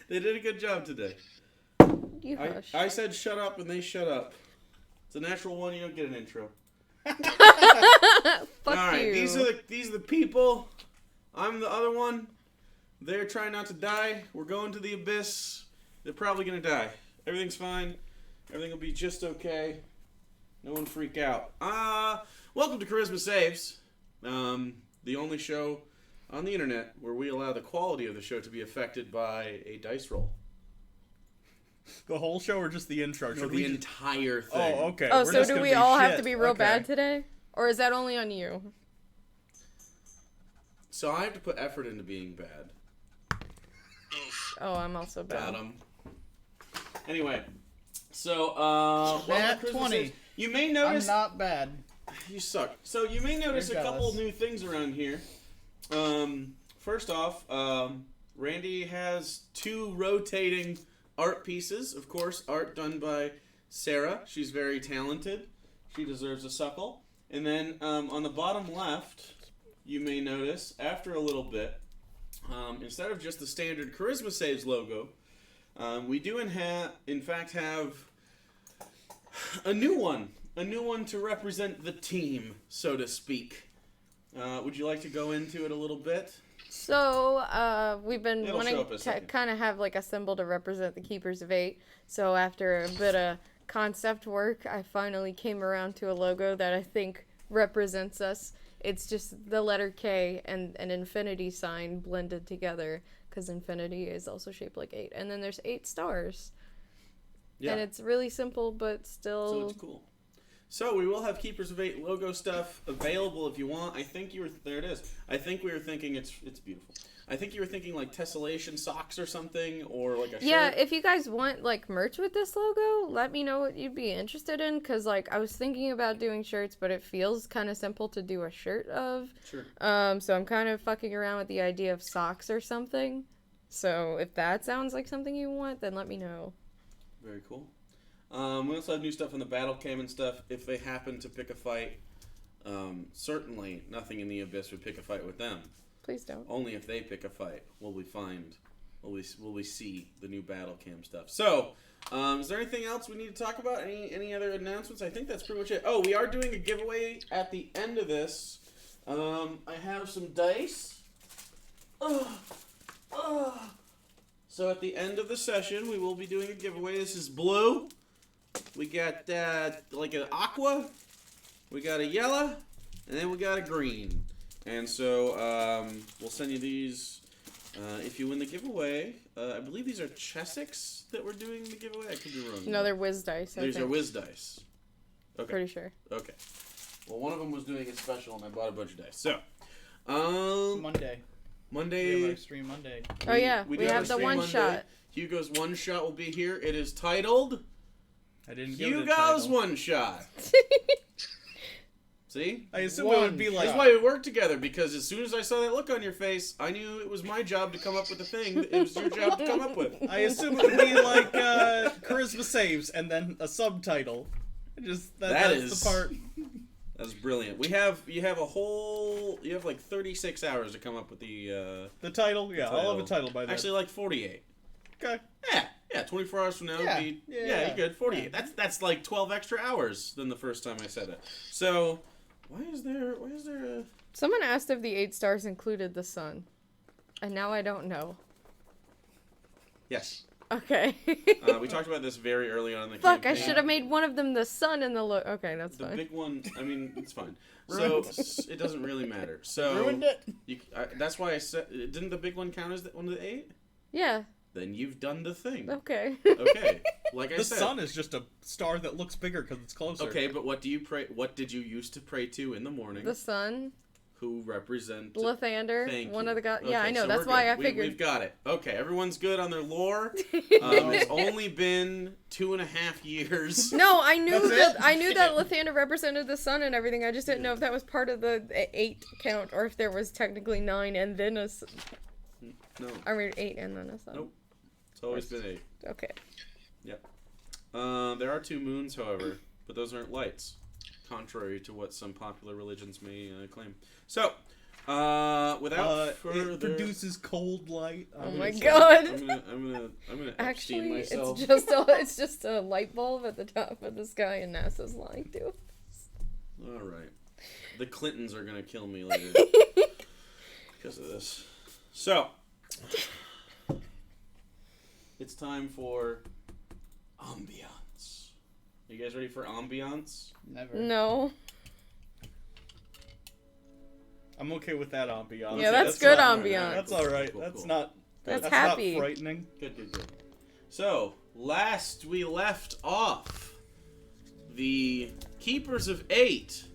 They did a good job today. You hush. I said shut up and they shut up. It's a natural one. You don't get an intro. Fuck All right, you. these are the people. I'm the other one. They're trying not to die. We're going to the abyss. They're probably gonna die. Everything's fine. Everything will be just okay. No one freak out. Welcome to Charisma Saves, the only show on the internet where we allow the quality of the show to be affected by a dice roll. The whole show or just the intro? No, the entire thing. Oh, okay. Oh, We're so just do gonna we be all have shit. to be real Okay. bad today? Or is that only on you? So I have to put effort into being bad. Oh, I'm also bad. Got 'em. Anyway, so Nat Christmas 20. Saves. You may I'm notice not bad. you suck. So you may notice a You're couple jealous. new things around here. First off, Randy has 2 rotating art pieces. Of course, art done by Sarah. She's very talented. She deserves a suckle. And then on the bottom left, you may notice, after a little bit, instead of just the standard Charisma Saves logo, we do in fact have a new one. A new one to represent the team, so to speak. Would you like to go into it a little bit? So, we've been It'll show wanting up in a to second. kind of have like a symbol to represent the Keepers of 8. So after a bit of concept work, I finally came around to a logo that I think represents us. It's just the letter K and an infinity sign blended together, because infinity is also shaped like 8. And then there's 8 stars. Yeah. And it's really simple, but still... So it's cool. So we will have Keepers of 8 logo stuff available if you want. I think you were... There it is. I think we were thinking it's beautiful. I think you were thinking like tessellation socks or something, or like a Yeah, shirt. if you guys want, like, merch with this logo, let me know what you'd be interested in, because, like, I was thinking about doing shirts, but it feels kind of simple to do a shirt of. Sure. So I'm kind of fucking around with the idea of socks or something. So if that sounds like something you want, then let me know. Very cool. We also have new stuff on the battle cam and stuff. If they happen to pick a fight, certainly nothing in the Abyss would pick a fight with them. Please don't. Only if they pick a fight will we see the new battle cam stuff. So, is there anything else we need to talk about? Any other announcements? I think that's pretty much it. Oh, we are doing a giveaway at the end of this. I have some dice. So at the end of the session, we will be doing a giveaway. This is blue. We got like an aqua. We got a yellow, and then we got a green. And so we'll send you these if you win the giveaway. I believe these are Chessex that we're doing the giveaway. I could be wrong. No, they're whiz dice, I These think. are Whiz dice. Okay. Pretty sure. Okay. Well, one of them was doing it special, and I bought a bunch of dice. So, Monday. We have Monday. our stream Monday. Oh, yeah. We do have a the stream one Monday. shot. Hugo's one shot will be here. It is titled I didn't give it a Hugo's title. one shot. See? I assume it would be like. That's why we work together, because as soon as I saw that look on your face, I knew it was my job to come up with the thing that it was your job to come up with. I assume it would be like Charisma Saves and then a subtitle. Just that's is the part. That's brilliant. You have like 36 hours to come up with the The title, yeah, I'll have a title by then. Actually, like 48. Okay. Yeah, 24 hours from now Yeah, would be yeah. you're good. 48. That's like 12 extra hours than the first time I said it. So, why is there a Someone asked if the 8 stars included the sun. And now I don't know. Yes. Okay. We talked about this very early on in the Fuck, campaign. I should have made one of them the sun and the okay, that's The fine. big one, I mean, it's fine. So, it doesn't really matter. So, Ruined it. That's why I said, didn't the big one count as one of the 8? Yeah, Then you've done the thing. okay. Okay. Like I The said. sun is just a star that looks bigger because it's closer. Okay, but what did you used to pray to in the morning? The sun, Who represent... Lathander, Thank one you. of the guys. Okay, Yeah, I know. so That's we're why good. I figured. We've got it. Okay, everyone's good on their lore. It's only been 2.5 years. No, I knew That's that. it? I knew that Lathander represented the sun and everything. I just didn't know if that was part of the 8 count or if there was technically 9 and then No, I mean 8 and then a sun. Nope. It's always been 8. Okay. There are 2 moons, however, but those aren't lights, contrary to what some popular religions may claim. So, Without It further, produces cold light. Oh my say- god. I'm gonna Epstein Actually, myself. it's just a light bulb at the top of the sky, and NASA's lying to us. All right, the Clintons are gonna kill me later because of this. So, it's time for ambiance. You guys ready for ambiance? Never. No. I'm okay with that ambiance. Yeah, that's good not- ambiance. That's all right. Cool, That's cool. not. That's happy. Not frightening. Good. So, last we left off, the Keepers of 8,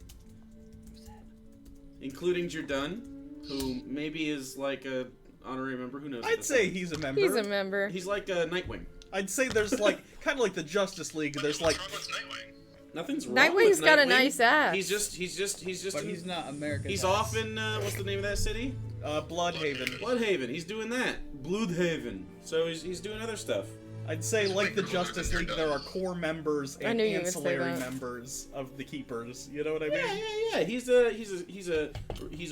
including Jerdun, who maybe is like a honorary member. Who knows? at I'd this say point. he's a member. He's a member. He's like a Nightwing. I'd say there's like kind of like the Justice League. There's like Nothing's wrong Nightwing's with got a Nightwing. nice ass. He's just. But he's not American. He's off in what's the name of that city? Bloodhaven. Bloodhaven. He's doing that. Bloodhaven. So he's doing other stuff. I'd say like the Justice League, there are core members I and knew you would say ancillary that. members of the Keepers. You know what I mean? Yeah. He's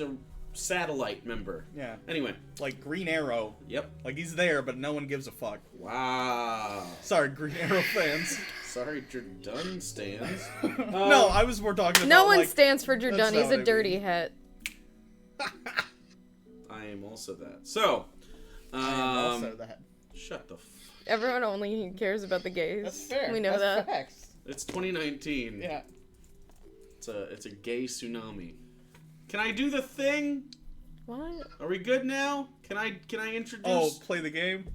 a satellite member. Yeah. Anyway. Like Green Arrow. Yep. Like he's there, but no one gives a fuck. Wow. Sorry, Green Arrow fans. Sorry, Jerdun stands. No, I was more talking about No one like, stands for that's Jerdun. not He's what a I dirty mean. hat. I am also that. So, I am also that. shut the Everyone only cares about the gays. That's fair. We know That's that. facts. It's 2019. Yeah. It's a gay tsunami. Can I do the thing? What? Are we good now? Can I introduce? Oh, play the game?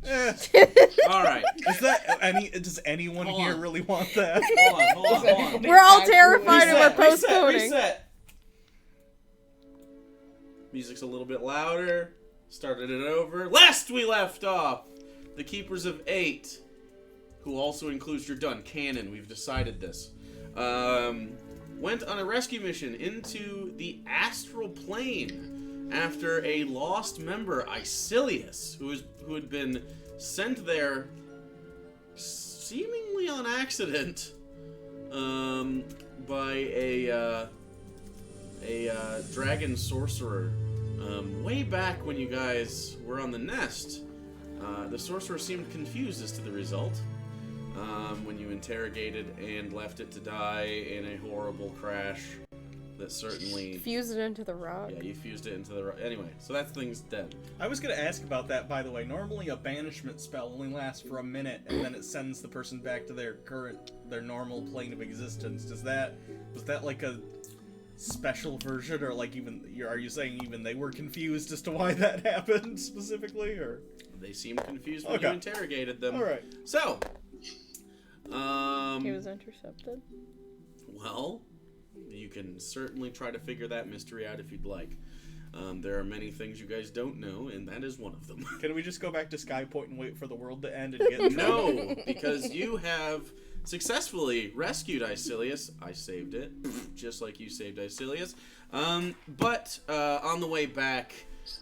All right. Is that does anyone Hold here on. really want that? Hold on. We're all Actually- terrified and we're postponing. Reset. Music's a little bit louder. Started it over. Last we left off, the Keepers of 8, who also includes Jerdun, canon. We've decided this. Went on a rescue mission into the astral plane after a lost member, Isilius, who had been sent there seemingly on accident by a dragon sorcerer. Way back when you guys were on the nest, the sorcerer seemed confused as to the result. When you interrogated and left it to die in a horrible crash that certainly... Fuse it into the rock. Yeah, you fused it into the... Anyway, so that thing's dead. I was gonna ask about that, by the way. Normally, a banishment spell only lasts for a minute, and then it sends the person back to their normal plane of existence. Was that like a special version, or like are you saying even they were confused as to why that happened specifically, or? They seemed confused when Okay. you interrogated them. All right. So, He was intercepted. well, you can certainly try to figure that mystery out if you'd like. There are many things you guys don't know, and that is one of them. Can we just go back to Skypoint and wait for the world to end and get in trouble? No, because you have successfully rescued Isilius. I saved it, just like you saved Isilius. But on the way back,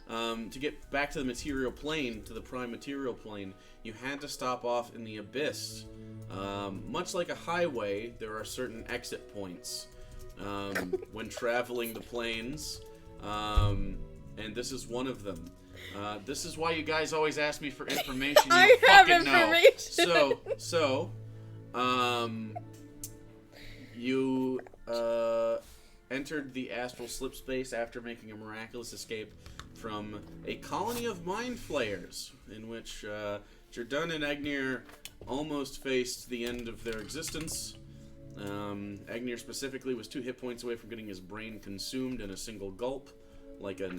to get back to the material plane, to the prime material plane, you had to stop off in the abyss. Much like a highway, there are certain exit points when traveling the planes, and this is one of them. This is why you guys always ask me for information. You I don't have fucking know. information. So, you entered the astral slip space after making a miraculous escape from a colony of mind flayers, in which Jerdun and Agnir almost faced the end of their existence. Agnir specifically was 2 hit points away from getting his brain consumed in a single gulp, like a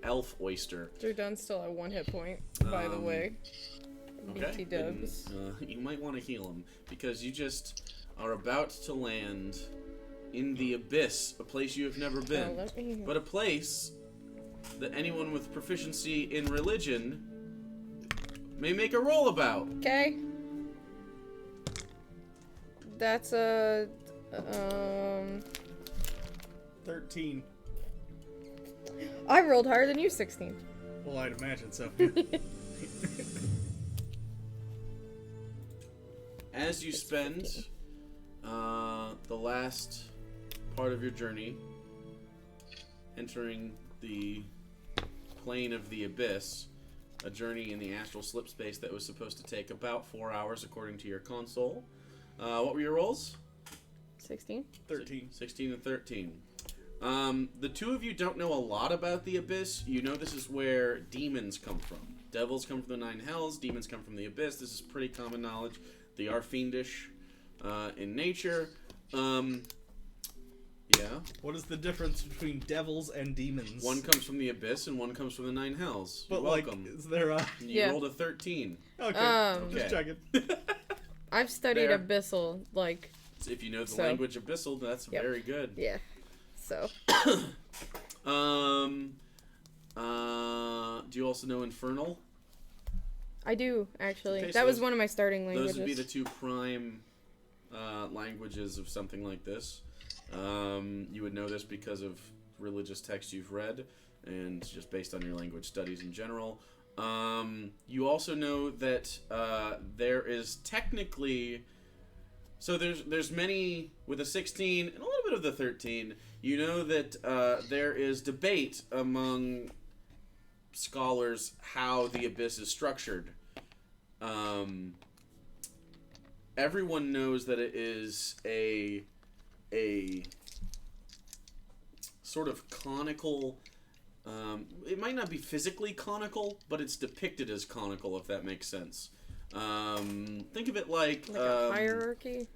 elf oyster. Jerdun's still at 1 hit point, by the way. Okay. BT dubs. Then, you might want to heal him because you just are about to land in the abyss, a place you have never been, let me- but a place that anyone with proficiency in religion may make a roll about. Okay. That's a 13. I rolled higher than you, 16. Well, I'd imagine so. As you spend the last part of your journey entering the plane of the abyss, a journey in the astral slip space that was supposed to take about 4 hours according to your console. What were your rolls? 16. 13. 16 and 13. The two of you don't know a lot about the abyss. You know this is where demons come from. Devils come from the nine hells. Demons come from the abyss. This is pretty common knowledge. They are fiendish in nature. Yeah. What is the difference between devils and demons? One comes from the abyss and one comes from the nine hells. You're But like, welcome. is there a... You rolled a 13. Okay, just Okay. checking. I've studied There. Abyssal, like, So if you know the So- language abyssal, that's Yep. very good. yeah. So, Do you also know infernal? I do, actually. Okay, that so was one of my starting languages. Those would be the two prime languages of something like this. You would know this because of religious texts you've read and just based on your language studies in general. You also know that there is technically... So there's many with a 16 and a little bit of the 13. You know that there is debate among scholars how the abyss is structured. Everyone knows that it is a sort of conical. It might not be physically conical, but it's depicted as conical, if that makes sense. Think of it like a hierarchy?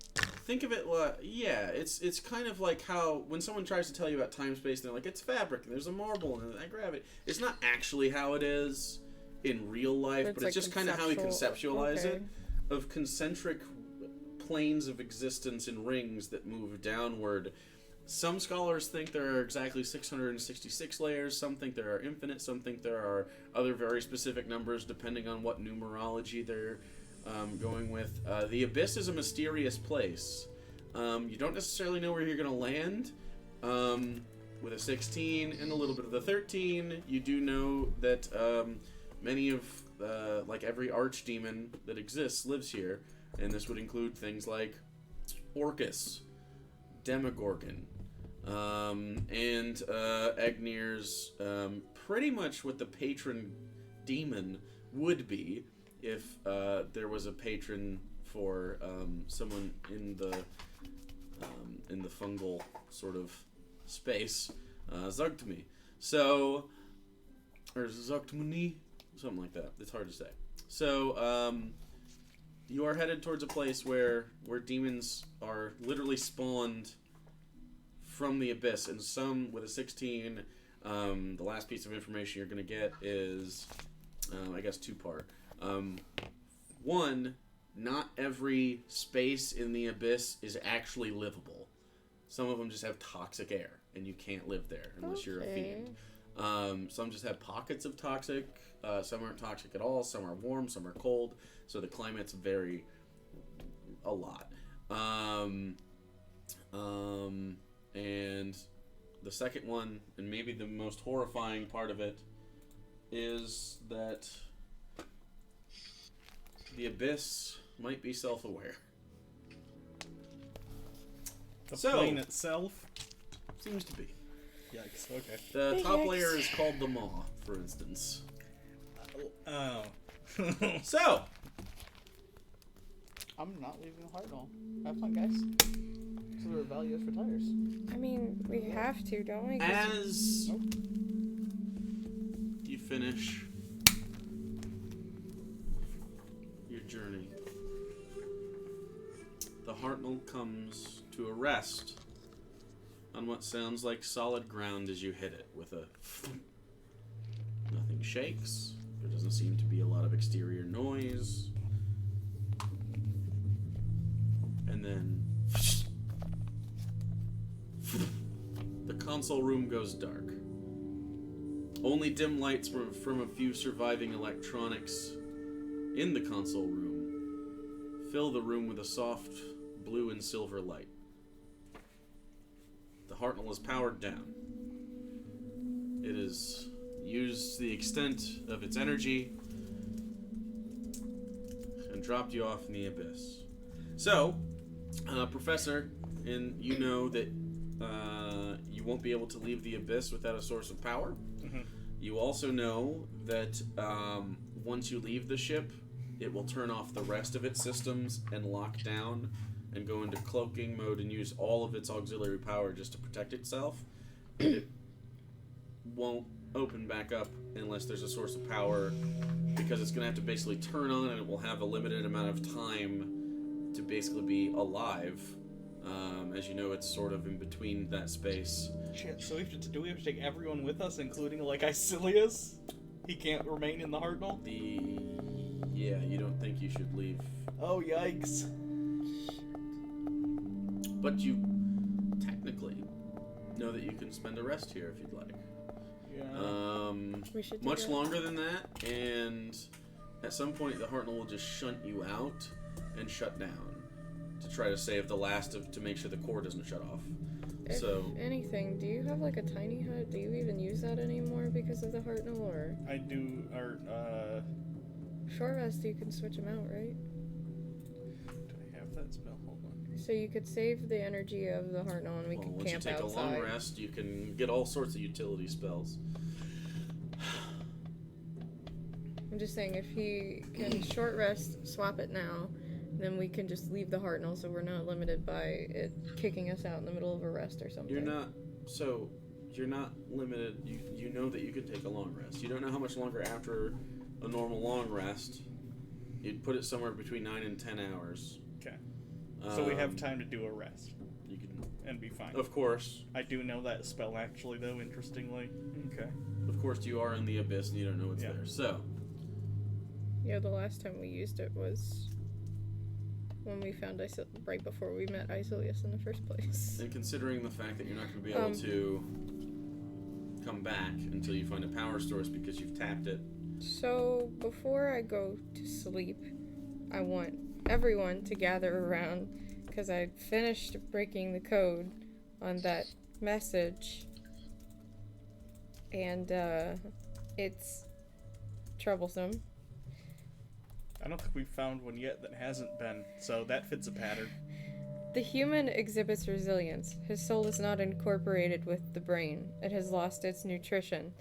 Think of it like, yeah, it's kind of like how when someone tries to tell you about time space, they're like, it's fabric and there's a marble and that gravity. It's not actually how it is in real life, but it's like just kind of how we conceptualize okay. it, of concentric planes of existence in rings that move downward. Some scholars think there are exactly 666 layers, some think there are infinite, some think there are other very specific numbers depending on what numerology they're going with. The abyss is a mysterious place. You don't necessarily know where you're going to land. With a 16 and a little bit of the 13, you do know that many of, like every archdemon that exists lives here, and this would include things like Orcus, Demogorgon, and Agnir's pretty much what the patron demon would be if there was a patron for someone in the fungal sort of space, Zugtmi. So, or Zugtmuni, something like that. It's hard to say. So, you are headed towards a place where demons are literally spawned from the abyss, and some with a 16. The last piece of information you're going to get is, I guess, two-part. One, not every space in the abyss is actually livable. Some of them just have toxic air, and you can't live there unless you're a fiend. Some just have pockets of toxic. Some aren't toxic at all. Some are warm. Some are cold. So the climates vary a lot. And the second one, and maybe the most horrifying part of it, is that the abyss might be self-aware. The plane itself? Seems to be. Yikes, okay. The top layer is called the Maw, for instance. Oh. So, I'm not leaving Hartnell. Have fun, guys. So there are values for tires. I mean, we have to, don't we? as you finish your journey, the Hartnell comes to a rest on what sounds like solid ground as you hit it with a... Nothing shakes. There doesn't seem to be a lot of exterior noise. And then... The console room goes dark. Only dim lights from a few surviving electronics in the console room fill the room with a soft blue and silver light. The Hartnell is powered down. It has used the extent of its energy and dropped you off in the abyss. So, Professor, and you know that you you won't be able to leave the abyss without a source of power. Mm-hmm. You also know that once you leave the ship, it will turn off the rest of its systems and lock down and go into cloaking mode and use all of its auxiliary power just to protect itself. And it won't open back up unless there's a source of power, because it's going to have to basically turn on, and it will have a limited amount of time to basically be alive. As you know, it's sort of in between that space. Shit, so do we have to take everyone with us, including, like, Icilius? He can't remain in the Hartnell? Yeah, you don't think you should leave. Oh, yikes. But you technically know that you can spend a rest here if you'd like. Yeah. We should do Much that. longer than that, and at some point the Hartnell will just shunt you out and shut down to try to save the last to make sure the core doesn't shut off. If So anything, do you have like a tiny hut? Do you even use that anymore because of the Hartnell, or I do, short rest? You can switch them out, right? do I have that spell? Hold on. So you could save the energy of the Hartnell, and we could once you camp take outside. a long rest, you can get all sorts of utility spells. I'm just saying, if he can short rest, swap it now, then we can just leave the Hartnell, so we're not limited by it kicking us out in the middle of a rest or something. You're not limited. You know that you can take a long rest. You don't know how much longer after a normal long rest. You'd put it somewhere between 9 and 10 hours. Okay. So we have time to do a rest You can, and be fine. of course, I do know that spell, actually, though, interestingly. Okay. you are in the abyss and you don't know what's there. So, Yeah, the last time we used it was when we found right before we met Icilius in the first place. and considering the fact that you're not going to be able to come back until you find a power source because you've tapped it. So, before I go to sleep, I want everyone to gather around, because I finished breaking the code on that message, and it's troublesome. I don't think we've found one yet that hasn't been, so that fits a pattern. The human exhibits resilience. His soul is not incorporated with the brain. It has lost its nutrition.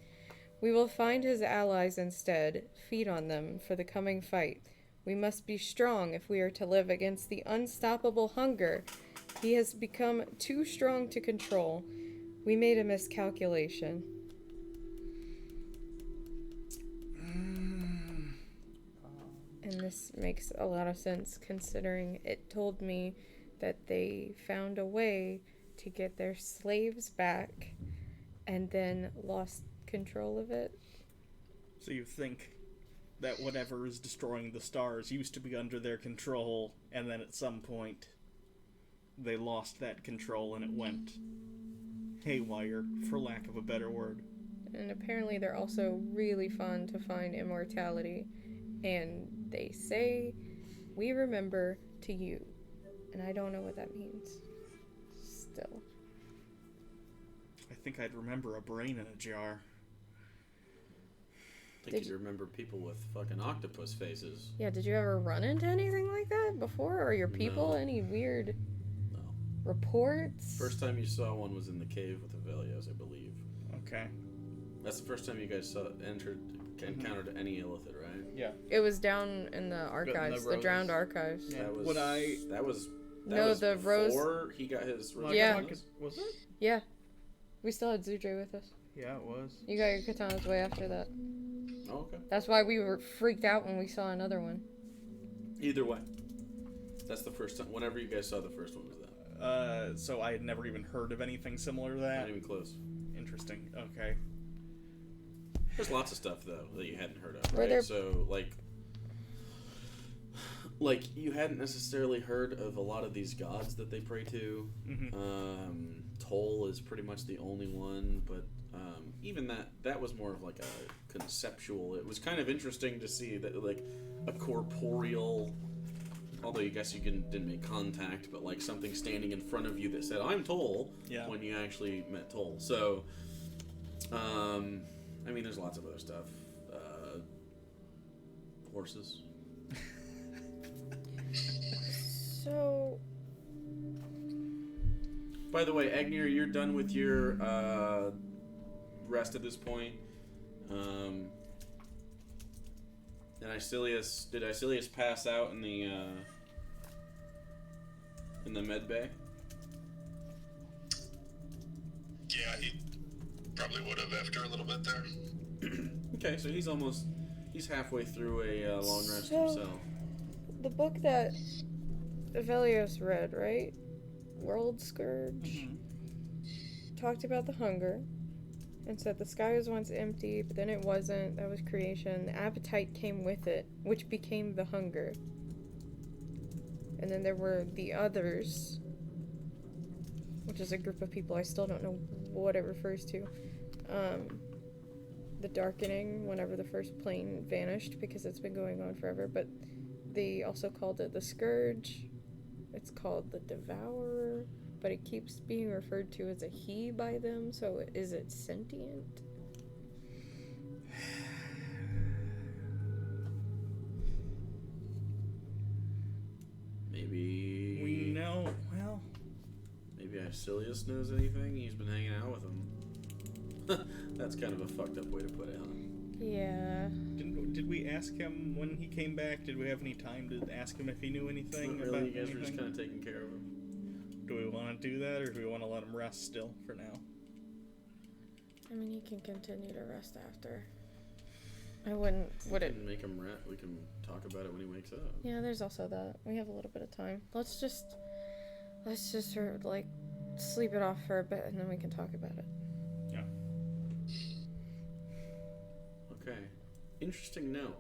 We will find his allies instead, feed on them for the coming fight. We must be strong if we are to live against the unstoppable hunger. He has become too strong to control. We made a miscalculation. And this makes a lot of sense, considering it told me that they found a way to get their slaves back and then lost control of it. So you think that whatever is destroying the stars used to be under their control, and then at some point they lost that control and it went haywire, for lack of a better word. And apparently they're also really fun to find immortality. And they say, "We remember to you." And I don't know what that means. Still. I think I'd remember a brain in a jar. I think you'd remember people with fucking octopus faces. Yeah, did you ever run into anything like that before? Or your people? No. Any weird No. reports? First time you saw one was in the cave with the Velios, I believe. Okay. That's the first time you guys encountered any illithid, right? Yeah. It was down in the archives, the drowned archives. Yeah. That was. Would I- That was. That No, was the rose- before he got his. Yeah. Was it? Yeah. We still had Zudre with us. Yeah, it was. You got your katanas way after that. Oh, okay. That's why we were freaked out when we saw another one. Either way, that's the first time. Whenever you guys saw the first one, was that? So I had never even heard of anything similar to that. Not even close. Interesting. Okay. There's lots of stuff though that you hadn't heard of, Were right? there- So like you hadn't necessarily heard of a lot of these gods that they pray to. Mm-hmm. Toll is pretty much the only one, but even that was more of like a conceptual. It was kind of interesting to see that like a corporeal. Although I guess you didn't make contact, but like something standing in front of you that said, "I'm Toll," Yeah. when you actually met Toll. So, I mean, there's lots of other stuff. Horses. So, By the way, Agnear, you're done with your rest at this point. And did Icilius pass out in the med bay? Yeah, he probably would have after a little bit there. Okay, so he's halfway through a long rest So- himself. The book that Velios read, right? World Scourge? Mhm. Talked about the hunger and said the sky was once empty, but then it wasn't. That was creation. The appetite came with it, which became the hunger. And then there were the others, which is a group of people. I still don't know what it refers to. The darkening, whenever the first plane vanished, because it's been going on forever. But they also called it the Scourge. It's called the Devourer. But it keeps being referred to as a he by them, so is it sentient? Maybe We know. Well, maybe Icilius knows anything. He's been hanging out with him. That's kind of a fucked up way to put it, huh? Yeah. did we ask him when he came back? Did we have any time to ask him if he knew anything Not about really. You guys were just anything? kind of taking care of him. Do we want to do that, or do we want to let him rest still for now? I mean, he can continue to rest after. I wouldn't. Would We it? can make him rest. We can talk about it when he wakes up. Yeah, there's also that. We have a little bit of time. Let's just sort of, like, sleep it off for a bit, and then we can talk about it. Yeah. Okay. Interesting note.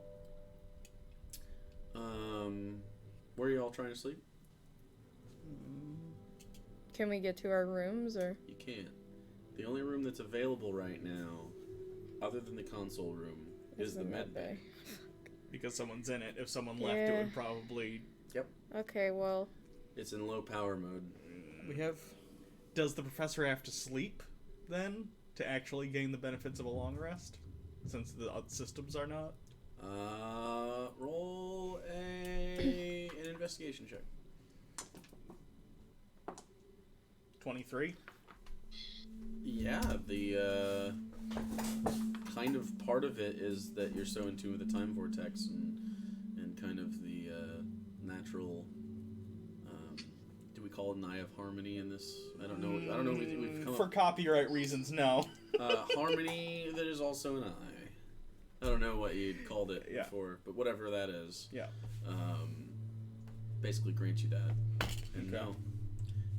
Where are you all trying to sleep? Can we get to our rooms, or? You can't. The only room that's available right now, other than the console room, is the med bay. Because someone's in it. If someone left, it Yeah. would probably. Okay, well, It's in low power mode. We have. Does the professor have to sleep then to actually gain the benefits of a long rest? Since the systems are not? Roll an investigation check. 23? Yeah, the kind of part of it is that you're so in tune with the time vortex and kind of the natural. Do we call it an eye of harmony in this? I don't know. We've come For copyright reasons, no. harmony that is also an eye. I don't know what you'd called it Yeah. before, but whatever that is. Yeah. Basically grants you that. And Okay. no,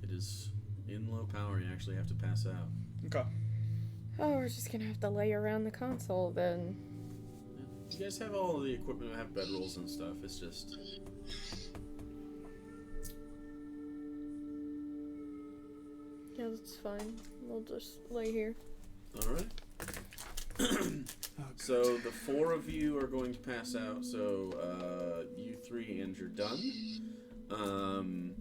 it is in low power. You actually have to pass out. Okay. oh, we're just gonna have to lay around the console then. You guys have all of the equipment, have bedrolls and stuff. It's just. Yeah, that's fine. We'll just lay here. Alright. So the four of you are going to pass out. So you three and you're done.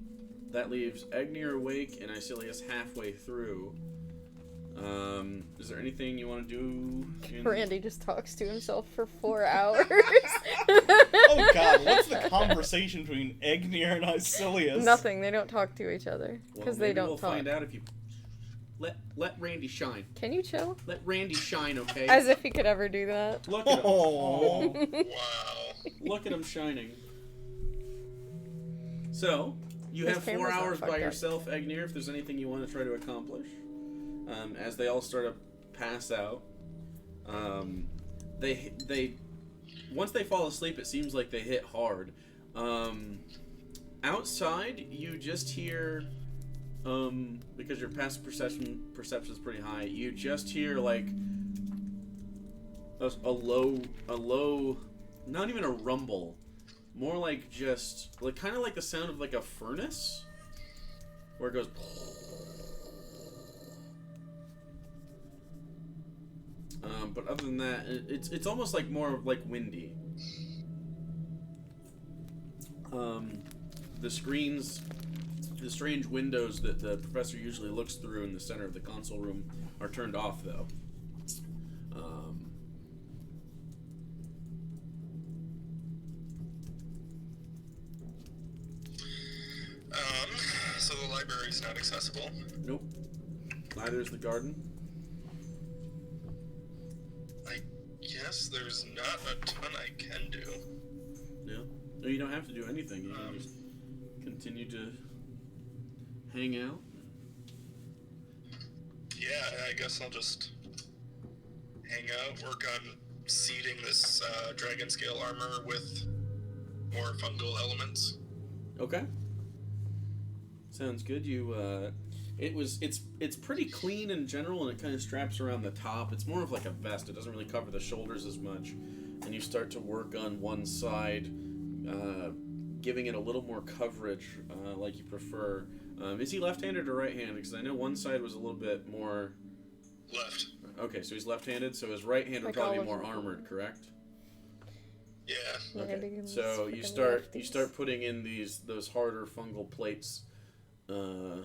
That leaves Agnear awake and Icilius halfway through. Is there anything you want to do? Randy just talks to himself for 4 hours. Oh god, what's the conversation between Agnear and Icilius? Nothing. They don't talk to each other Well, because they maybe don't we'll talk. find out if you let Randy shine. Can you chill? Let Randy shine, okay? As if he could ever do that. Look at him. Oh. Wow. Look at him shining. So, you His have 4 camera's not hours by fucked up. yourself, Agnear, if there's anything you want to try to accomplish. As they all start to pass out. They once they fall asleep, it seems like they hit hard. Outside, you just hear, because your passive perception is pretty high, you just hear like a low, not even a rumble, more like just like kind of like the sound of like a furnace, where it goes. But other than that, it's almost like more like windy. The screens, the strange windows that the professor usually looks through in the center of the console room are turned off, though. So the library's not accessible. Nope. Neither is the garden. I guess there's not a ton I can do. Yeah. No, you don't have to do anything. You can just continue to hang out. Yeah, I guess I'll just hang out, work on seeding this dragon scale armor with more fungal elements. Okay. Sounds good. It's pretty clean in general, and it kind of straps around the top. It's more of like a vest. It doesn't really cover the shoulders as much. And you start to work on one side, giving it a little more coverage, like you prefer. Is he left-handed or right-handed? Because I know one side was a little bit more... Left. Okay, so he's left-handed, so his right hand would Like probably all be of more them. armored, correct? Yeah. Okay. So you start putting in those harder fungal plates. So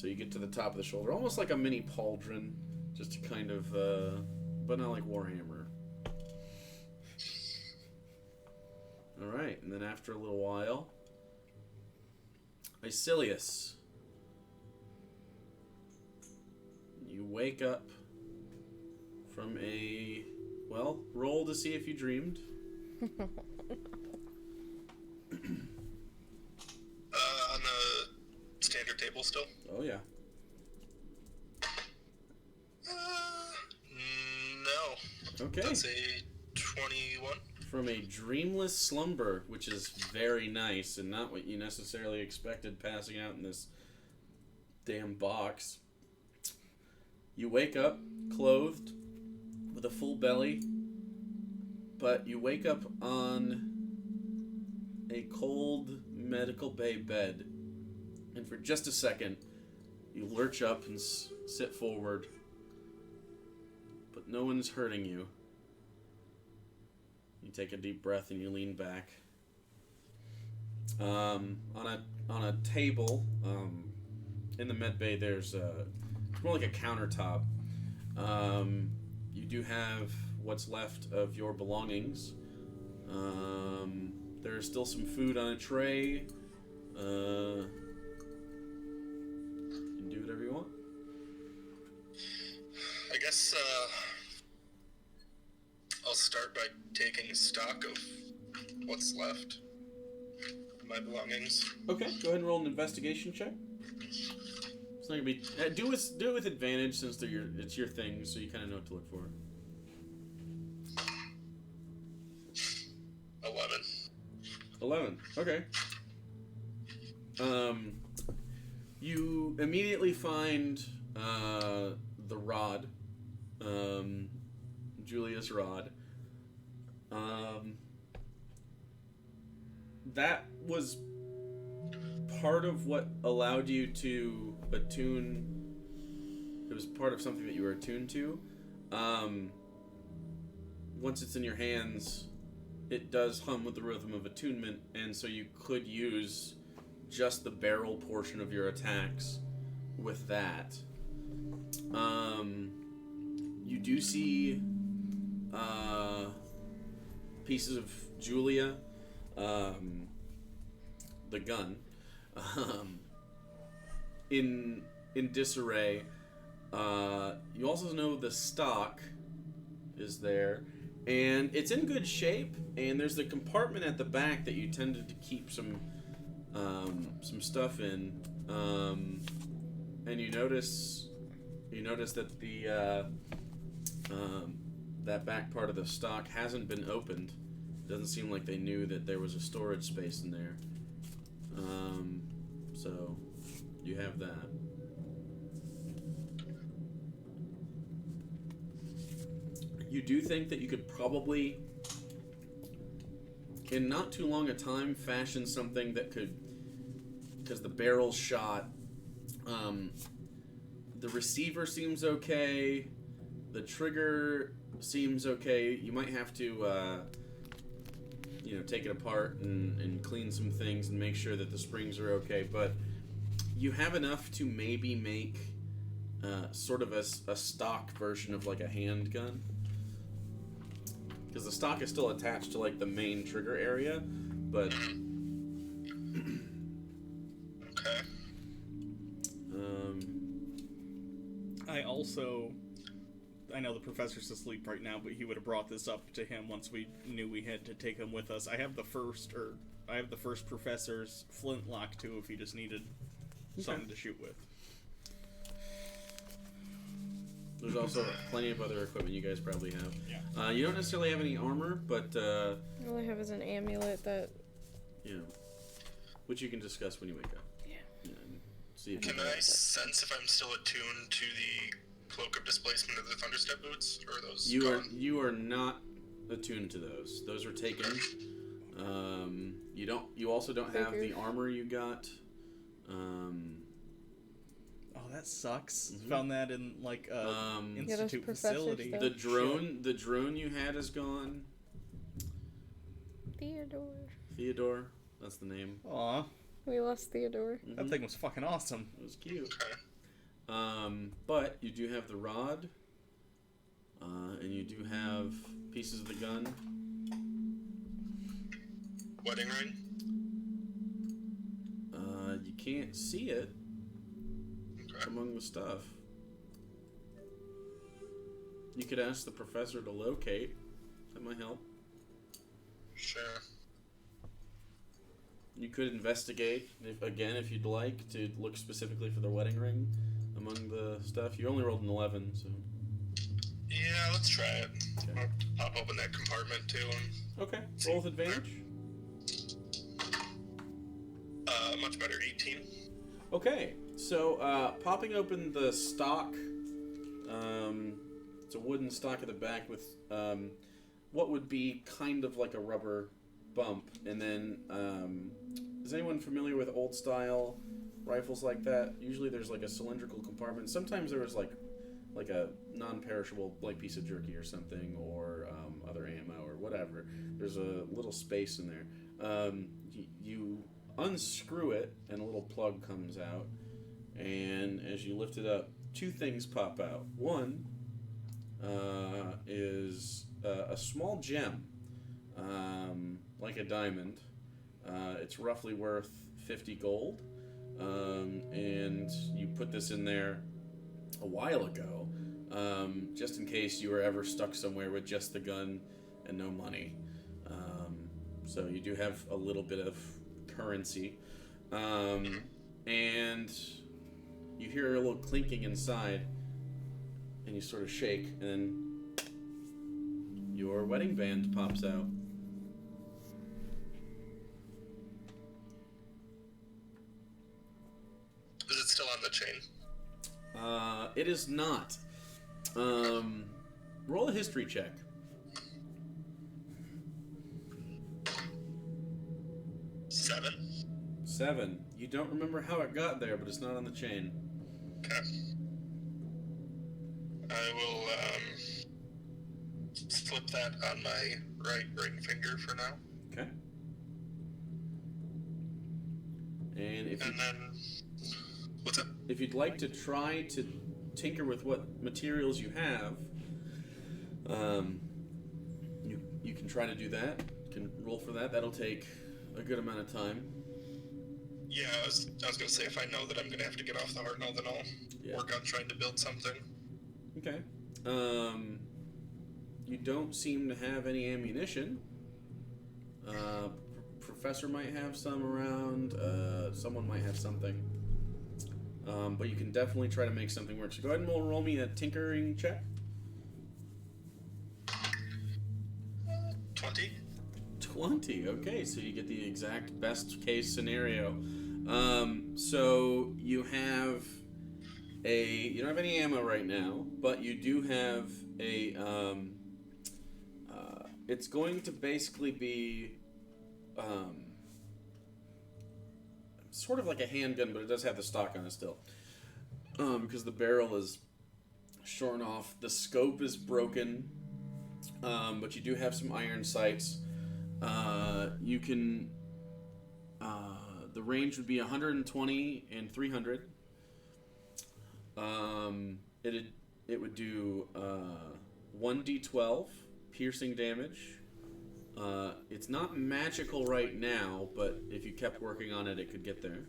you get to the top of the shoulder, almost like a mini pauldron, just to kind of, but not like Warhammer. All right, and then after a little while, Icilius, you wake up from a, well, roll to see if you dreamed. On the standard table still? Oh yeah. No. Okay. That's a 21. From a dreamless slumber, which is very nice and not what you necessarily expected passing out in this damn box. You wake up clothed with a full belly, but you wake up on a cold medical bay bed, and for just a second you lurch up and sit forward, but no one's hurting you. You take a deep breath and you lean back. On a table in the med bay, there's it's more like a countertop. You do have what's left of your belongings. There's still some food on a tray. You can do whatever you want. I guess I'll start by taking stock of what's left of my belongings. Okay, go ahead and roll an investigation check. It's not gonna be do it with advantage since it's your thing, so you kind of know what to look for. 11. Okay. You immediately find the rod, Julius Rod. That was part of what allowed you to attune. It was part of something that you were attuned to. Once it's in your hands, it does hum with the rhythm of attunement, and so you could use just the barrel portion of your attacks with that. You do see pieces of Julia, the gun, in disarray. You also know the stock is there, and it's in good shape. And there's the compartment at the back that you tended to keep some stuff in, and you notice that the that back part of the stock hasn't been opened. Doesn't seem like they knew that there was a storage space in there. So you have that. You do think that you could probably, in not too long a time, fashion something that could, because the barrel's shot. The receiver seems okay. The trigger seems okay. You might have to, take it apart and clean some things and make sure that the springs are okay. But you have enough to maybe make sort of a stock version of like a handgun. Because the stock is still attached to like the main trigger area, but Okay. Okay. I know the professor's asleep right now, but he would have brought this up to him once we knew we had to take him with us. I have the first professor's flintlock too, if he just needed something to shoot with. There's also plenty of other equipment you guys probably have. Yeah. You don't necessarily have any armor, but All I have is an amulet that. you know, which you can discuss when you wake up. Yeah. And see if Can I sense if I'm still attuned to the cloak of displacement of the thunderstep boots, or are those gone? You are not attuned to those. Those are taken. You also don't have the armor you got. Oh, that sucks. Mhm. Found that in like institute facility. stuff. The drone you had is gone. Theodore, that's the name. Aw, We lost Theodore. that thing was fucking awesome. It was cute. Okay. But you do have the rod, and you do have pieces of the gun. Wedding ring? You can't see it Okay. among the stuff. You could ask the professor to locate. That might help. Sure. You could investigate, if you'd like, to look specifically for the wedding ring among the stuff. You only rolled an 11, so... Yeah, let's try it. Okay. I'll pop open that compartment too and Okay, roll with advantage. much better, 18. Okay, so popping open the stock, it's a wooden stock at the back with what would be kind of like a rubber bump, and then is anyone familiar with old style rifles like that? Usually there's like a cylindrical compartment. Sometimes there was like a non-perishable like piece of jerky or something, or other ammo or whatever. There's a little space in there. You unscrew it and a little plug comes out, and as you lift it up, two things pop out. One is a small gem, like a diamond. It's roughly worth 50 gold, and you put this in there a while ago, just in case you were ever stuck somewhere with just the gun and no money. So you do have a little bit of currency, and you hear a little clinking inside, and you sort of shake, and then your wedding band pops out. Is it still on the chain? It is not. Roll a history check. 7. You don't remember how it got there, but it's not on the chain. Okay. I will slip that on my right ring finger for now. Okay. And And then, what's up? if you'd like to try to tinker with what materials you have, you can try to do that. You can roll for that. That'll take a good amount of time. Yeah, I was gonna say, if I know that I'm gonna have to get off the Hartnell, then I'll work on trying to build something. Okay. You don't seem to have any ammunition. Professor might have some around. Someone might have something. But you can definitely try to make something work. So go ahead and roll me a tinkering check. 20? 20. Okay, so you get the exact best case scenario. So you have you don't have any ammo right now, but you do have a, it's going to basically be, sort of like a handgun, but it does have the stock on it still. Because the barrel is shorn off. The scope is broken, but you do have some iron sights. You can, the range would be 120 and 300. It would do 1d12 piercing damage. It's not magical right now, but if you kept working on it, it could get there.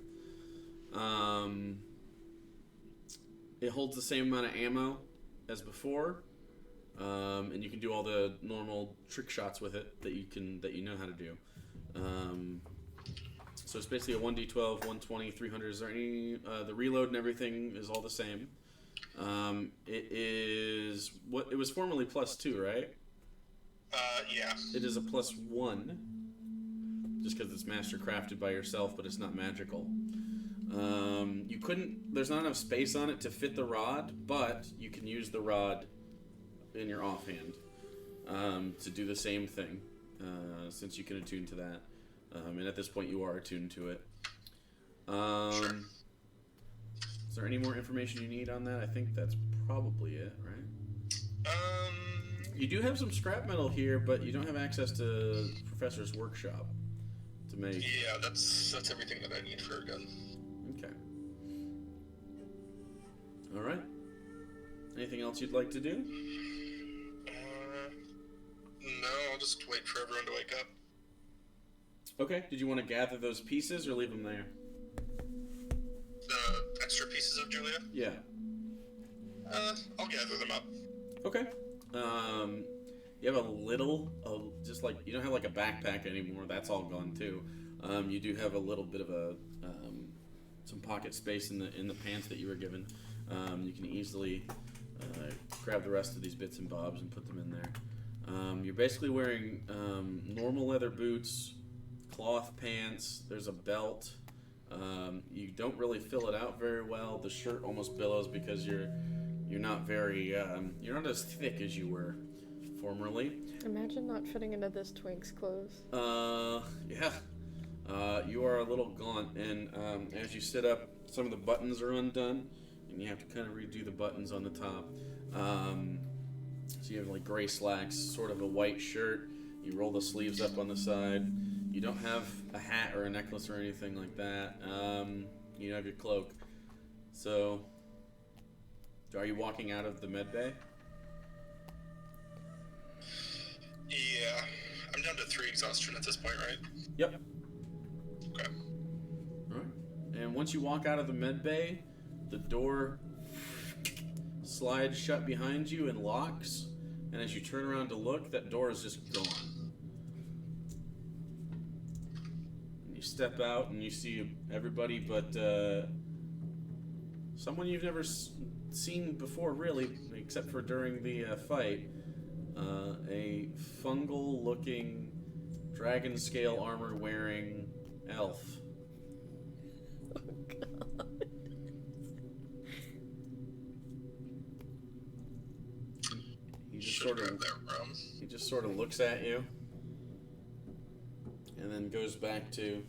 It holds the same amount of ammo as before, and you can do all the normal trick shots with it that you know how to do. So it's basically a 1d12, 120, 300. Is there any? The reload and everything is all the same. It is what it was formerly +2, right? Yeah. It is a +1, just because it's master crafted by yourself, but it's not magical. You couldn't. There's not enough space on it to fit the rod, but you can use the rod in your offhand to do the same thing, since you can attune to that. And at this point, you are attuned to it. Sure. Is there any more information you need on that? I think that's probably it, right? You do have some scrap metal here, but you don't have access to Professor's workshop to make. Yeah, that's everything that I need for a gun. Okay. All right. Anything else you'd like to do? No, I'll just wait for everyone to wake up. Okay. Did you want to gather those pieces or leave them there? The extra pieces of Julia? Yeah. I'll gather them up. Okay. You have a little, just like you don't have like a backpack anymore. That's all gone too. You do have a little bit of a some pocket space in the pants that you were given. You can easily grab the rest of these bits and bobs and put them in there. You're basically wearing normal leather boots, cloth pants. There's a belt. You don't really fill it out very well. The shirt almost billows because you're not very you're not as thick as you were formerly. Imagine not fitting into this twink's clothes. Yeah. You are a little gaunt, and as you sit up, some of the buttons are undone, and you have to kind of redo the buttons on the top. So you have like gray slacks, sort of a white shirt. You roll the sleeves up on the side. You don't have a hat or a necklace or anything like that. You have your cloak. So, are you walking out of the med bay? Yeah. I'm down to 3 exhaustion at this point, right? Yep. Okay. Alright. And once you walk out of the med bay, the door slides shut behind you and locks. And as you turn around to look, that door is just gone. And you step out and you see everybody but someone you've never seen before, really, except for during the fight. A fungal-looking, dragon-scale armor-wearing elf. Oh, God. He just Should've sort of grabbed that rum. He just sort of looks at you and then goes back to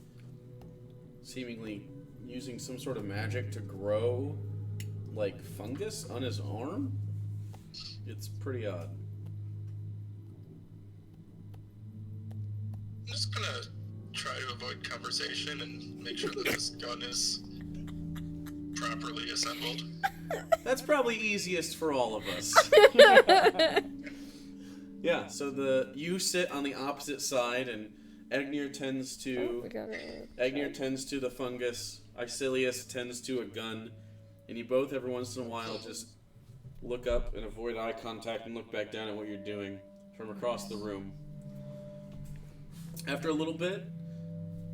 seemingly using some sort of magic to grow like fungus on his arm. It's pretty odd. I'm just gonna try to avoid conversation and make sure that this gun is properly assembled. That's probably easiest for all of us. Yeah, so you sit on the opposite side, and Egnir tends to tends to the fungus. Icilius tends to a gun, and you both every once in a while just look up and avoid eye contact and look back down at what you're doing from across the room. After a little bit,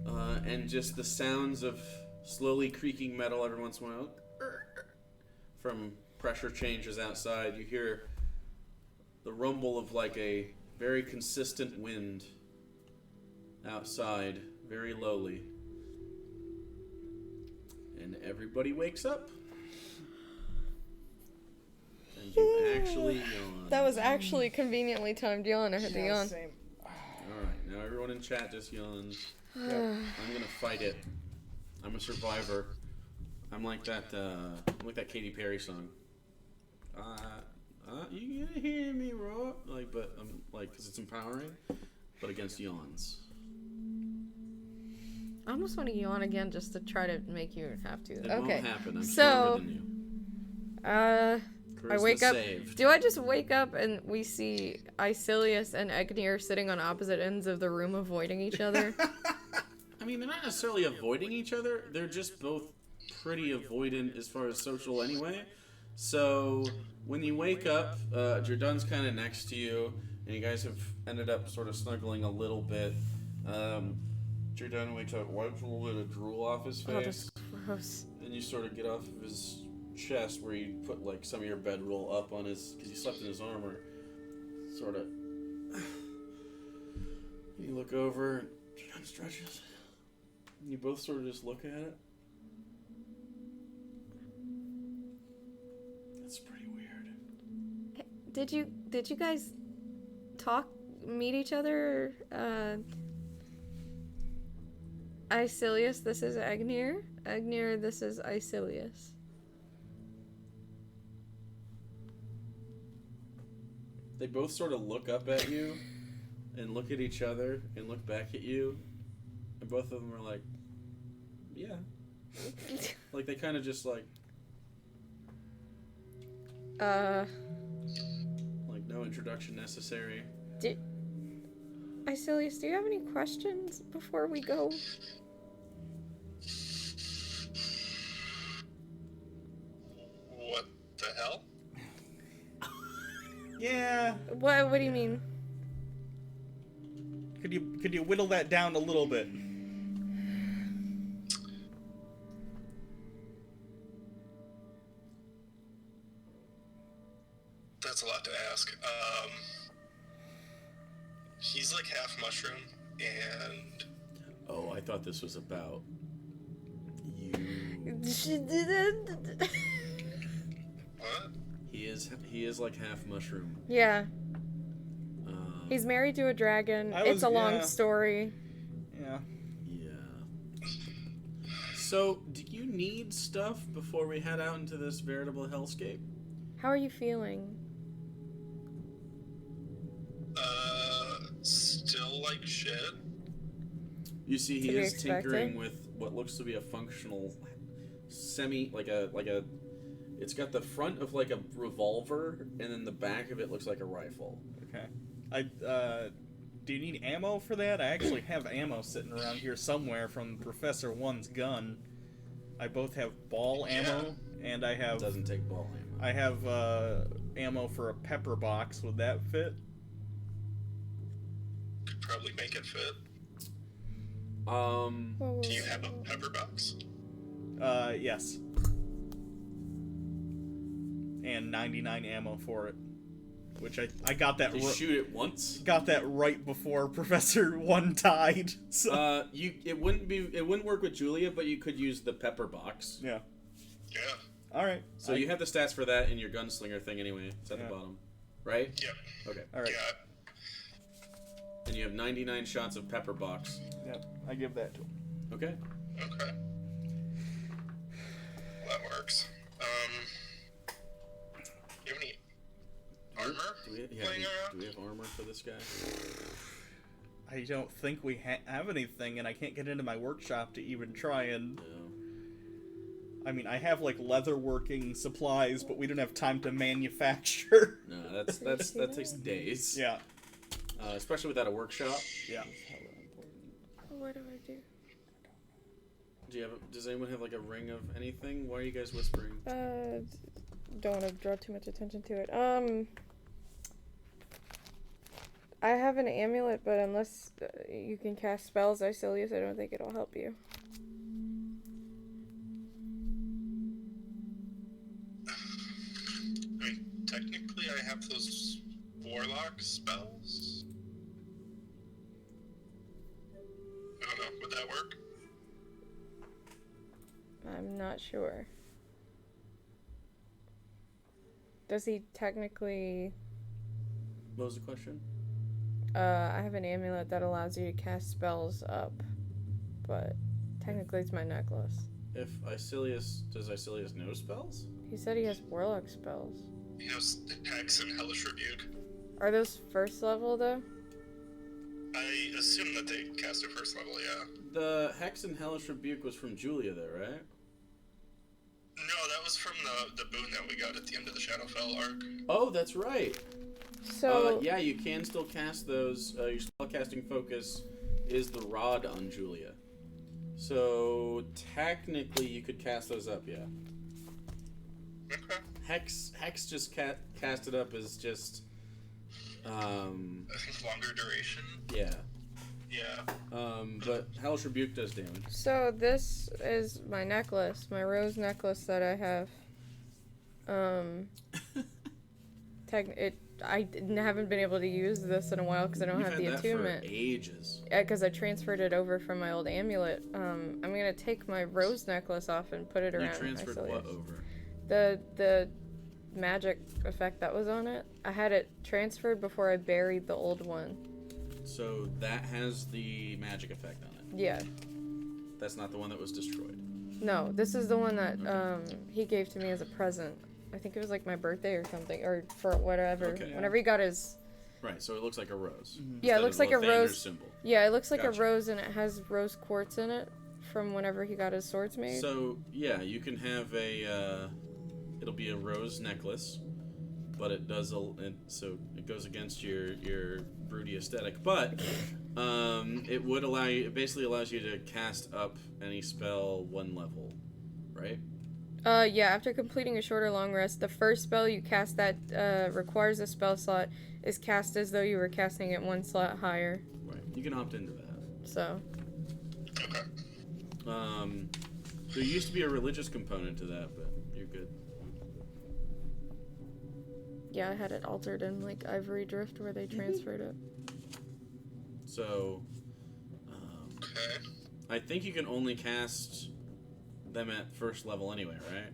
and just the sounds of slowly creaking metal every once in a while from pressure changes outside, you hear the rumble of like a very consistent wind outside, very lowly. And everybody wakes up. And you actually yawn. That was actually conveniently timed yawn. I had to yawn. Same. Alright, now everyone in chat just yawns. Yep. I'm gonna fight it. I'm a survivor. I'm like that Katy Perry song. You gonna hear me roar? Like, but I'm like, cause it's empowering, but against yawns. I almost want to yawn again just to try to make you have to. It Okay. won't happen. I'm So, stronger than you. I Charisma wake up. saved. Do I just wake up and we see Icilius and Egnir sitting on opposite ends of the room avoiding each other? I mean, they're not necessarily avoiding each other. They're just both pretty avoidant as far as social anyway. So when you wake up, Jordan's kind of next to you, and you guys have ended up sort of snuggling a little bit. Jordan wakes up, wipes a little bit of drool off his Oh, that's face, gross. and you sort of get off of his chest where you put like some of your bedroll up on his, because you slept in his armor. Sort of. You look over, and Jordan stretches. And you both sort of just look at it. That's pretty weird. Did you guys meet each other? Icilius, this is Agnir. Agnir, this is Icilius. They both sort of look up at you and look at each other and look back at you. And both of them are like, yeah. Like they kind of just like no introduction necessary. Icilius, do you have any questions before we go? What the hell? Yeah. What do you mean? Could you whittle that down a little bit? That's a lot to ask. He's like half mushroom, and Oh, I thought this was about you. what? He is like half mushroom. Yeah. He's married to a dragon. It's a long story. Yeah. Yeah. So, do you need stuff before we head out into this veritable hellscape? How are you feeling? Still like shit. You see, he To be is tinkering expected. with what looks to be a functional it's got the front of like a revolver, and then the back of it looks like a rifle. Okay. Do you need ammo for that? I actually have ammo sitting around here somewhere from Professor One's gun. I both have ball ammo, and I have... It doesn't take ball ammo. I have ammo for a pepper box. Would that fit? Could probably make it fit. Whoa. Do you have a pepper box? Yes. And 99 ammo for it. Which I got that You shoot it once. got that right before Professor One died. So. It wouldn't work with Julia, but you could use the pepper box. Yeah. Yeah. All right. So you have the stats for that in your gunslinger thing anyway. It's at the bottom, right? Yep. Okay. All right. Yeah. And you have 99 shots of pepper box. Yep. I give that to him. Okay. Okay. That works. You have any armor Do we laying around? do we have armor for this guy? I don't think we have anything, and I can't get into my workshop to even try and... No. I mean, I have, like, leatherworking supplies, but we don't have time to manufacture. No, that takes days. Yeah. Especially without a workshop. Yeah. What do I do? Does anyone have like a ring of anything? Why are you guys whispering? Don't want to draw too much attention to it. I have an amulet, but unless you can cast spells, Icilius, I don't think it'll help you. I mean, technically I have those warlock spells. I don't know, would that work? I'm not sure. Does he technically... What was the question? I have an amulet that allows you to cast spells up, but technically it's my necklace. Does Icilius know spells? He said he has warlock spells. He knows Hex and Hellish Rebuke. Are those first level, though? I assume that they cast at first level, yeah. The Hex and Hellish Rebuke was from Julia, though, right? No, that was from the boon that we got at the end of the Shadowfell arc. Oh, that's right. So... Yeah, you can still cast those. Your spellcasting focus is the rod on Julia. So technically, you could cast those up, yeah. Okay. Hex just cast it up as just, I think longer duration. yeah. Yeah. But Hellish Rebuke does damage. So this is my necklace, my rose necklace that I have. I haven't been able to use this in a while because I don't You've have had the that attunement. for ages. Because I transferred it over from my old amulet. I'm gonna take my rose necklace off and put it You around. transferred my what sleeve. over? The magic effect that was on it. I had it transferred before I buried the old one. So that has the magic effect on it. Yeah. That's not the one that was destroyed. No, this is the one that he gave to me as a present. I think it was like my birthday or something, or for whatever. Okay. Whenever he got his. Right, so it looks like a rose. Yeah, it Instead looks of like a Lathander's rose. symbol. Yeah, it looks like Gotcha. a rose, and it has rose quartz in it from whenever he got his swords made. So yeah, you can have a. It'll be a rose necklace, but it does so it goes against your broody aesthetic. But it would allow you. It basically allows you to cast up any spell one level, right? Yeah, after completing a short or long rest, the first spell you cast that requires a spell slot is cast as though you were casting it one slot higher. Right. You can opt into that. So. Okay. There used to be a religious component to that, but you're good. Yeah, I had it altered in like Ivory Drift where they transferred it. So, Okay. I think you can only cast them at first level anyway, right?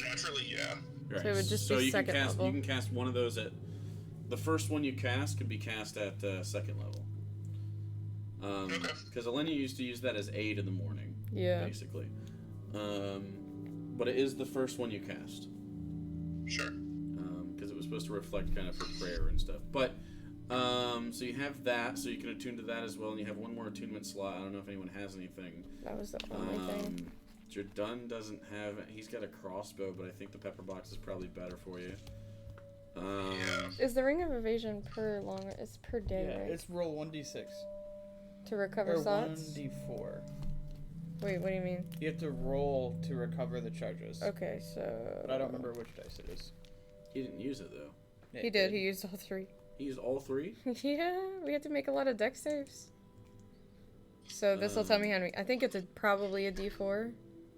Naturally, yeah. Right. So it would just so be you second can cast, level. You can cast one of those at the first one you cast could be cast at second level. Okay. Because Elenia used to use that as aid in the morning, Yeah. basically. But it is the first one you cast. Sure. Because it was supposed to reflect kind of for prayer and stuff. But so you have that, so you can attune to that as well, and you have one more attunement slot. I don't know if anyone has anything. That was the only thing. Jardun doesn't have. He's got a crossbow, but I think the pepper box is probably better for you. Yeah. Is the Ring of Evasion per long? It's per day, Yeah, right? it's roll 1d6. To recover Or slots? 1d4. Wait, what do you mean? You have to roll to recover the charges. Okay, so. But I don't remember which dice it is. He didn't use it though. Yeah, He did. He used all three. He used all three. Yeah, we had to make a lot of deck saves. So this will tell me how many. I think it's probably a D4.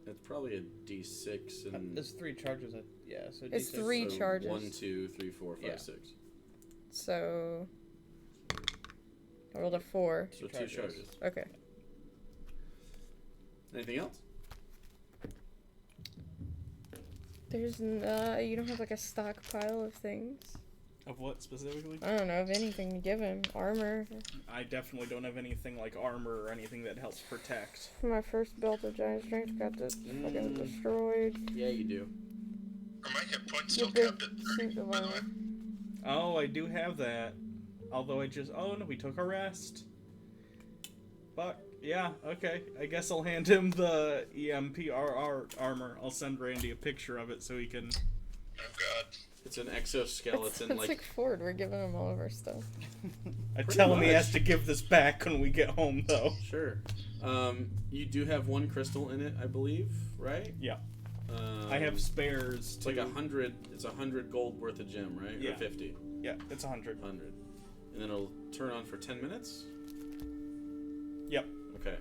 It's probably a D6 and. It's 3 charges. Yeah, so It's D6. 3 so charges. 1, 2, 3, 4, 5, Yeah. 6. So. I rolled a 4. So 2 charges. charges. Okay. Anything else? There's you don't have like a stockpile of things. Of what specifically? I don't know of anything to give him. Armor. I definitely don't have anything like armor or anything that helps protect. My first belt of giant strength got this fucking destroyed. Yeah, you do. Are my hit points Your still big kept at 30, suit of by the way? armor. Oh, I do have that. Although oh no, we took a rest. But yeah, okay. I guess I'll hand him the EMPRR armor. I'll send Randy a picture of it so he can. Oh god. It's an exoskeleton, It's like Ford. We're giving him all of our stuff. I Pretty tell him he much. has to give this back when we get home, though. Sure. You do have 1 crystal in it, I believe, right? Yeah. I have spares. It's like 100. It's 100 gold worth of gem, right? Yeah. Or 50. Yeah, it's 100. 100. And then it'll turn on for 10 minutes. Yep. Okay.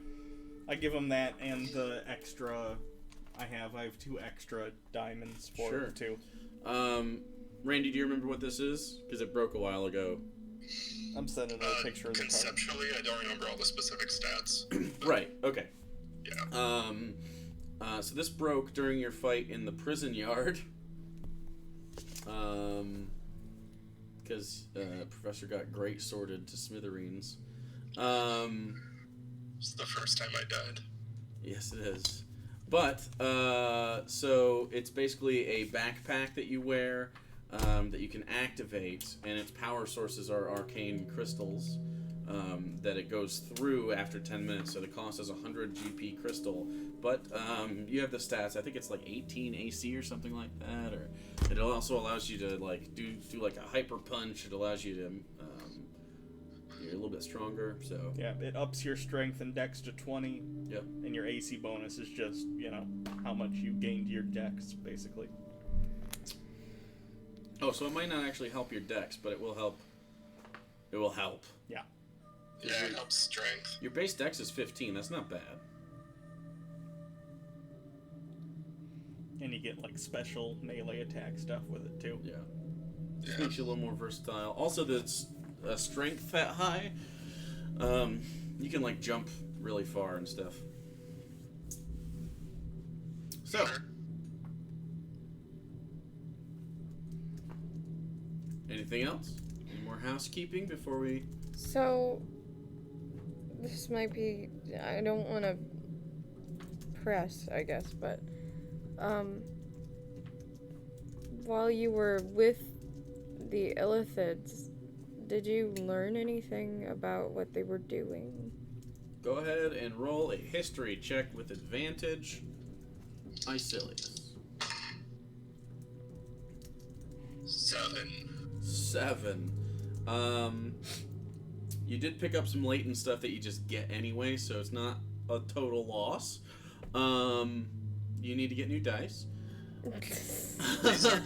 I give him that and the extra. I have 2 extra diamonds for Sure. it too. Randy, do you remember what this is? Because it broke a while ago. I'm sending a picture of the card. Conceptually, I don't remember all the specific stats. Right. Okay. Yeah. So this broke during your fight in the prison yard. Because Professor got great sorted to smithereens. It's the first time I died. Yes, it is. But, so it's basically a backpack that you wear that you can activate, and its power sources are arcane crystals that it goes through after 10 minutes. So the cost is 100 GP crystal. But you have the stats. I think it's like 18 AC or something like that. Or it also allows you to like do like a hyper punch. It allows you to You're a little bit stronger, so Yeah, it ups your strength and dex to 20. Yep. And your AC bonus is just, how much you gained your dex, basically. Oh, so it might not actually help your dex, but it will help. It will help. Yeah. Yeah, it helps strength. Your base dex is 15. That's not bad. And you get, like, special melee attack stuff with it, too. Yeah. Just Yeah. makes you a little more versatile. Also, that's strength that high. You can like jump really far and stuff. So, anything else? Any more housekeeping before we? So, this might be. I don't want to press, I guess, but. While you were with the Illithids, did you learn anything about what they were doing? Go ahead and roll a history check with advantage. Icilius. 7. You did pick up some latent stuff that you just get anyway, so it's not a total loss. You need to get new dice.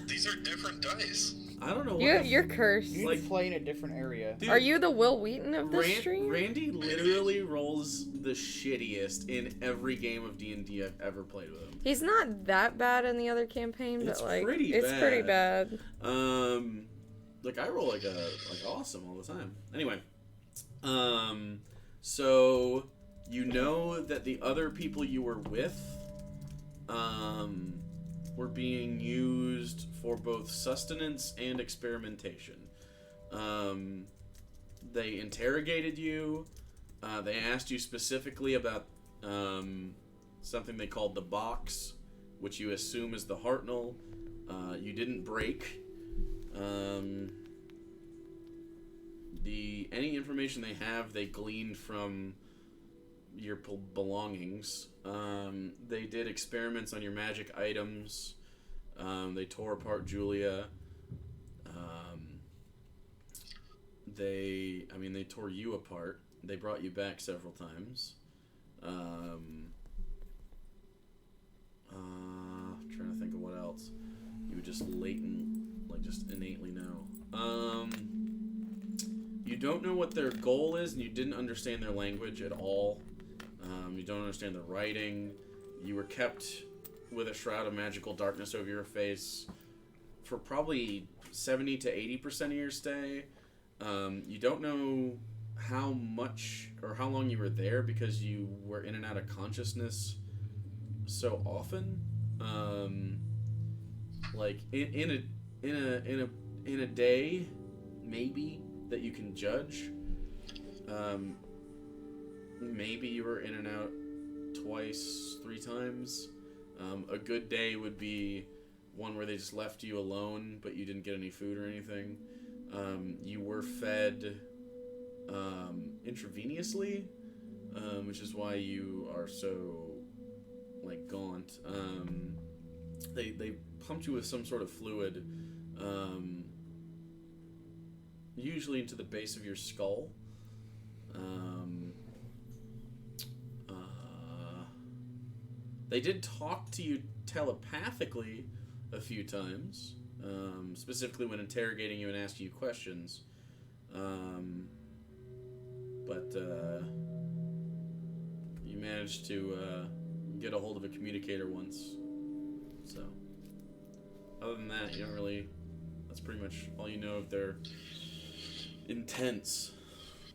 These are different dice. I don't know You're cursed. You need Like- to play in a different area. Dude, Are you the Will Wheaton of this stream? Randy literally rolls the shittiest in every game of D&D I've ever played with him. He's not that bad in the other campaign, but It's like pretty it's pretty bad. Like I roll like awesome all the time. Anyway, so you know that the other people you were with, were being used for both sustenance and experimentation. They interrogated you. They asked you specifically about something they called the box, which you assume is the Hartnell. You didn't break. Any information they have, they gleaned from your belongings. They did experiments on your magic items. They tore apart Julia. They tore you apart. They brought you back several times. Trying to think of what else you would just just innately know. You don't know what their goal is, and you didn't understand their language at all. You don't understand the writing. You were kept with a shroud of magical darkness over your face for probably 70 to 80% of your stay. You don't know how much or how long you were there because you were in and out of consciousness so often. Like in a day, maybe that you can judge. Maybe you were in and out twice, 3 times. A good day would be one where they just left you alone, but you didn't get any food or anything. You were fed intravenously, which is why you are so gaunt. They pumped you with some sort of fluid, usually into the base of your skull. They did talk to you telepathically a few times, specifically when interrogating you and asking you questions. But you managed to get a hold of a communicator once. So, other than that, you don't really... That's pretty much all you know of their intents.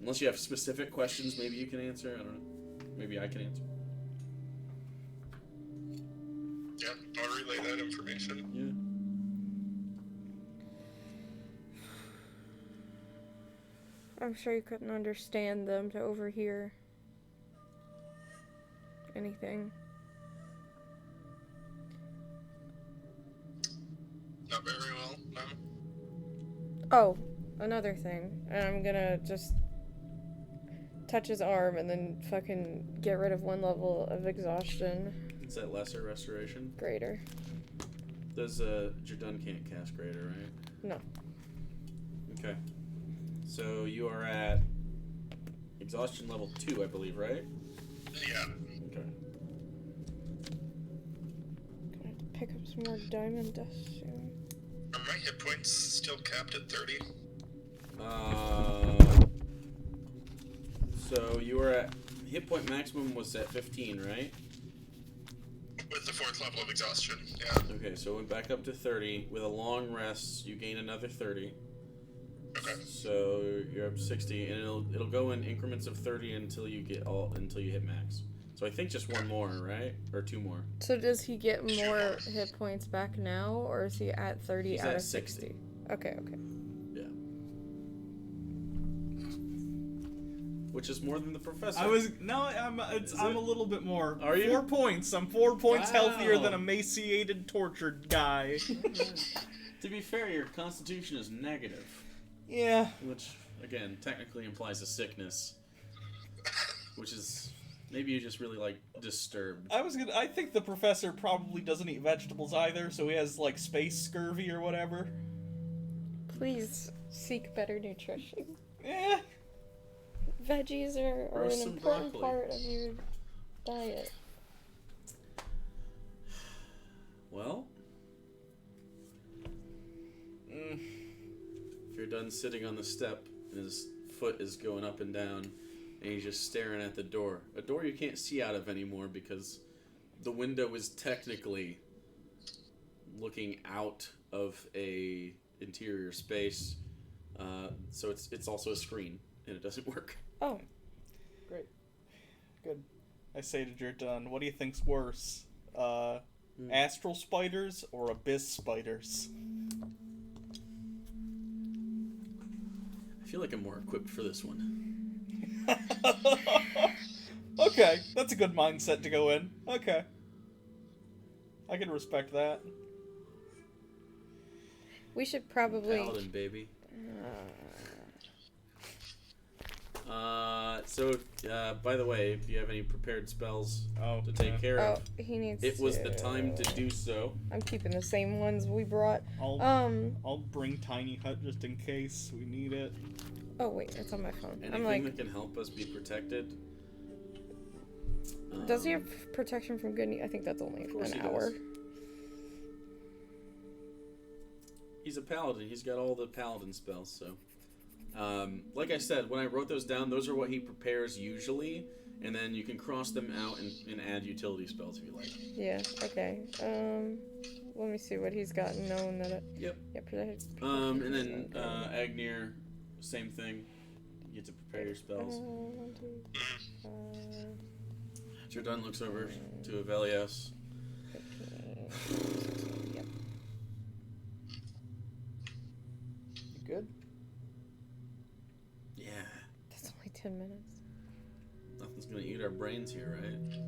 Unless you have specific questions maybe you can answer. I don't know. Maybe I can answer. Yeah, I'll relay that information. Yeah. I'm sure you couldn't understand them to overhear anything. Not very well, no. Oh, another thing. And I'm gonna just touch his arm and then fucking get rid of 1 level of exhaustion. Is that lesser restoration? Greater. Does Jardun can't cast greater, right? No. Okay. So you are at exhaustion level 2, I believe, right? Yeah. Okay. Gonna have to pick up some more diamond dust soon. Are my hit points still capped at 30? So you were at hit point maximum was at 15, right? With the 4th level of exhaustion, yeah. Okay, so it went back up to 30. With a long rest, you gain another 30. Okay. So you're up to 60, and it'll go in increments of 30 until you hit max. So I think just one more, right? Or 2 more. So does he get more hit points back now, or is he at 30 He's out at of 60. 60? Okay. Yeah. Which is more than the professor. I'm a little bit more. Are you? 4 points. I'm 4 points healthier Wow. than emaciated, tortured guy. To be fair, your constitution is negative. Yeah. Which, again, technically implies a sickness. Which is... Maybe you just really, like, disturbed. I think the professor probably doesn't eat vegetables either, so he has, like, space scurvy or whatever. Please seek better nutrition. Eh. Veggies are Grow an some important broccoli. part of your diet. Well... If you're done sitting on the step, and his foot is going up and down, and he's just staring at the door. A door you can't see out of anymore because the window is technically looking out of a interior space. So it's also a screen, and it doesn't work. Oh, Great. Good. I say to Jerton, what do you think's worse? Astral spiders or abyss spiders? I feel like I'm more equipped for this one. Okay, that's a good mindset to go in. Okay. I can respect that. we should probably. Paladin, baby. By the way, if you have any prepared spells to take care Oh, of, he needs. it was the time to do so. I'm keeping the same ones we brought. I'll bring Tiny Hut just in case we need it. Oh wait, it's on my phone. Anything I'm like, that can help us be protected. does he have protection from good? I think that's only course an he hour. does. He's a paladin. He's got all the paladin spells. So, like I said, when I wrote those down, those are what he prepares usually, and then you can cross them out and add utility spells if you like. Yeah. Okay. Let me see what he's got known that. Yep. Yeah. And then Agnir, same thing. You get to prepare your spells. 1, 2, 5, Jordan looks over to Avelios. 15. Yep. You good? Yeah. That's only 10 minutes. Nothing's gonna eat our brains here, right?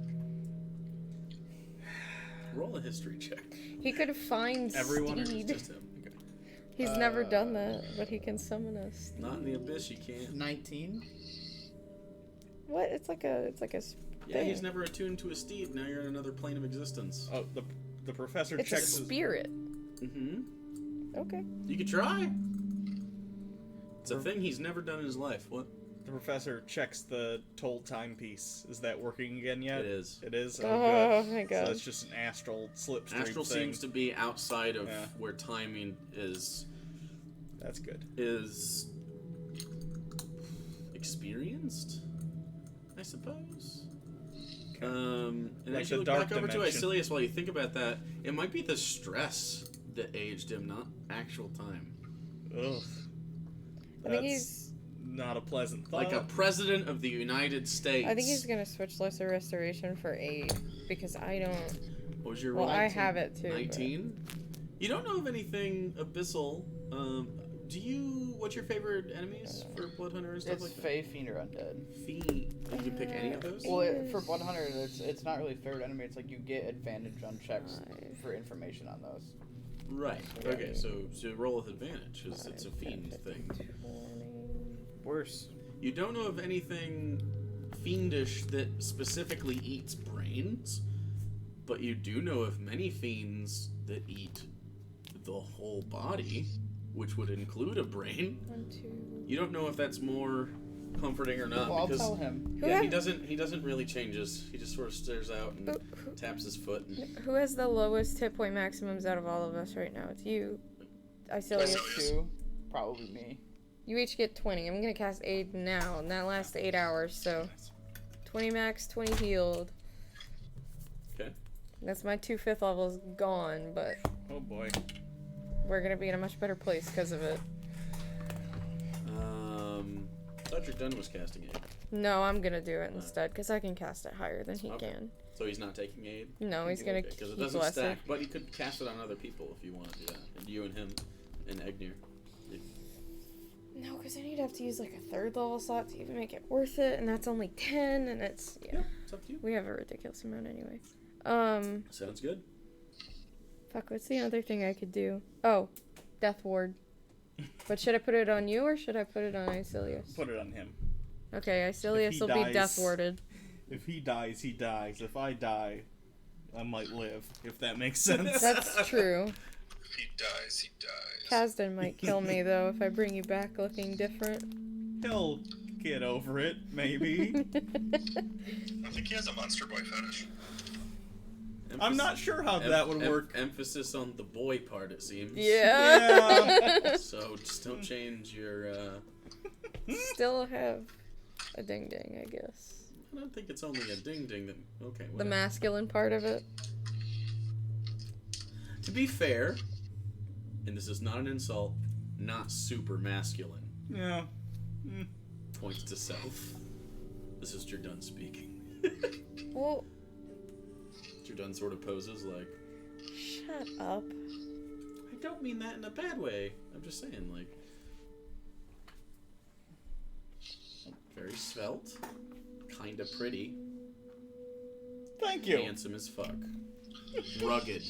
Roll a history check. He could find Everyone or Steed. just him? Okay. He's never done that, but he can summon us. Not in the abyss, you can't. 19. What? It's like a Yeah, thing. he's never attuned to a steed. Now you're in another plane of existence. Oh, the professor It's a checks his... spirit. Mm-hmm. Okay. You could try. It's a thing he's never done in his life. What? The professor checks the toll timepiece. Is that working again yet? It is. It is? Oh, Oh, good. my God. So it's just an astral slipstream Astral thing. seems to be outside of Yeah. where timing is That's good. experienced, I suppose. Okay. And Like as you the look dark back over to dimension. Icilius while you think about that, it might be the stress that aged him, not actual time. Ugh. I think he's. Not a pleasant thought. Like a president of the United States. I think he's gonna switch Lesser Restoration for 8 because I don't. What was your Well, roll? I have it too. but- 19? You don't know of anything abyssal. What's your favorite enemies for Blood Hunter and stuff It's like that? Fae, Fiend, or Undead. Fiend. You can pick any of those? Well, Yes. for Blood Hunter, it's not really favorite enemy. It's like you get advantage on checks for information on those. Right. Okay, so roll with advantage, because it's a fiend thing. 20. Worse. You don't know of anything fiendish that specifically eats brains, but you do know of many fiends that eat the whole body, which would include a brain. 1, 2. You don't know if that's more comforting or not. Well, I'll because tell him. Who yeah, had- he doesn't really changes. He just sort of stares out and taps his foot. And, Who has the lowest hit point maximums out of all of us right now? It's you. Icilius. Icilius. 2, probably me. You each get 20. I'm gonna cast 8 now, and that lasts 8 hours, so 20 max, 20 healed. okay. That's my 2/5 levels gone, but Oh boy. we're gonna be in a much better place because of it. I thought your done was casting aid. No, I'm gonna do it instead, because I can cast it higher than he Okay. can. So he's not taking aid? No, he's gonna Because it keep doesn't lesser. stack, but he could cast it on other people if you want to do that. And you and him and Egnir. No, because then you'd have to use like a 3rd level slot to even make it worth it, and that's only 10, and it's, yeah. It's up to you. We have a ridiculous amount anyway. Sounds good. Fuck, what's the other thing I could do? Oh, Death Ward. But should I put it on you, or should I put it on Icilius? Put it on him. Okay, Icilius If will he be dies- Death Warded. If he dies, he dies. If I die, I might live. If that makes sense. That's true. If he dies, he dies. Kasdan might kill me, though, if I bring you back looking different. He'll get over it, maybe. I think he has a monster boy fetish. I'm not sure how that would work. Emphasis on the boy part, it seems. Yeah. So just don't change your. Still have a ding ding, I guess. I don't think it's only a ding ding that. Okay. The Whatever. masculine part of it. To be fair, and this is not an insult, not super masculine. Yeah. Points to self. This is Jordan speaking. Well, Jordan sort of poses like. shut up. I don't mean that in a bad way. I'm just saying, like. Very svelte. Kinda pretty. Thank you. Handsome as fuck. Rugged.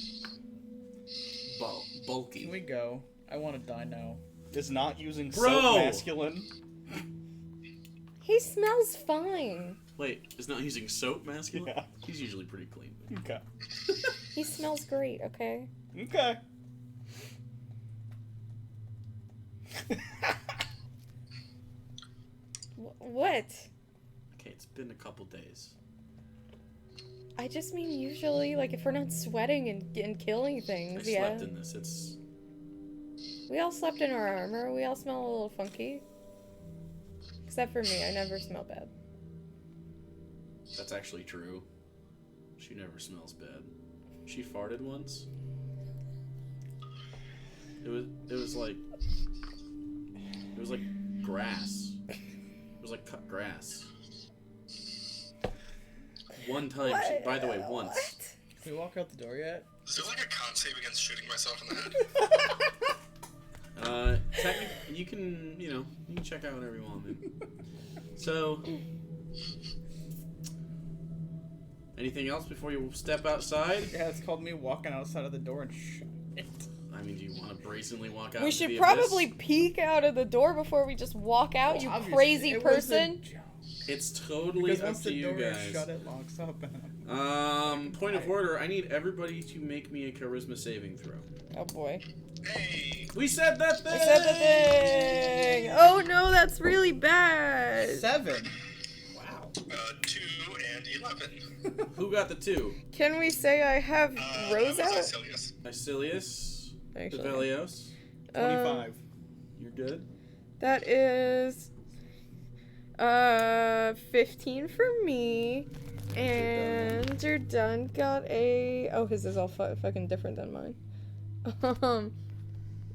Bulky. Can we go? I want to die now. Is not using Bro! soap masculine? He smells fine. Wait, is not using soap masculine? Yeah. He's usually pretty clean. Okay. He smells great, okay? Okay. What? Okay, it's been a couple days. I just mean usually, like, if we're not sweating and killing I things, yeah. slept in this. It's. We all slept in our armor. We all smell a little funky. Except for me, I never smell bad. That's actually true. She never smells bad. She farted once. It was like grass. It was like cut grass. One time, by the way, once. What? Can we walk out the door yet? Is there like a con save against shooting myself in the head? Technically, you can check out whenever you want, man. So, anything else before you step outside? Yeah, it's called me walking outside of the door and shut it. I mean, do you want to brazenly walk out? We into should the probably abyss? peek out of the door before we just walk out, Well, you obviously, crazy it was a person. joke. It's totally Because up once to the you door is guys. shut, it locks up. And Point of order. I need everybody to make me a charisma saving throw. Oh boy. Hey! We said that thing. I said the thing! Oh no, that's really bad! 7. Wow. 2 and 11. Who got the 2? Can we say I have Rose that was out? Icilius. Icilius. Actually. Develios. 25. You're good. That is 15 for me. And Jordan got a his is all fucking different than mine.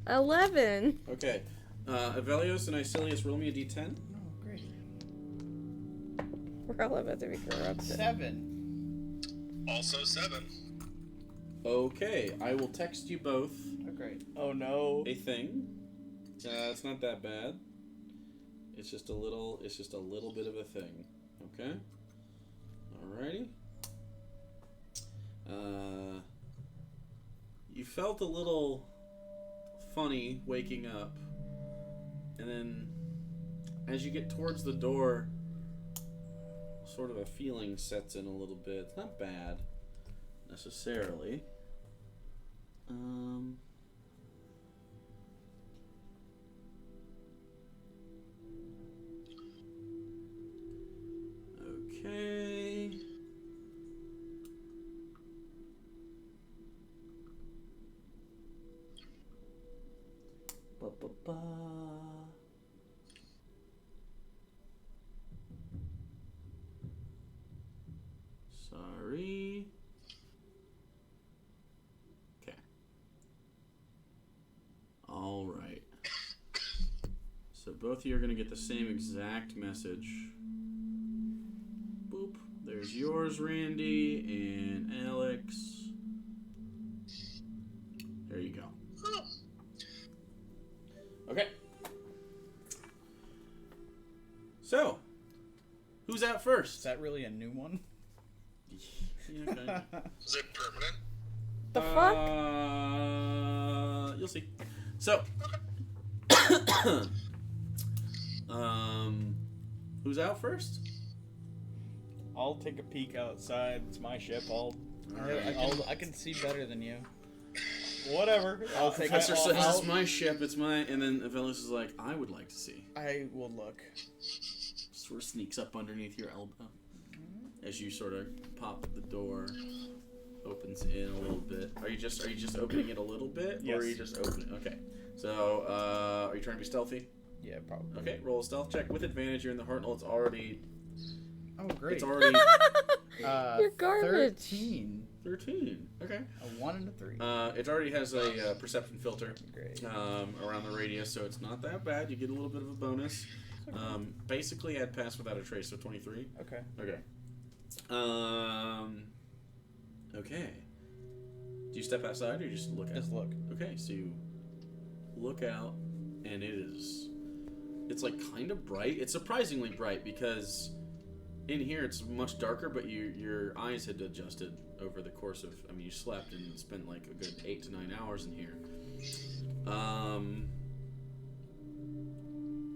11. Okay. Avelios and Icilius, roll me a d10. Oh, great. We're all about to be corrupted. 7. Also 7. Okay, I will text you both Oh, great. Oh no. a thing. It's not that bad. It's just a little bit of a thing. Okay? Alrighty. You felt a little funny waking up, and then as you get towards the door, sort of a feeling sets in a little bit. It's not bad necessarily. both of you are going to get the same exact message. Boop. There's yours, Randy, and Alex. There you go. Okay. So, who's out Is first? that really a new one? Yeah, okay. Is it permanent? The fuck? You'll see. So, who's out first? I'll take a peek outside. It's my ship. I can see better than you. Whatever. I'll take Professor it. says it's my ship. It's my. And then Velos is like, I would like to see. I will look. Sort of sneaks up underneath your elbow as you sort of pop the door. Opens in a little bit. Are you just opening it a little bit, or are you Yes. just opening? Okay. So, are you trying to be stealthy? Yeah, probably. Okay. Roll a stealth check with advantage. You're in the Hartnell. It's already. Oh, great. It's already You're garbage. 13. 13. Okay. A 1 and a 3. It already has a perception filter Great. around the radius, so it's not that bad. You get a little bit of a bonus. Basically, I'd pass without a trace, so 23. Okay. Okay. Okay. Do you step outside or you just look out? Just look. Okay, so you look out, and it's like kind of bright. It's surprisingly bright because in here it's much darker, but your eyes had adjusted over the course of, I mean, you slept and spent like a good 8 to 9 hours in here.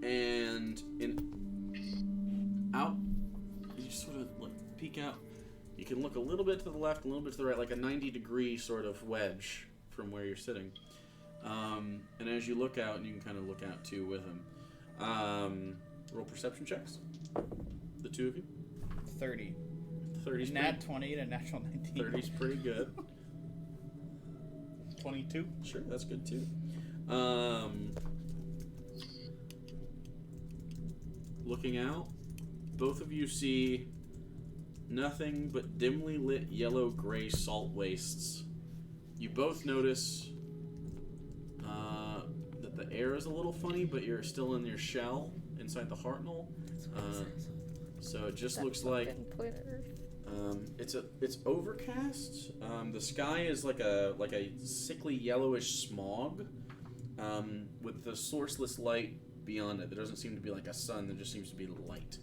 And out, you sort of like peek out. You can look a little bit to the left, a little bit to the right, like a 90-degree sort of wedge from where you're sitting. And as you look out, and you can kind of look out too with him. Roll perception checks. The two of you. 30. 30's Nat 20 and a natural 19. 30's pretty good. 22. Sure, that's good too. Looking out, both of you see nothing but dimly lit yellow-gray salt wastes. You both notice that the air is a little funny, but you're still in your shell inside the Hartnell. So it just looks like it's overcast. The sky is like a sickly yellowish smog with the sourceless light beyond it. There doesn't seem to be like a sun. There just seems to be light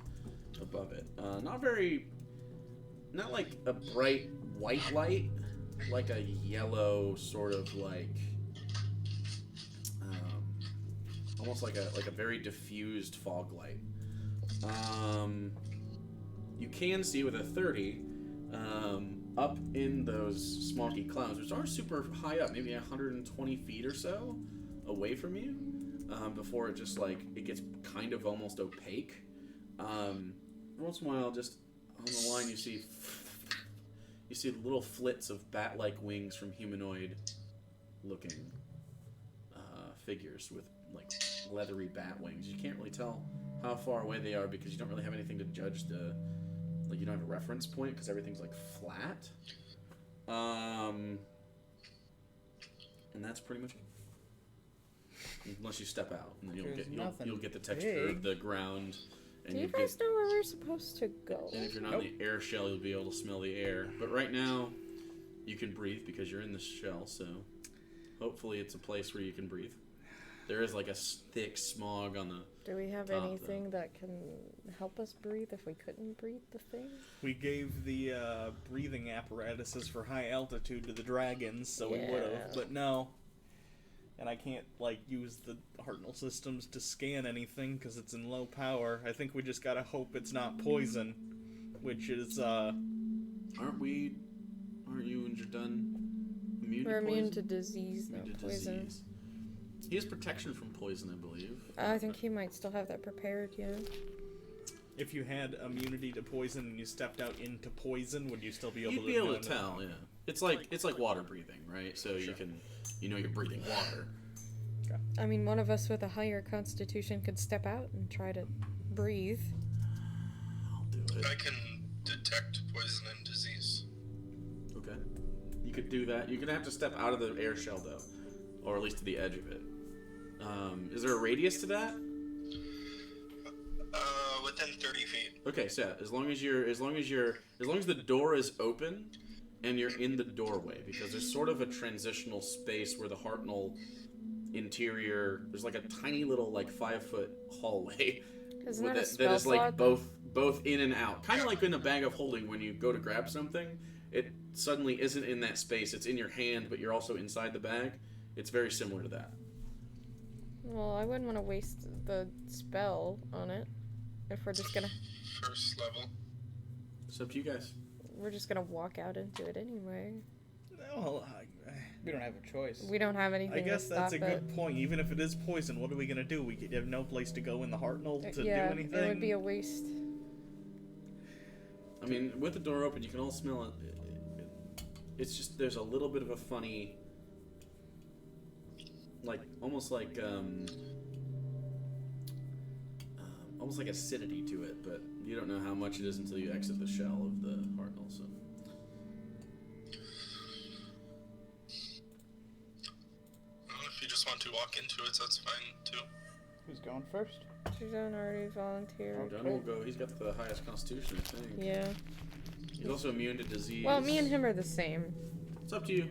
above it. Not like a bright white light, like a yellow sort of like almost like a very diffused fog light. You can see with a 30 up in those smoky clouds, which are super high up, maybe 120 feet or so away from you, before it just like it gets kind of almost opaque. Once in a while, just on the line, you see little flits of bat-like wings from humanoid-looking figures with like leathery bat wings. You can't really tell how far away they are because you don't really have anything to judge the. Like you don't have a reference point because everything's like flat. And that's pretty much it. Unless you step out, and then you'll get the texture of the ground. And Do you guys know where we're supposed to go? And if you're not in the air shell, you'll be able to smell the air. But right now, you can breathe because you're in the shell. So hopefully, it's a place where you can breathe. There is like a thick smog on the. Do we have top, anything that can help us breathe if we couldn't breathe the thing? We gave the breathing apparatuses for high altitude to the dragons, so we would have. But no. And I can't, like, use the Hartnell systems to scan anything because it's in low power. I think we just gotta hope it's not poison, which is, Aren't you and Jordan immune to We're poison? immune to disease, Immune not to poison. disease. He has protection from poison, I believe. I think he might still have that prepared, yeah. If you had immunity to poison and you stepped out into poison, would you still be able You'd to be able know to tell, yeah. It's like water breathing, right? So you can, you're breathing water. I mean, one of us with a higher constitution could step out and try to breathe. I'll do it. I can detect poison and disease. Okay. You could do that. You're gonna have to step out of the air shell though, or at least to the edge of it. Is there a radius to that? 30 feet. Okay, so as long as the door is open and you're in the doorway, because there's sort of a transitional space where the Hartnell interior, there's like a tiny little like 5-foot hallway Isn't that a that spell is like slot? both in and out, kind of like in a bag of holding. When you go to grab something, it suddenly isn't in that space. It's in your hand, but you're also inside the bag. It's very similar to that. Well, I wouldn't want to waste the spell on it. If we're just gonna... First level. It's up to you guys. We're just gonna walk out into it anyway. Well, We don't have a choice. We don't have anything I guess to that's stop a it. good point. Even if it is poison, what are we gonna do? We have no place to go in the Hartnell to Yeah, do anything. it would be a waste. I mean, with the door open, you can all smell it. It's just there's a little bit of a funny, like almost like acidity to it, but you don't know how much it is until you exit the shell of the Hartnell. So. Well, if you just want to walk into it, that's fine too. Who's going first? Suzanne already volunteered. John will go. He's got the highest constitution, I think. Yeah. He's also immune to disease. Well, me and him are the same. It's up to you.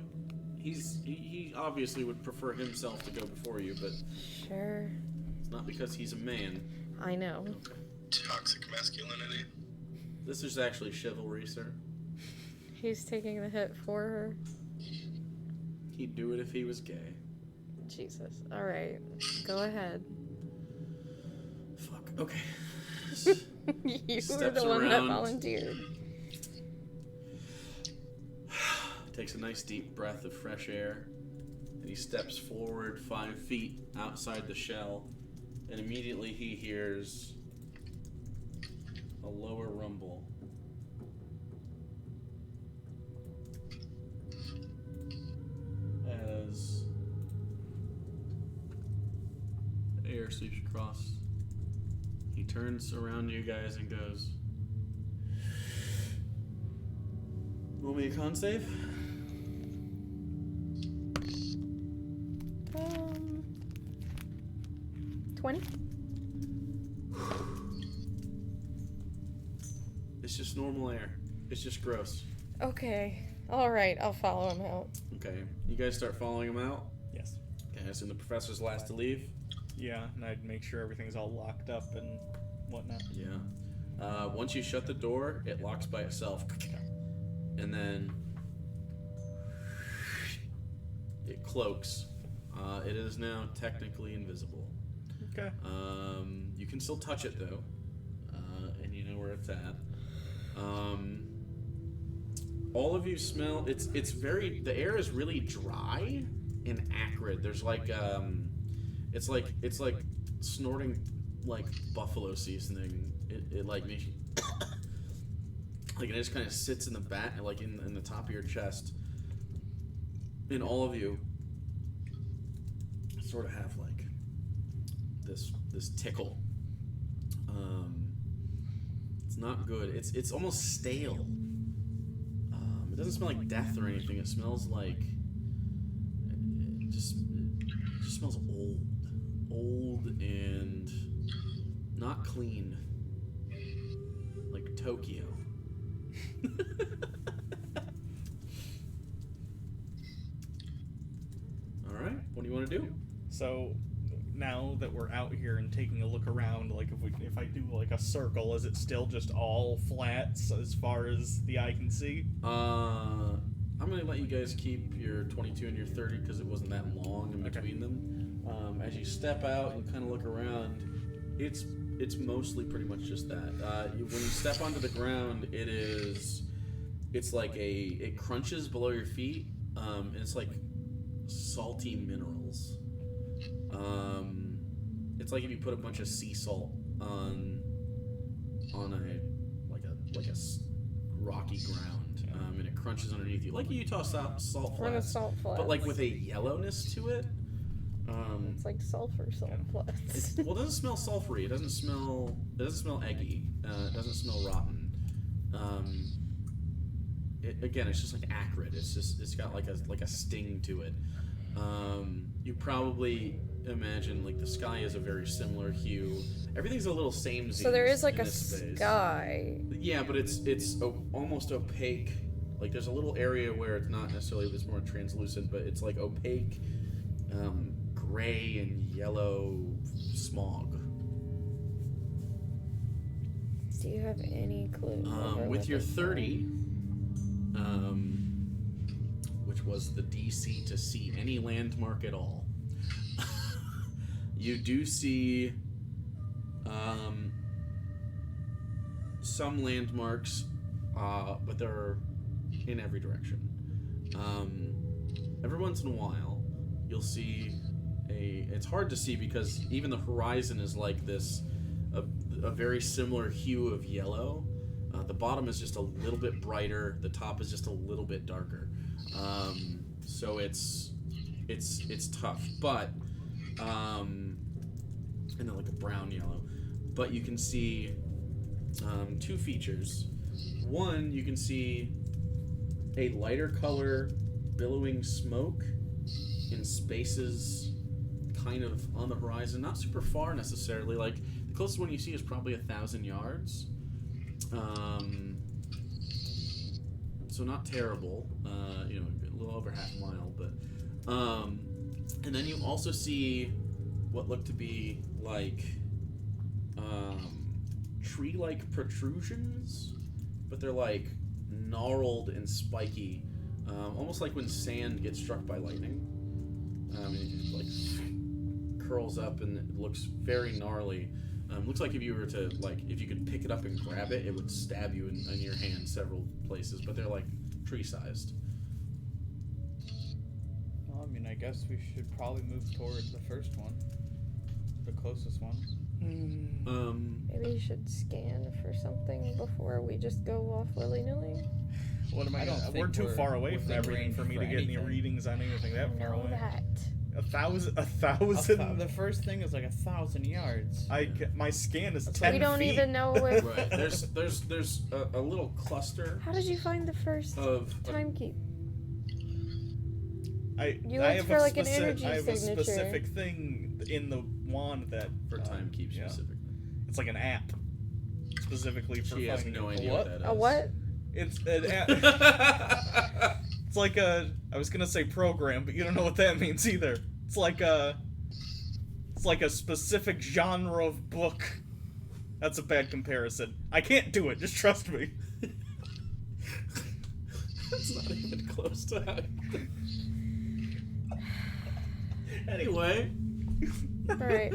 He obviously would prefer himself to go before you, but Sure. it's not because he's a man. I know. Toxic masculinity. This is actually chivalry, sir. He's taking the hit for her. He'd do it if he was gay. Jesus. Alright. Go ahead. Fuck. Okay. You were Steps the one that around. volunteered. Takes a nice deep breath of fresh air, and he steps forward 5 feet outside the shell, and immediately he hears a lower rumble. As air sweeps across, he turns around to you guys and goes, "Roll me a con save." 20? It's just normal air. It's just gross. Okay. Alright, I'll follow him out. Okay, you guys start following him out. Yes. Okay, I assume the professor's last to leave. Yeah, and I'd make sure everything's all locked up and whatnot. Yeah. Once you shut the door, it locks by itself. And then it cloaks. It is now technically invisible. Okay. You can still touch it though, and you know where it's at. All of you smell. It's very. The air is really dry and acrid. There's like it's like snorting like buffalo seasoning. It like makes you like it just kind of sits in the back, like in the top of your chest. And all of you sort of have like this tickle. It's not good. It's almost stale. It doesn't smell like death or anything. It smells like it just smells old and not clean, like Tokyo. All right, what do you want to do? So now that we're out here and taking a look around, like if I do like a circle, is it still just all flats as far as the eye can see? I'm gonna let you guys keep your 22 and your 30 because it wasn't that long in between them. As you step out and kind of look around, it's mostly pretty much just that. When you step onto the ground, it's like it crunches below your feet, and it's like salty minerals. It's like if you put a bunch of sea salt on a rocky ground, and it crunches underneath you, like a Utah salt We're in a flats, salt flats. but like with a yellowness to it. It's like sulfur salt flats. Well, it doesn't smell sulfury. It doesn't smell eggy. It doesn't smell rotten. Again, it's just like acrid. It's got like a sting to it. You probably imagine like the sky is a very similar hue. Everything's a little samey. So there is like in a this space. sky. Yeah, but it's almost opaque. Like there's a little area where it's not necessarily, it's more translucent, but it's like opaque, gray and yellow smog. Do you have any clue? over With what your this is? 30, which was the DC to see any landmark at all, you do see some landmarks, but they're in every direction. Every once in a while, you'll see it's hard to see because even the horizon is like this, a very similar hue of yellow. The bottom is just a little bit brighter. The top is just a little bit darker. So it's tough, but and then like a brown yellow. But you can see two features. One, you can see a lighter color billowing smoke in spaces kind of on the horizon, not super far necessarily. Like the closest one you see is probably 1,000 yards. So not terrible, a little over half a mile, but and then you also see what look to be like tree-like protrusions, but they're like gnarled and spiky, almost like when sand gets struck by lightning. It like curls up and it looks very gnarly. Looks like if you could pick it up and grab it, it would stab you in your hand several places, but they're like tree-sized. Well, I mean, I guess we should probably move towards the first one. The closest one. Maybe you should scan for something before we just go off willy-nilly. What am I I don't gonna? think We're too we're far away from within everything range for me for to get any anything. readings on anything that far Know away. that. 1,000? The first thing is like 1,000 yards. My scan is That's 10 We don't feet. even know if. Right. There's a little cluster How did you find the first of timekeep? You I looked have for, a like, an specific, energy I have a signature. specific thing in the wand that for time keep yeah. specifically. It's like an app specifically for She has finding no it. idea what? what that is. A what? It's an app. It's like I was gonna say program, but you don't know what that means either. It's like a specific genre of book. That's a bad comparison. I can't do it. Just trust me. That's not even close to how. Anyway, Alright.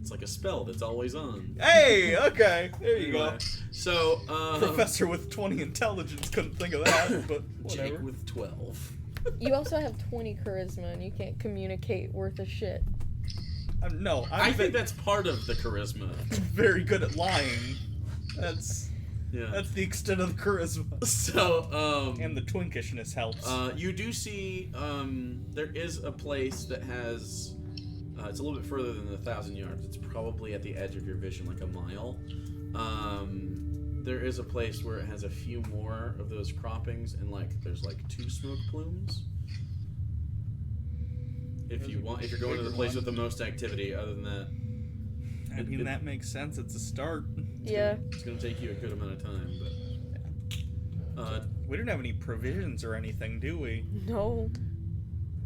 it's like a spell that's always on. Hey, okay, there you Anyway, go. So, Professor with 20 intelligence couldn't think of that, but whatever. Jake with 12. You also have 20 charisma and you can't communicate worth a shit. No, I think that's part of the charisma. very good at lying. That's Yeah. the extent of the charisma. So, And the twinkishness helps. you do see, there is a place that has, it's a little bit further than 1,000 yards. It's probably at the edge of your vision, like a mile. There is a place where it has a few more of those croppings, and there's 2 smoke plumes. If you're going to the place with the most activity, other than that, I mean, that makes sense. It's a start. Yeah. it's going to take you a good amount of time, but We don't have any provisions or anything, do we? No.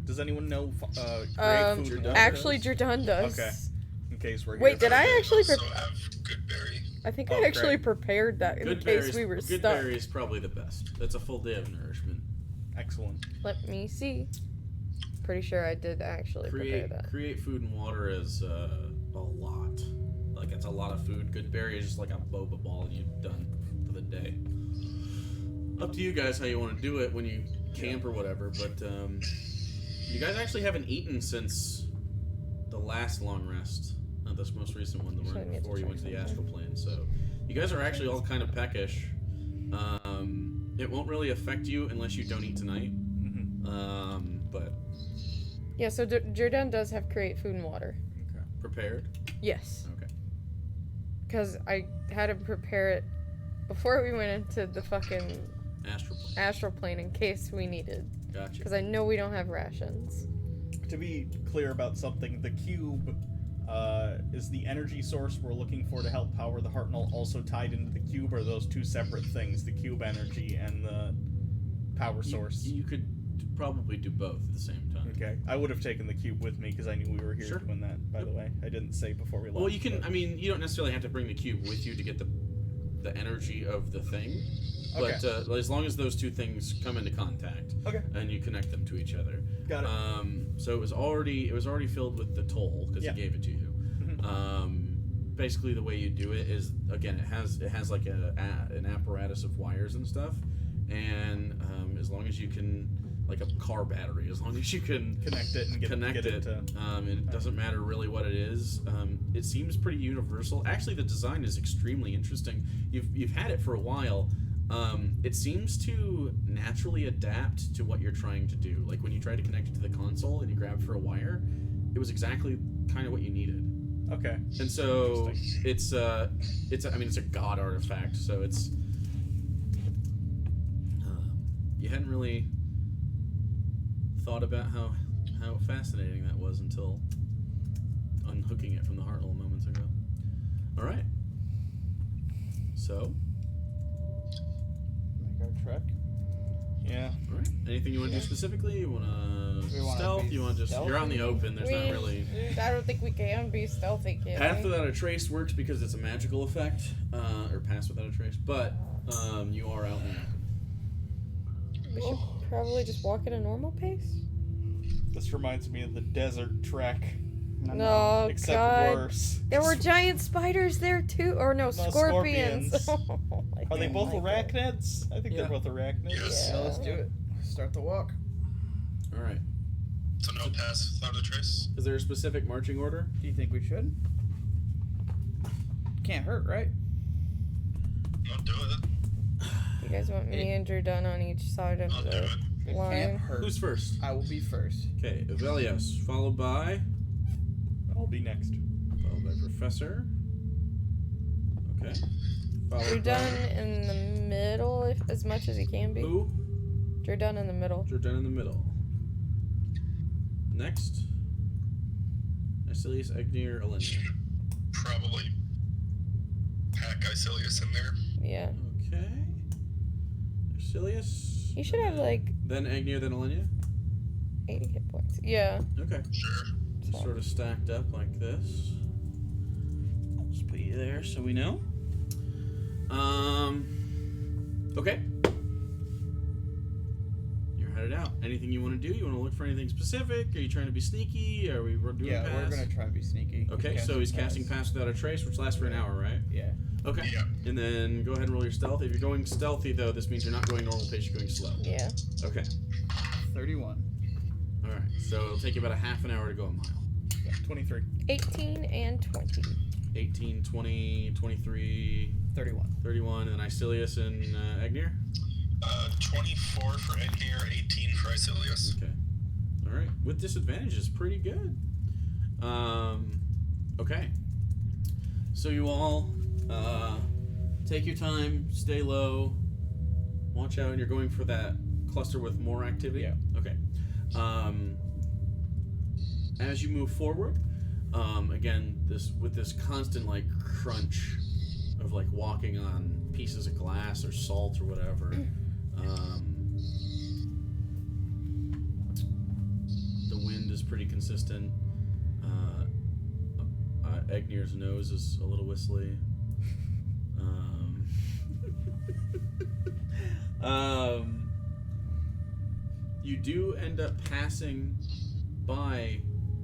Does anyone know great food? Jordan Actually, does? Jordan does. Okay. In case we're Wait, did I actually also have good berry. I think Oh, I actually great. prepared that in good case berries, we were good stuck. berry is probably the best. That's a full day of nourishment. Excellent. Let me see. Pretty sure I did actually prepare that. Create food and water is a lot. It's a lot of food. Good berry is just like a boba ball and you're done for the day. Up to you guys how you want to do it when you camp or whatever, but you guys actually haven't eaten since the last long rest. Not this most recent one, the So I one need to before you check went to the something. astral plane. So you guys are actually all kind of peckish. It won't really affect you unless you don't eat tonight. But Yeah, so Jordan does have create food and water. prepared. Yes. Okay. Because I had to prepare it before we went into the fucking Astral plane. astral plane in case we needed. Gotcha. Because I know we don't have rations. To be clear about something, the cube is the energy source we're looking for to help power the Hartnell also tied into the cube, or are those two separate things, the cube energy and the power source? You could probably do both at the same time. Okay. I would have taken the cube with me because I knew we were here Sure. doing that, by the way. I didn't say before we left. Well, you can. but- I mean, you don't necessarily have to bring the cube with you to get the energy of the thing, but as long as those two things come into contact, Okay. and you connect them to each other. Got it. So it was already filled with the toll because Yeah. he gave it to you. Basically, the way you do it is, again, it has like an apparatus of wires and stuff, and as long as you can, like a car battery, as long as you can Connect it and connect get it to... and it doesn't matter really what it is. It seems pretty universal. Actually, the design is extremely interesting. You've had it for a while. It seems to naturally adapt to what you're trying to do. Like when you try to connect it to the console and you grab for a wire, it was exactly kind of what you needed. Okay. And so Interesting. it's a god artifact. So it's you hadn't really thought about how fascinating that was until unhooking it from the Hartnell moments ago. All right. So, Make our trek. Yeah. all right. Anything you want to do specifically? You want We to wanna stealth? be You want to just? You're out in the stealthy? open. There's not really. I don't think we can be stealthy, can Path we? without a trace works because it's a magical effect, or pass without a trace. But you are out in the open. We should probably just walk at a normal pace. This reminds me of the desert trek. No, Except God. worse. There were giant spiders there too, or no, scorpions. scorpions. I Are they don't both like it. arachnids? I think Yeah. they're both arachnids. Yes. Yeah, let's do it. Start the walk. All right. So no pass without a trace. Is there a specific marching order? Do you think we should? Can't hurt, right? I'll do it. You guys want me and Drew done on each side of I'll do the it. It can't line? hurt. Who's first? I will be first. Okay, Evelios, followed by I'll be next. Professor. Okay. Drew Followed done by in the middle, if as much as he can be. who? Drew done in the middle. Jordan in the middle. Next. Icilius, Egnir, Alenia. Probably pack Icilius in there. Yeah. Okay. Icilius. You should have like Then Egnir, then Alenia? 80 hit points. Yeah. Okay. Sure. So. Sort of stacked up like this. Just put you there so we know. Okay. You're headed out. Anything you want to do? You want to look for anything specific? Are you trying to be sneaky? Are we doing Yeah, pass? we're gonna try and be sneaky. Okay, so he's casting pass without a trace, which lasts for an hour, right? Yeah. Okay. Yeah. And then go ahead and roll your stealth. If you're going stealthy, though, this means you're not going normal pace, you're going slow. Yeah. Okay. 31. All right. So it'll take you about a half an hour to go a mile. 23. 18 and 20. 18, 20, 23, 31. 31, and then Icilius and Egnir? 24 for Edgear, 18 for Icilius. Okay. All right. With disadvantage is pretty good. Okay. So you all take your time, stay low, watch out, and you're going for that cluster with more activity? Yeah. Okay. As you move forward, again, this constant like crunch of like walking on pieces of glass or salt or whatever. The wind is pretty consistent. Egnir's nose is a little whistly. You do end up passing by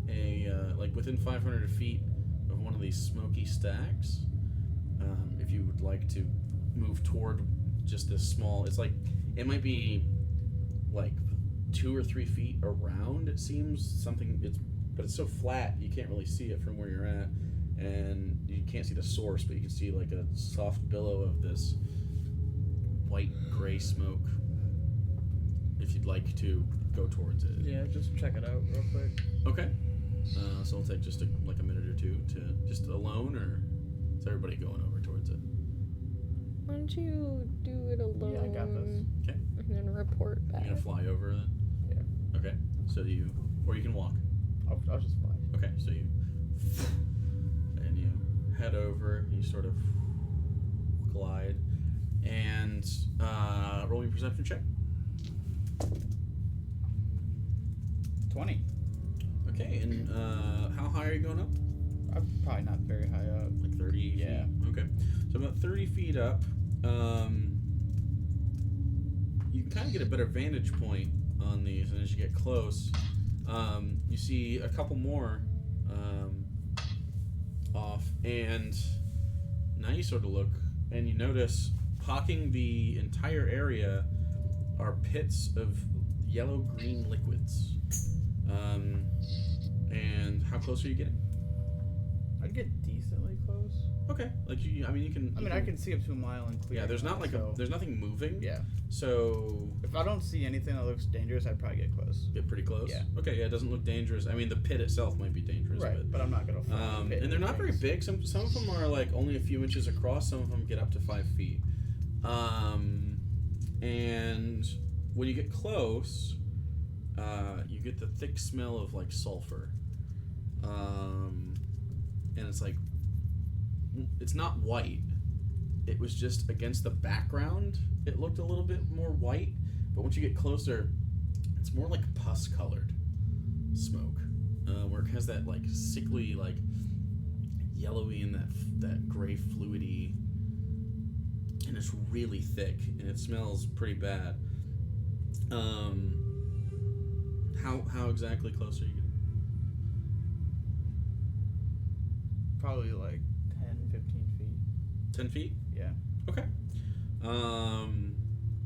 a like within 500 feet of one of these smoky stacks. If you would like to move toward just this small, it's like it might be like 2 or 3 feet around. It seems something. But it's so flat you can't really see it from where you're at, and you can't see the source, but you can see like a soft billow of this white gray smoke. If you'd like to go towards it. Yeah, just check it out real quick. Okay. So it'll take just like a minute or two to just alone, or is everybody going over towards it? Why don't you do it alone? Yeah, I got this. Okay. And then report back. You're gonna fly over it? Yeah. Okay. So you Or you can walk. I'll just fly. Okay, so you head over, you sort of glide, and roll me a perception check. 20. Okay, and how high are you going up? I'm probably not very high up. Like 30 Yeah. feet? Okay. So about 30 feet up, you can kind of get a better vantage point on these, and as you get close, you see a couple more off, and now you sort of look, and you notice pocking the entire area are pits of yellow-green liquids. And how close are you getting? I'd get decently close. Okay, like you can. I can see up to a mile and clear. Yeah, there's not there's nothing moving. Yeah. So if I don't see anything that looks dangerous, I'd probably get close. get pretty close. Yeah. Okay, yeah, it doesn't look dangerous. I mean, the pit itself might be dangerous, Right, but I'm not gonna. and they're not very big. Some of them are like only a few inches across. Some of them get up to 5 feet. And when you get close, you get the thick smell of like sulfur. And it's like, it's not white. It was just against the background. It looked a little bit more white, but once you get closer, it's more like pus-colored smoke, where it has that like sickly, like yellowy and that gray fluidy, and it's really thick and it smells pretty bad. How exactly close are you getting? Probably like 10, 15 feet. 10 feet? Yeah. Okay.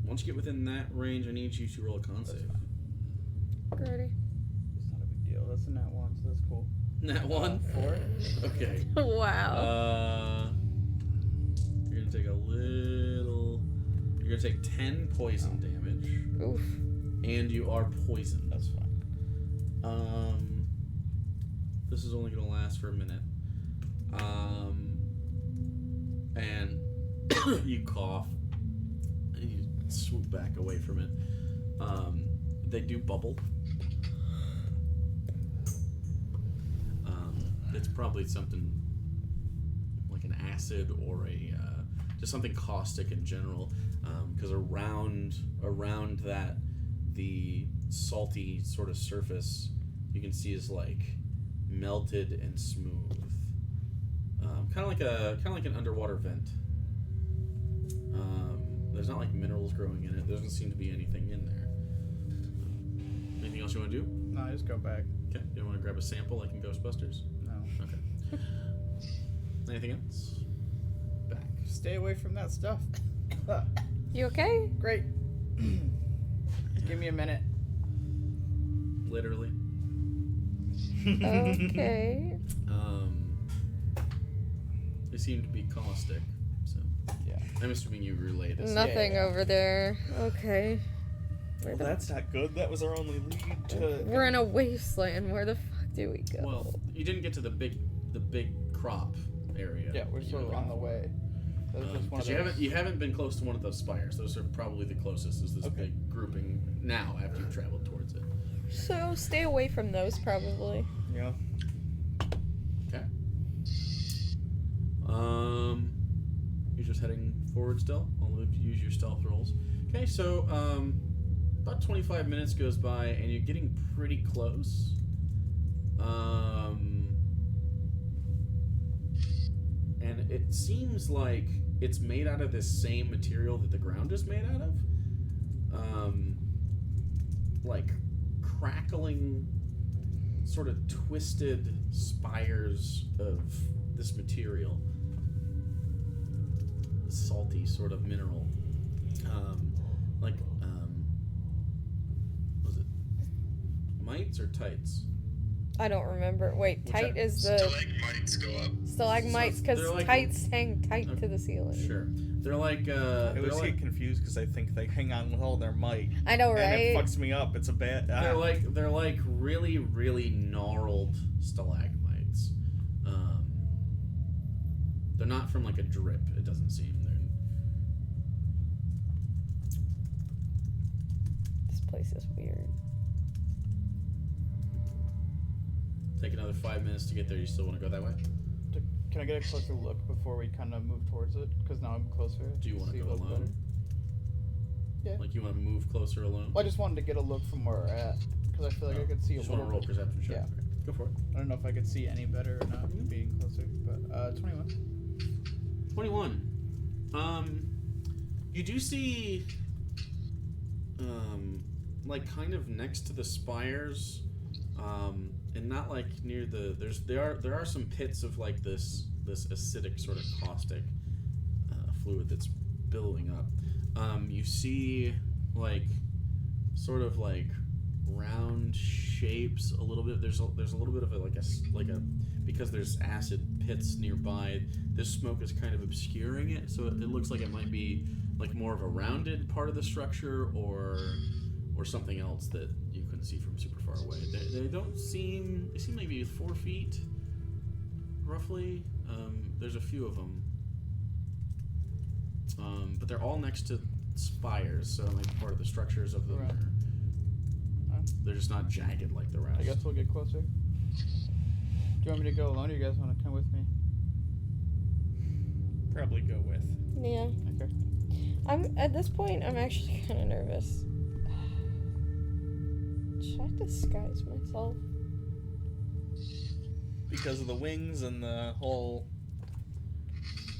Once you get within that range, I need you to roll a con save. Alrighty. It's not a big deal. That's a nat 1, so that's cool. Nat 1? 4. Okay. Wow. You're gonna take You're gonna take 10 poison damage. Oof. And you are poisoned. That's fine. This is only gonna last for a minute. And you cough and you swoop back away from it. They do bubble. It's probably something like an acid or just something caustic in general, because around that, the salty sort of surface you can see is like melted and smooth, kind of like an underwater vent. There's not like minerals growing in it. There doesn't seem to be anything in there. Anything else you want to do? No, I just go back. Okay. You want to grab a sample like in Ghostbusters? No. Okay. Anything else? Back. Stay away from that stuff. You okay? Great. Give me a minute. Literally. Okay. They seem to be caustic, so Yeah. I'm assuming you relay this. Nothing Yeah. over there. Okay. Well, that's not good. That was our only lead to. We're in a wasteland. Where the fuck do we go? Well, you didn't get to the big crop area. Yeah, we're sort of on the way. That was just one of 'Cause those. you haven't been close to one of those spires. Those are probably the closest. Is this Okay. big grouping now after you've traveled towards it? So stay away from those, probably. Yeah. Okay. You're just heading forward still. I'll leave you to use your stealth rolls. Okay, so about 25 minutes goes by and you're getting pretty close. And it seems like it's made out of this same material that the ground is made out of. Like crackling, sort of twisted spires of this material. Salty sort of mineral. Was it mites or tights? I don't remember. Wait, tight is the Stalagmites go up. stalagmites because They're like- tights hang tight to the ceiling. Sure. They're like I always get confused because I think they hang on with all their might. I know, And right? it fucks me up. It's a bad. they're like really, really gnarled stalagmites. They're not from like a drip, it doesn't seem. This place is weird. take another 5 minutes to get there. You still want to go that way? Can I get a closer look before we kind of move towards it? Because now I'm closer. Do you want to see go a little alone? better. Yeah. Like you want to move closer alone? Well, I just wanted to get a look from where we're at. Because I feel like I could see a just little want to roll bit. perception check. Yeah. Okay, go for it. I don't know if I could see any better or not being closer. But 21. 21. You do see, like kind of next to the spires, and not like near the. There are some pits of like this acidic sort of caustic fluid that's building up. You see like sort of like round shapes a little bit. There's a little bit of a because there's acid pits nearby. This smoke is kind of obscuring it, so it looks like it might be like more of a rounded part of the structure or something else that you couldn't see from super far away. They seem maybe 4 feet roughly. There's a few of them, but they're all next to spires, so like part of the structures of them Right. they're just not jagged like the rest. I guess we'll get closer. Do you want me to go alone or you guys want to come with me? Probably go with. Yeah. Okay. At this point, I'm actually kind of nervous. Should I disguise myself? Because of the wings and the whole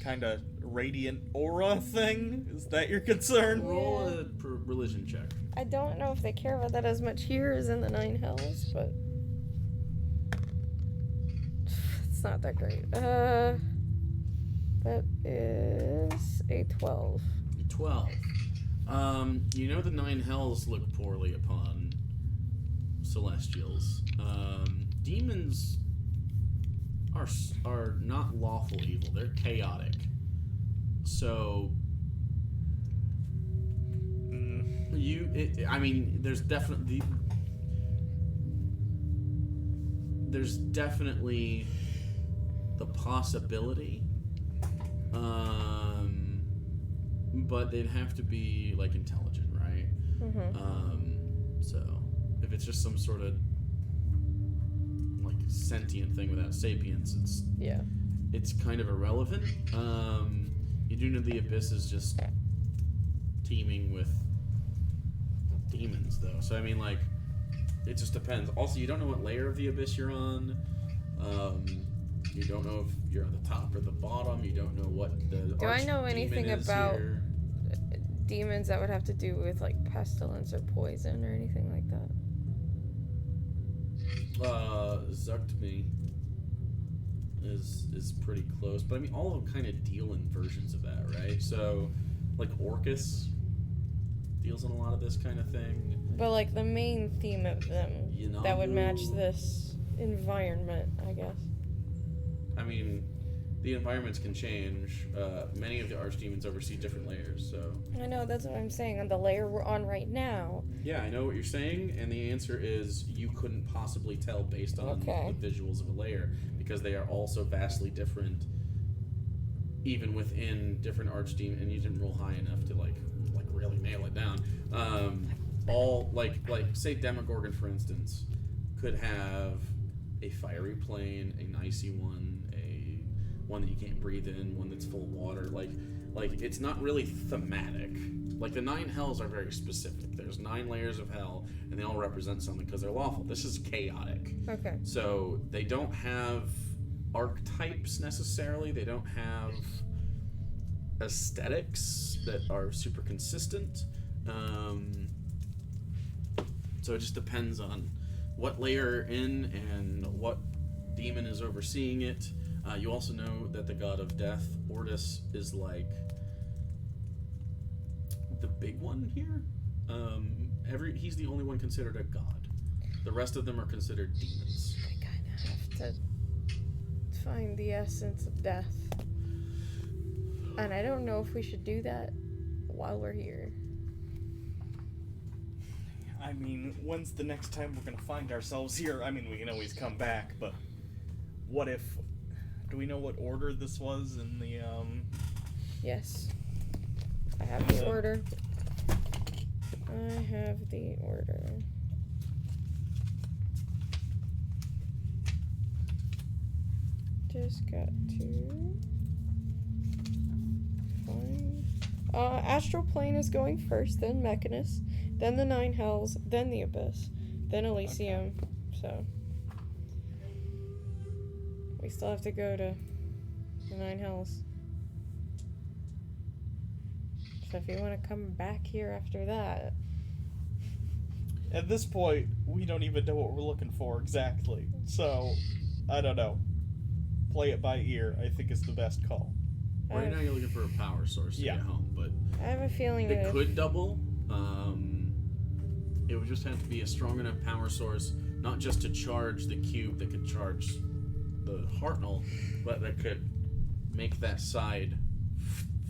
kind of radiant aura thing? Is that your concern? Roll a religion check. I don't know if they care about that as much here as in the Nine Hells, but it's not that great. That is a 12. 12. You know the Nine Hells look poorly upon Celestials. Demons are not lawful evil. They're chaotic. So there's definitely the possibility, but they'd have to be like intelligent, right? So if it's just some sort of like sentient thing without sapience, it's kind of irrelevant. You do know the abyss is just teeming with demons, though. So I mean, like, it just depends. Also, you don't know what layer of the abyss you're on. You don't know if you're on the top or the bottom. You don't know what the Do I know anything about here. demons that would have to do with like pestilence or poison or anything like that? Zuktmi is pretty close, but I mean, all of them kind of deal in versions of that, right? So, like Orcus deals in a lot of this kind of thing. But like the main theme of them that would match this environment, I guess. I mean, the environments can change. Many of the archdemons oversee different layers, so... I know, that's what I'm saying. On the layer we're on right now. Yeah, I know what you're saying, and the answer is you couldn't possibly tell based on the visuals of a layer, because they are all so vastly different, even within different archdemons, and you didn't roll high enough to, like really nail it down. All, like say Demogorgon, for instance, could have a fiery plane, an icy one, one that you can't breathe in, one that's full of water. Like it's not really thematic. Like the 9 hells are very specific. There's 9 layers of hell, and they all represent something because they're lawful. This is chaotic. Okay. So they don't have archetypes necessarily. They don't have aesthetics that are super consistent. So it just depends on what layer you're in and what demon is overseeing it. You also know that the god of death, Ortis, is like the big one here. He's the only one considered a god. The rest of them are considered demons. We kind of have to find the essence of death. And I don't know if we should do that while we're here. I mean, when's the next time we're gonna find ourselves here? I mean, we can always come back, but what if... Do we know what order this was in the, Yes. I have the order. I have the order. just got to find. Astral Plane is going first, then Mechanus, then the Nine Hells, then the Abyss, then Elysium. So we still have to go to the Nine Hells. So if you want to come back here after that. At this point, we don't even know what we're looking for exactly. So, I don't know. Play it by ear, I think is the best call. Right now you're looking for a power source to get home, but I have a feeling it could double. It would just have to be a strong enough power source, not just to charge the cube that could charge the Hartnell, but that could make that side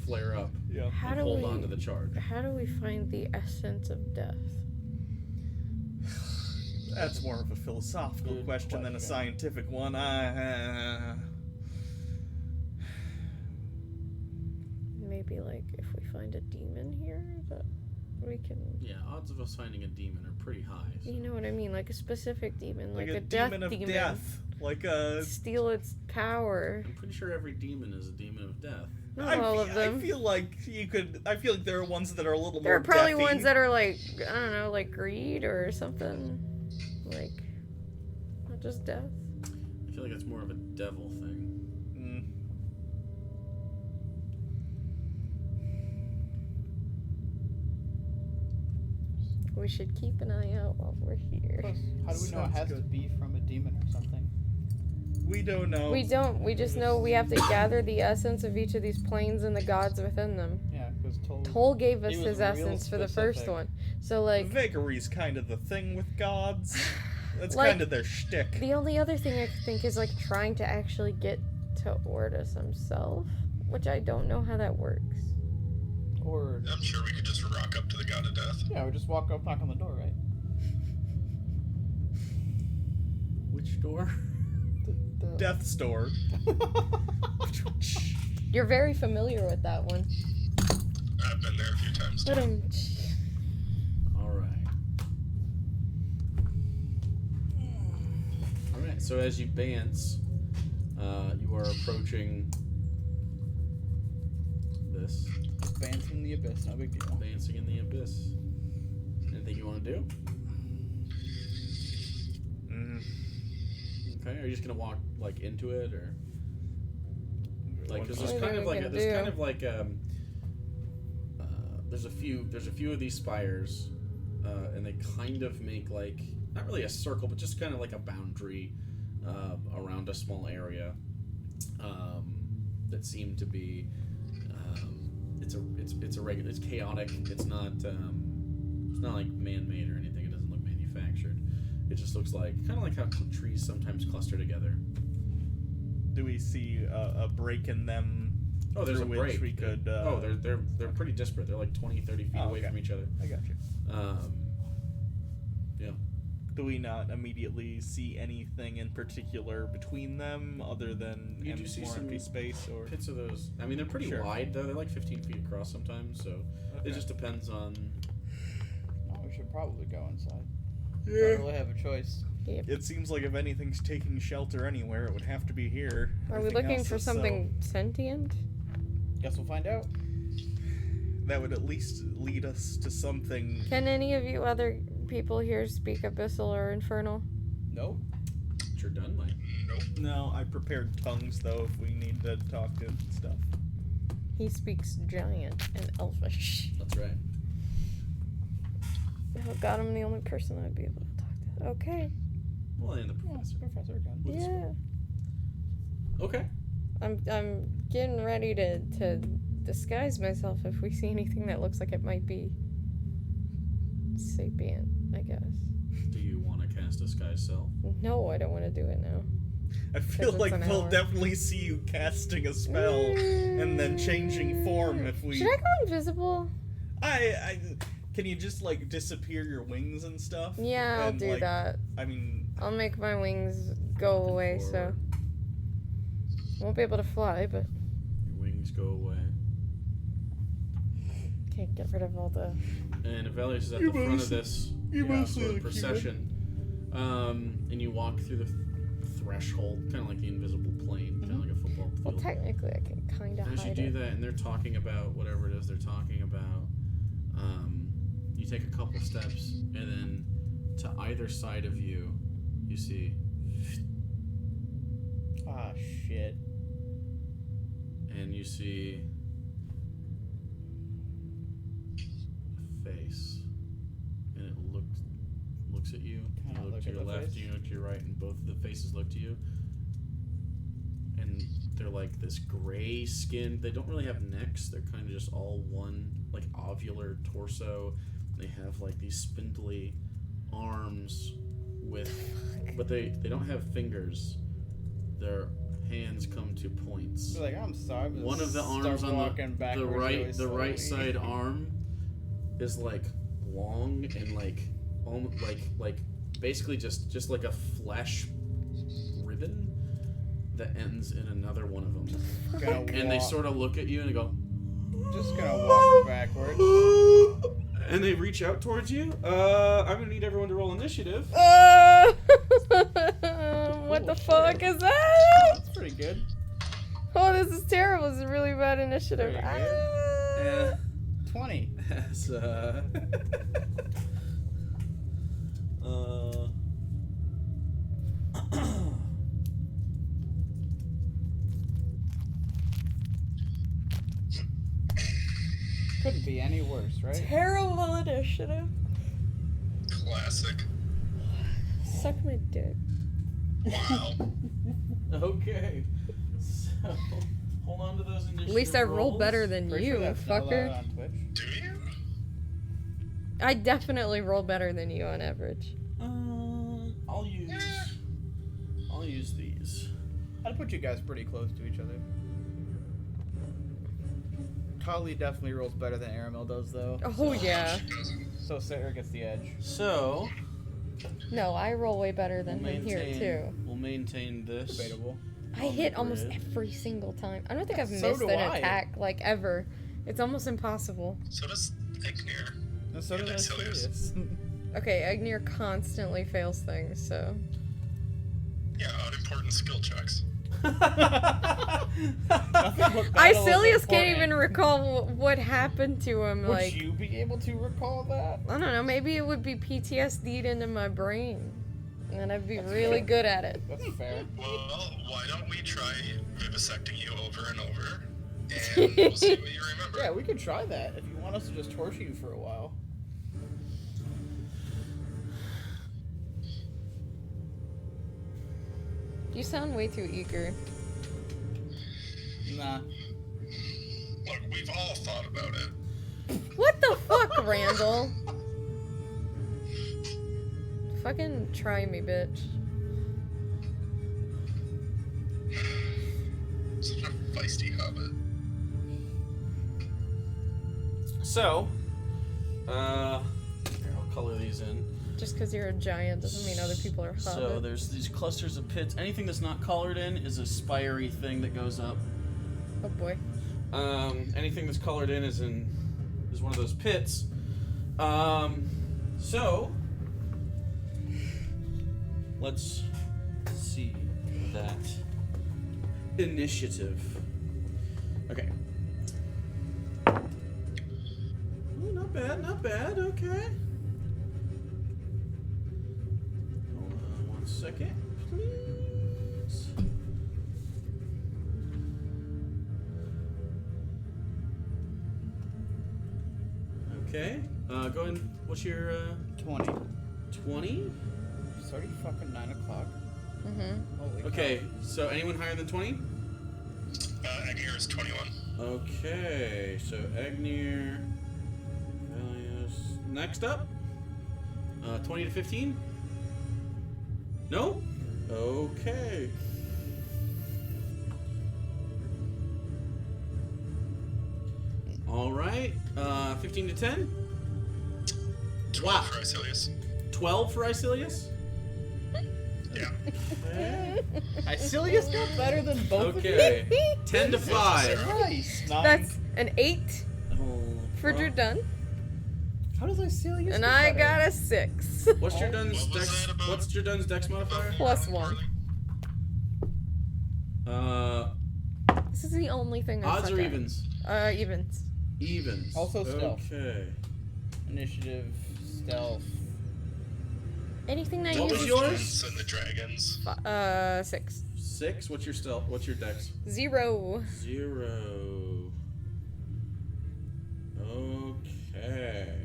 flare up Yeah. and hold on to the charge. How do we find the essence of death? That's more of a philosophical Good question than a question. scientific one. Maybe like if we find a demon here that we can. Yeah, odds of us finding a demon are pretty high. So. You know what I mean? Like a specific demon, like a demon death of demon. death. Like a... Steal its power. I'm pretty sure every demon is a demon of death. Not all of them. I feel like you could... I feel like there are ones that are a little There more are probably deathy. ones that are like, I don't know, like greed or something. Like, not just death. I feel like it's more of a devil thing. Mm. We should keep an eye out while we're here. Plus, how do we know it Sounds has to good. be from a demon or something? We don't know. We don't. We just know we have to gather the essence of each of these planes and the gods within them. Yeah, because Toll gave us He was his real essence for the first specific. one. So, like, Vagary's kind of the thing with gods. That's Like, kind of their shtick. the only other thing I think is, like, trying to actually get to Ordis himself, which I don't know how that works. Or I'm sure we could just rock up to the god of death. yeah, we just walk up, knock on the door, right? Which door? The Death's door. You're very familiar with that one. I've been there a few times. But Alright. Alright, so as you advance, you are approaching this. Advancing the abyss, no big deal. Advancing in the abyss. Anything you want to do? Mm. Okay, are you just gonna walk like into it, or like because What there's are kind of we like gonna there's do? kind of like there's a few of these spires, and they kind of make like not really a circle, but just kind of like a boundary around a small area that seem to be it's chaotic. It's not like man-made or anything. It doesn't look manufactured. It just looks like kind of like how trees sometimes cluster together. Do we see a break in them? Oh, there's a through break. which we could. They're pretty disparate. They're like 20, 30 feet away okay. from each other. I got you. Yeah. Do we not immediately see anything in particular between them, other than You do see more some empty space? Or Pits of those. I mean, they're pretty Sure. wide though. They're like 15 feet across sometimes. So Okay. it just depends on. Oh, we should probably go inside. Yeah. Don't really have a choice. It seems like if anything's taking shelter anywhere, it would have to be here. are we Everything looking else for is, something sentient? Guess we'll find out. that would at least lead us to something. Can any of you other people here speak Abyssal or Infernal? Nope. Sure done, Mike. Nope. No, I prepared tongues though if we need to talk to stuff. He speaks Giant and Elvish. That's right. Oh God, I'm the only person I'd be able to talk to. Okay. Well, and the professor. Professor again. With Yeah. Okay. I'm getting ready to disguise myself if we see anything that looks like it might be sapient, I guess. Do you want to cast Disguise Self? No, I don't want to do it now. I feel it's like an we'll hour. definitely see you casting a spell and then changing form if we. Should I go invisible? I can you just like disappear your wings and stuff? Yeah, I'll And, do like, that. I mean, I'll make my wings go away, so Forward. won't be able to fly, but Your wings go away. can't get rid of all the. And Avelius is at You the front of mostly- this you mostly sort of look human. procession. And you walk through the threshold, kind of like the invisible plane, kind of like Well, technically, I can kind of As you hide do it. that, and they're talking about whatever it is they're talking about, you take a couple steps, and then to either side of you, you see, Ah, shit. and you see a face, and it looks at you. Can I You look look to at your the left, face? you look to your right, and both of the faces look to you. And they're like this gray skin. They don't really have necks. They're kind of just all one, like ovular torso. They have like these spindly arms with, but they don't have fingers. Their hands come to points. Be like, I'm sorry. but One of the start arms on walking the backwards right, really the right slowly. side arm is like long and like almost like basically just like a flesh ribbon that ends in another one of them. Gonna And they walk- sort of look at you and they go, Just gonna walk backwards. and they reach out towards you. I'm gonna need everyone to roll initiative. What the shit. fuck is that? That's pretty good. Oh, this is terrible. This is really bad initiative. Pretty Yeah. 20. Yes, Couldn't be any worse, right? Terrible initiative. Classic. Suck my dick. Wow. okay. So, hold on to those initiative At least I roll rolls. better than Pretty you, sure that's not allowed fucker. on Twitch. Do you? I definitely roll better than you on average. I'll use these. I'd put you guys pretty close to each other. Kali definitely rolls better than Aramil does, though. Oh, yeah. She doesn't. So Sarah gets the edge. So, No, I roll way better than him here, too. We'll maintain this. Debatable. I hit the almost grid. every single time. I don't think I've So missed do an I. attack, like, ever. It's almost impossible. So does Ignir. And so Yeah, did that's hilarious. Asilius. Okay, Agnir constantly fails things, so... Yeah, unimportant skill checks. Icilius can't even recall what happened to him, Would like... you be able to recall that? I don't know, maybe it would be PTSD'd into my brain. And then I'd be really good at it. That's fair. Well, why don't we try vivisecting you over and over, and we'll see what you remember. Yeah, we could try that if you want us to just torture you for a while. You sound way too eager. Nah. Look, we've all thought about it. What the fuck, Randall? Fucking try me, bitch. Such a feisty hobbit. So, here, I'll color these in. Just because you're a giant doesn't mean other people are So hobbits. there's these clusters of pits. Anything that's not colored in is a spiry thing that goes up. Oh boy. Anything that's colored in is one of those pits. So let's see that initiative. Okay. Ooh, not bad, not bad. Okay. Hold on 1 second, please. Okay. Go ahead. What's your 20. 20? It's already fucking 9 o'clock. Mm-hmm. Holy Okay. So anyone higher than 20? Ignir is 21. Okay. So Agnir, Valius. Next up. 20 to 15. No. Okay. All right. 15 to 10. 12 Wow. for Icilius. 12 for Icilius. Yeah. Okay. Icilius got better than both Okay. 10 to 5. of you. Nice. That's an 8 for well, Jordan, How does Icilius and get I better? got a 6. What's Jordan's What was dex? that about? What's Jordan's dex modifier? Plus 1. This is the only thing I Odds suck or at. evens? Evens. Evens. Also stealth. Okay. Initiative, stealth. Anything that What was uses yours? And the dragons. 6. 6. What's your stealth? What's your dex? 0. 0. Okay.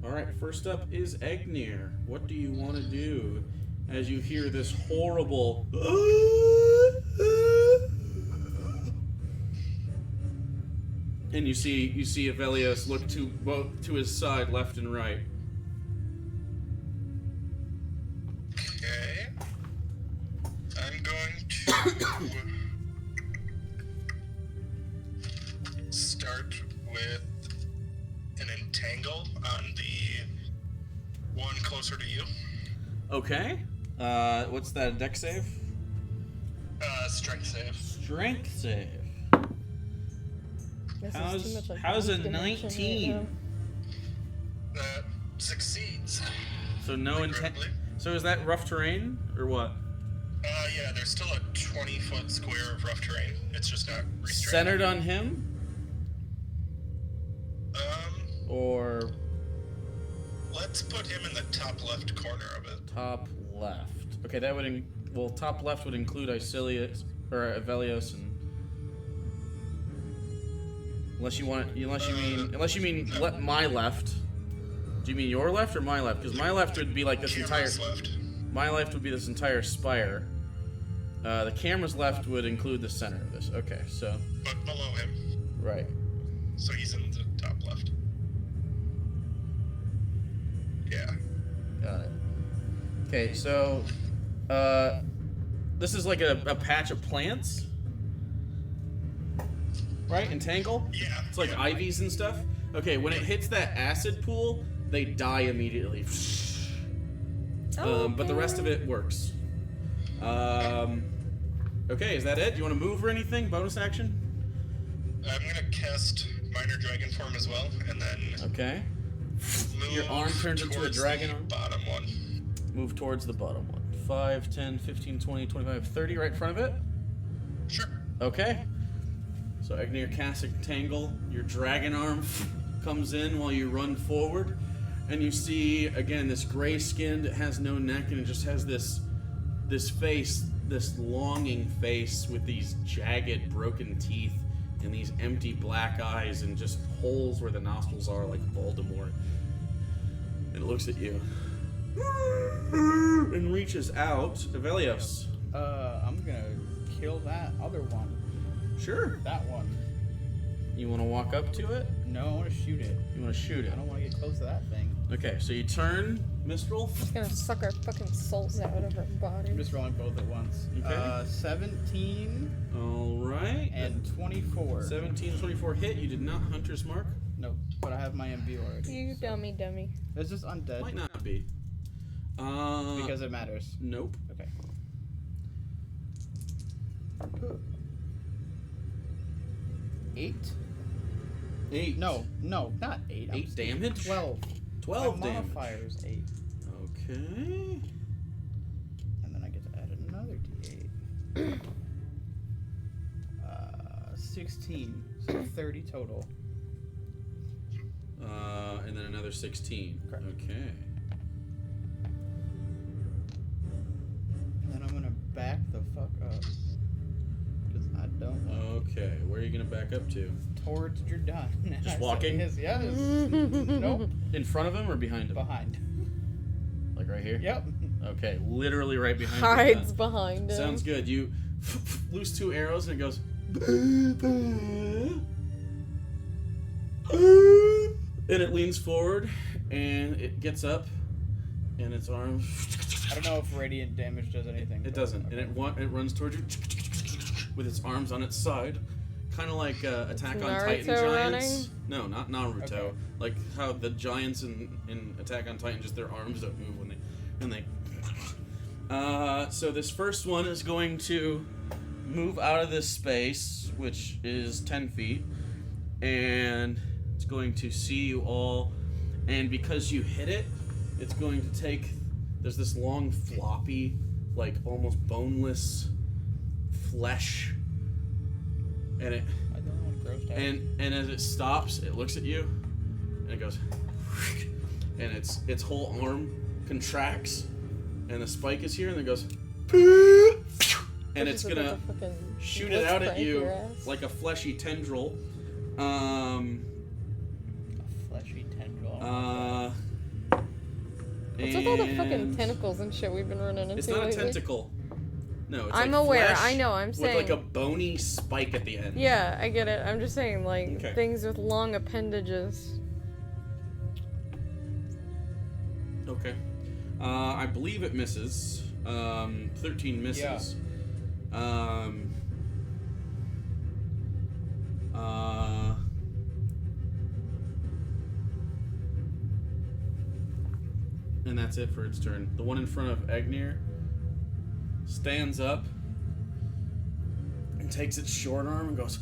Alright, first up is Egnir. What do you want to do as you hear this horrible and you see Avelios look to his side, left and right. Okay. I'm going to start with an entangle on the one closer to you. Okay. What's that, a dex save? Strength save. Strength save. This How's- is too much like how's a fourth dimension 19? right now. That succeeds. So no intent. Regrettably. So is that rough terrain or what? Yeah, there's still a 20-foot square of rough terrain. It's just not restrained. Centered on him Um, or let's put him in the top left corner of it. top left? Okay, that would top left would include Icilius or Avelios and unless you mean my left. Do you mean your left or my left? Because my left would be like this entire. Camera's left. My left would be this entire spire. The camera's left would include the center of this. Okay, so But below him. right. So he's in the top left. Yeah. Got it. Okay, so this is like a patch of plants, right? Entangle. Yeah. It's like yeah. ivies and stuff. Okay, when it hits that acid pool, they die immediately. But the rest of it works. Okay, is that it? Do you want to move or anything? Bonus action? I'm gonna cast Minor Dragon Form as well, and then Okay. move Your arm turns into a towards dragon the arm? bottom one. Move towards the bottom one. 5, 10, 15, 20, 25, 30 right in front of it. Sure. Okay. So Egnir casts Entangle. Your dragon arm comes in while you run forward. And you see, again, this gray skin that has no neck and it just has this face, this longing face with these jagged, broken teeth and these empty black eyes and just holes where the nostrils are like Voldemort. And it looks at you. And reaches out. Avelios. I'm gonna kill that other one. Sure. That one. You want to walk up to it? No, I want to shoot it. You want to shoot it? I don't want to get close to that thing. Okay, so you turn, Mistral. It's gonna suck our fucking souls out of our body. I'm just rolling both at once. Okay. 17 All right. and 24. 17, 24 hit. You did not Hunter's Mark. Nope, but I have my MV already. You dummy. It's just undead. Might not be. Because it matters. Nope. Okay. 8? 8. No, not 8. 8 damage? 12. 12 my damage. modifier is 8. Okay. And then I get to add another d8. 16. So 30 total. And then another 16. Correct. Okay. And then I'm gonna back the fuck up. Because I don't know. Okay. Where are you going to back up to? Towards Jordan. Just walking? Yes. Nope. In front of him or behind him? Behind. Like right here? Yep. Okay. Literally right behind him. Hides behind him. Sounds good. You loose 2 arrows and it goes. And it leans forward and it gets up and its arms. I don't know if radiant damage does anything. It but- doesn't. okay. And it runs towards you with its arms on its side. Kind of like Attack on Titan Naruto giants. No, not Naruto. Okay. Like how the giants in Attack on Titan, just their arms don't move when they. So this first one is going to move out of this space, which is 10 feet, and it's going to see you all. And because you hit it, it's going to take there's this long, floppy, like almost boneless flesh, and it I don't know when grossed out. and as it stops, it looks at you, and it goes, and its whole arm contracts, and the spike is here, and it goes, and it's gonna shoot it out at you like a fleshy tendril. A fleshy tendril. What's with all the fucking tentacles and shit we've been running into It's not lately? a tentacle. No, it's I'm like aware. flesh I know. I'm saying. with like a bony spike at the end. Yeah, I get it. I'm just saying, like, Okay. things with long appendages. Okay. I believe it misses. 13 misses. And that's it for its turn. The one in front of Egnir stands up and takes its short arm and goes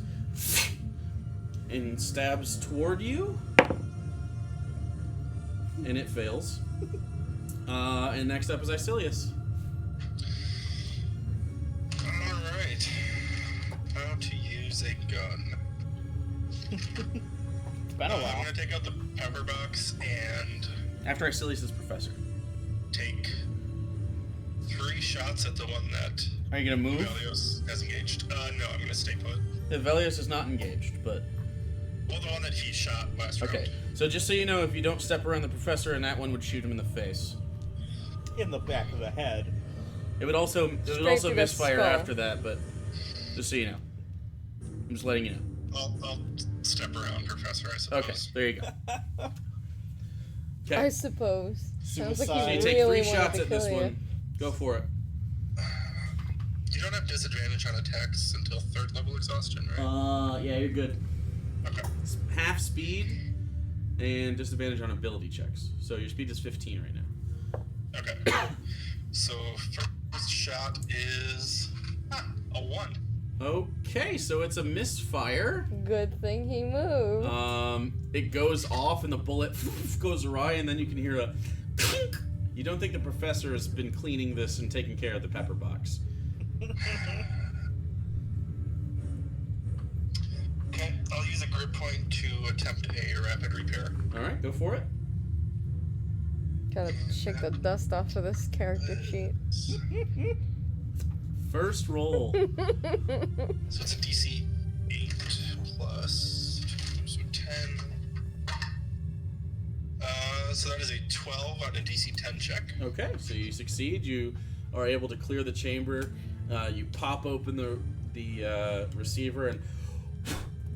and stabs toward you. And it fails. And next up is Icilius. Alright. How to use a gun. It's been a I'm while. gonna take out the pepper box and After Icilius is Professor. take 3 shots at the one that Are you gonna move? Velios has engaged. No, I'm gonna stay put. Velios is not engaged, but Well, the one that he shot last round. okay. So just so you know, if you don't step around the Professor, and that one would shoot him in the face. In the back of the head. It would also Straight through the misfire skull. after that, but just so you know. I'm just letting you know. I'll step around, Professor, I suppose. Okay, there you go. I Okay. suppose. Sounds like Suicide. So he you take really 3 wanted shots to at kill this you. one. Go for it. You don't have disadvantage on attacks until 3rd level exhaustion, right? Yeah, you're good. Okay. It's half speed and disadvantage on ability checks. So your speed is 15 right now. Okay. So, first shot is a 1. Okay, so it's a misfire. Good thing he moved. It goes off and the bullet goes awry, and then you can hear a clink. You don't think the Professor has been cleaning this and taking care of the pepper box. Okay, I'll use a grip point to attempt a rapid repair. Alright, go for it. Gotta shake the dust off of this character sheet. First roll. So it's a DC 8 plus, so 10. So that is a 12 on a DC 10 check. Okay, so you succeed. You are able to clear the chamber. You pop open the receiver and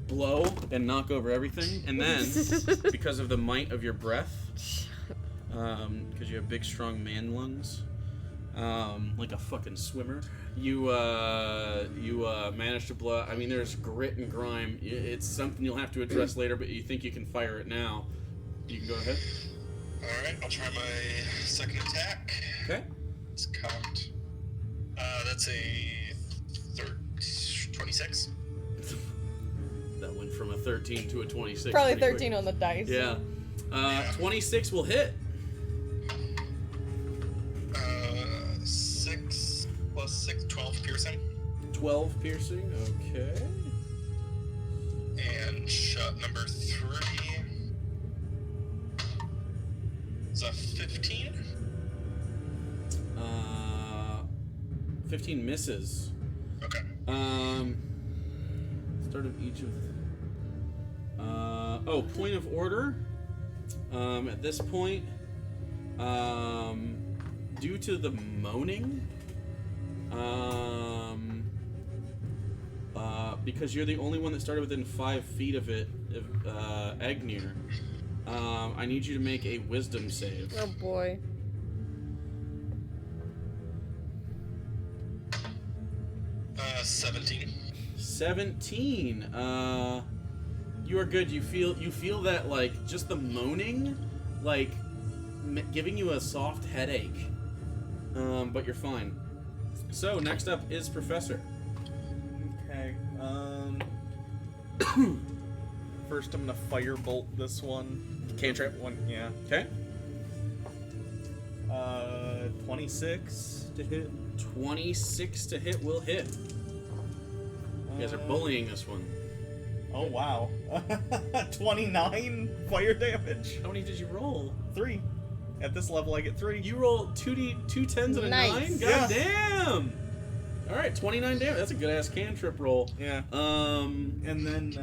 blow and knock over everything. And then, because of the might of your breath, because you have big, strong man lungs, like a fucking swimmer, you manage to blow. I mean, there's grit and grime. It's something you'll have to address later, but you think you can fire it now. You can go ahead. Alright, I'll try my second attack. Okay. Let's count. That's a 26. That went from a 13 to a 26. Probably pretty quick. 13 on the dice. Yeah. 26 will hit. 6 plus 6, 12 piercing. 12 piercing. Okay. And shot number 3 is a 15. 15 misses. Okay. Start of each of. Point of order. At this point, due to the moaning, because you're the only one that started within 5 feet of it, Agnir, I need you to make a wisdom save. Oh boy. 17. 17. You are good. You feel that, like, just the moaning, like, giving you a soft headache. But you're fine. So next up is Professor. Okay. First, I'm gonna firebolt this one. Cantrip. One, yeah. Okay. 26 to hit. 26 to hit will hit. You guys are bullying this one. Oh, wow. 29 fire damage. How many did you roll? 3. At this level, I get 3. You roll 2 10s and a Nice. 9? Yeah. God damn! Alright, 29 damage. That's a good ass cantrip roll. Yeah. And then,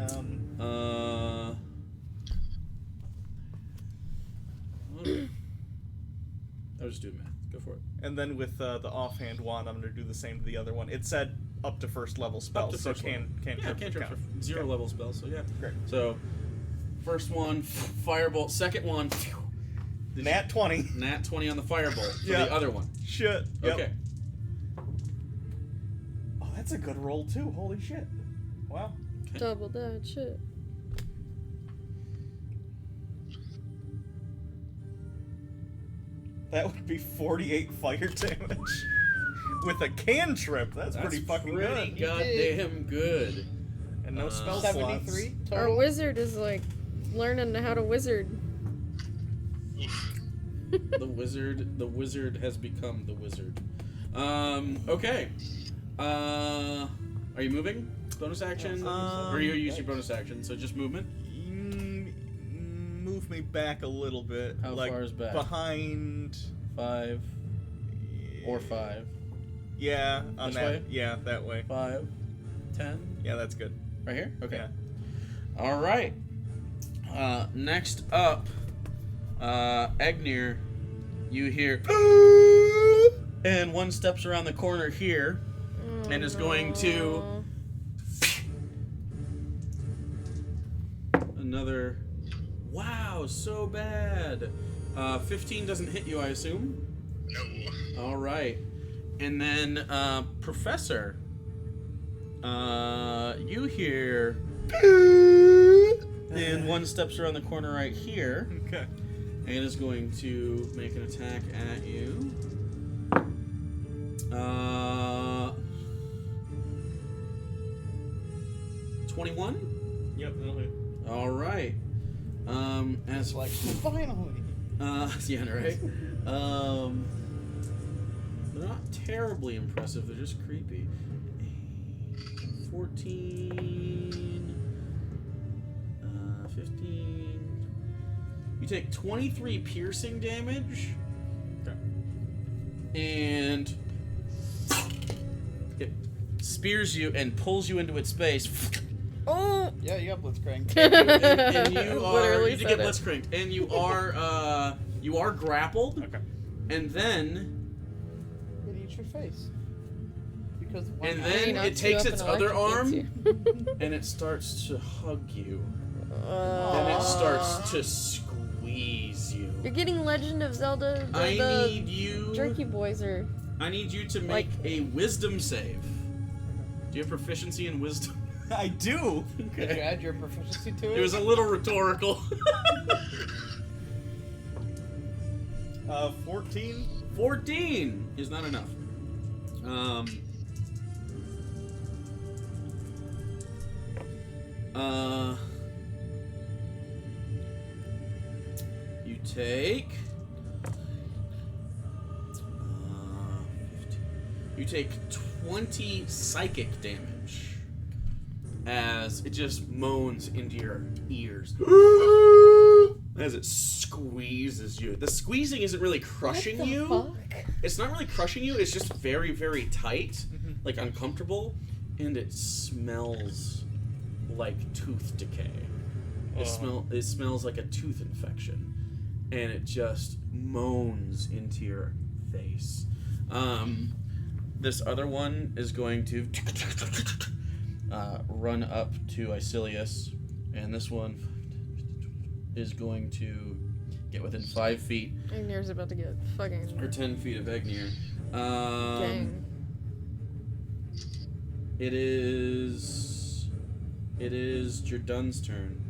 I'll just do math. Go for it. and then with the offhand wand, I'm going to do the same to the other one. It said up to first level spells, Up to so first level. cantrips Yeah, cantrips count. are 0 level spells, so yeah. Great. So, first one, firebolt. Second one, Nat 20. nat 20 on the firebolt for Yeah. the other one. Shit. Yep. Okay. Oh, that's a good roll, too. Holy shit. Wow. Double that shit. That would be 48 fire damage. With a cantrip. That's pretty fucking pretty good. goddamn good. And no spell 73 slots. Our total. wizard is like learning how to wizard. The wizard has become the wizard. Okay. Are you moving? Bonus action? Or you use your bonus action, so just movement? Move me back a little bit. How like far is back? Behind. 5 or 5. Yeah, on This that. way? Yeah, that way. 5, 10. Yeah, that's good. Right here? Okay. Yeah. All right. Next up, Egnir, you hear, and one steps around the corner here, and is going to another. Wow, so bad. 15 doesn't hit you, I assume. No. All right, and then Professor, you hear, and one steps around the corner right here, Okay. and is going to make an attack at you. 21. Yep, that'll hit. All right. As Like, finally. yeah, right. They're not terribly impressive. They're just creepy. 14, 15. You take 23 piercing damage, Okay. and it spears you and pulls you into its space. Oh! Yeah, you got Blitzcrank. And you are Literally you did said get it. blitzcranked, and you are grappled, Okay. and then It eats your face. Because why And not? then He knocks it takes you up its and other electrocutes arm, you. and it starts to hug you. Uh, Then it starts to squeeze you. You're getting Legend of Zelda. I The need you. Jerky boys are. I need you to make a wisdom save. Do you have proficiency in wisdom? I do. Did you add your proficiency to it? It was a little rhetorical. 14. 14 is not enough. You take. 15. You take 20 psychic damage as it just moans into your ears as it squeezes you. The squeezing isn't really crushing What the you. fuck? It's not really crushing you. It's just very, very tight, like uncomfortable, and it smells like tooth decay. It smells like a tooth infection, and it just moans into your face. This other one is going to run up to Icilius, and this one is going to get within 5 feet Ignir's about to get fucking. or 10 feet of Egnir. Dang. It is Jerdun's turn.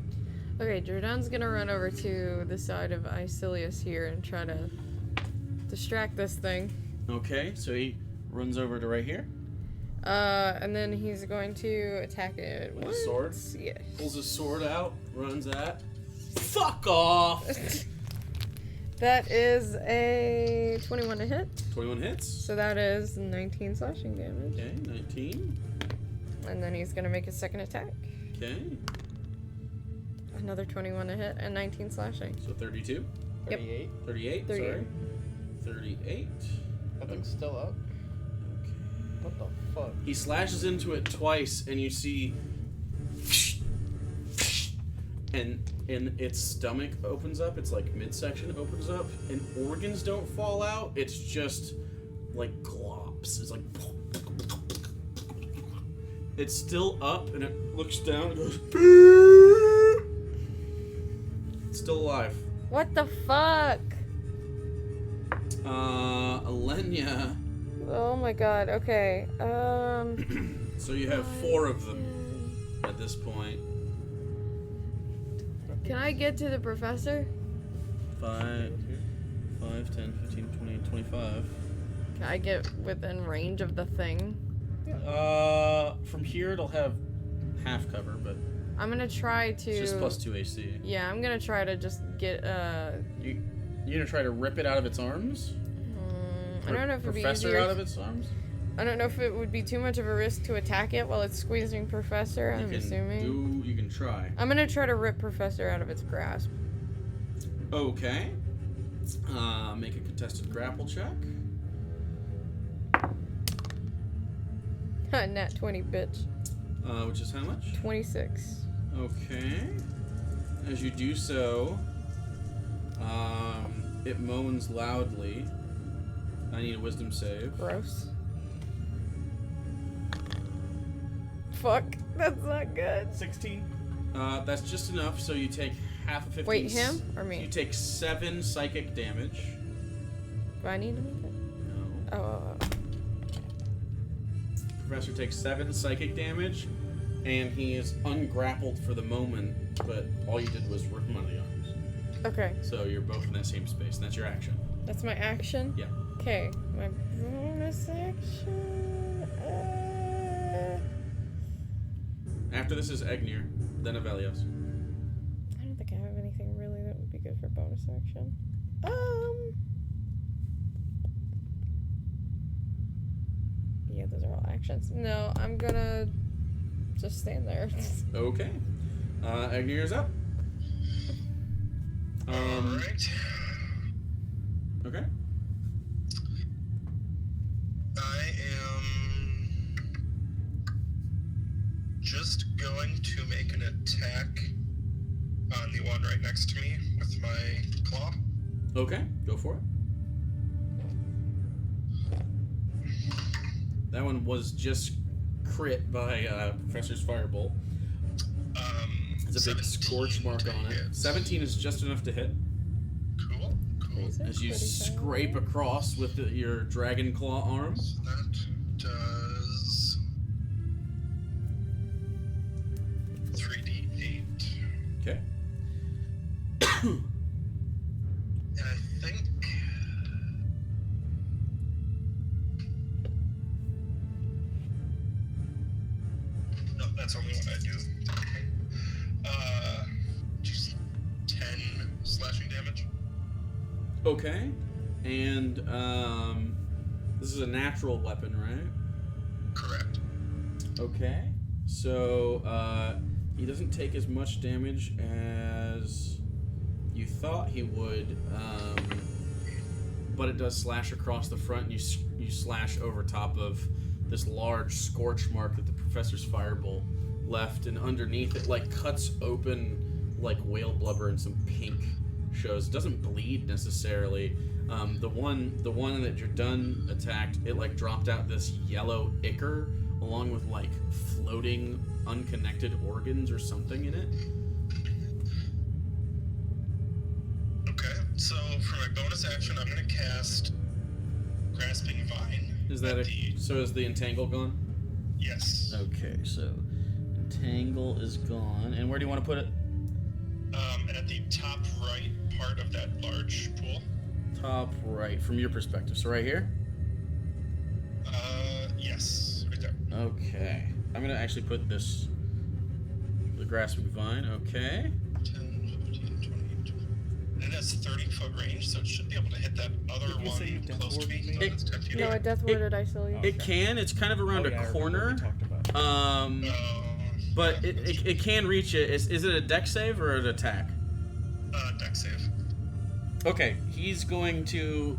Okay, Jordan's gonna run over to the side of Icilius here and try to distract this thing. Okay, so he runs over to right here. And then he's going to attack it With a sword? once. Yeah. Pulls his sword out, runs at. Fuck off! That is a 21 to hit. 21 hits. So that is 19 slashing damage. Okay, 19. And then he's gonna make a second attack. Okay, Another 21 to hit and 19 slashing. so 32. 38. 38, 38. sorry. 38. That thing's still up. Okay. What the fuck? He slashes into it twice, and you see... And its stomach opens up, its like midsection opens up, and organs don't fall out, it's just like globs. It's like... It's still up, and it looks down and goes... It's still alive. What the fuck? Alenia. Oh my god, okay. So you have 4 of them at this point. Can I get to the professor? 5, 10, 15, 20, 25. Can I get within range of the thing? From here it'll have half cover, but I'm gonna try to... it's just plus 2 AC. Yeah, I'm gonna try to just get, You're gonna try to rip it out of its arms? I don't know if it'd be Professor easier. out of its arms? I don't know if it would be too much of a risk to attack it while it's squeezing Professor, I'm assuming. You can try. I'm gonna try to rip Professor out of its grasp. Okay. Make a contested grapple check. Nat 20, bitch. Which is how much? 26. Okay. As you do so, it moans loudly. I need a wisdom save. Gross. Fuck, that's not good. 16. That's just enough, so you take half of 15. Wait, him or me? You take 7 psychic damage. Do I need to make it? No. Oh. Professor takes 7 psychic damage, and he is ungrappled for the moment, but all you did was rip him out of the arms. Okay, So you're both in that same space, and that's your action. that's my action? Yeah. Okay, my bonus action. After this is Egnir, then Avelios. I don't think I have anything really that would be good for bonus action. Yeah, those are all actions. No, I'm gonna just stand there. Okay. Egnir's up. Alright. Okay. I am just going to make an attack on the one right next to me with my claw. Okay, go for it. That one was just crit by Professor's Firebolt. There's a big 17 scorch mark on it. hits. 17 is just enough to hit. Cool. As you scrape across with your dragon claw arm. So that does 3d8. Okay. And I think no, that's only what I do. Just 10 slashing damage. Okay. And this is a natural weapon, right? Correct. Okay. So he doesn't take as much damage as you thought he would, but it does slash across the front, and you slash over top of this large scorch mark that the Professor's Firebolt left, and underneath it like cuts open like whale blubber, and some pink shows. It doesn't bleed necessarily. The one that you're done attacked, it like dropped out this yellow ichor along with like floating unconnected organs or something in it. Okay, so for my bonus action, I'm going to cast Grasping Vine. Is that at the- so? Is the entangle gone? Yes. Okay, so entangle is gone, and where do you want to put it? At the top right part of that large pool. Top right, from your perspective. So right here. Yes, right there. Okay, I'm gonna actually put this. The grasping vine. Okay. 10, 15, 20, 20. It has 30-foot range, so it should be able to hit that other Did you say you one death close to warded me. me? That's 10 feet No, away. I death warded Isilius. It can. It's kind of around Oh, yeah, I a remember what corner. we talked about. But it can reach it. Is it a deck save or an attack? Deck save. Okay, he's going to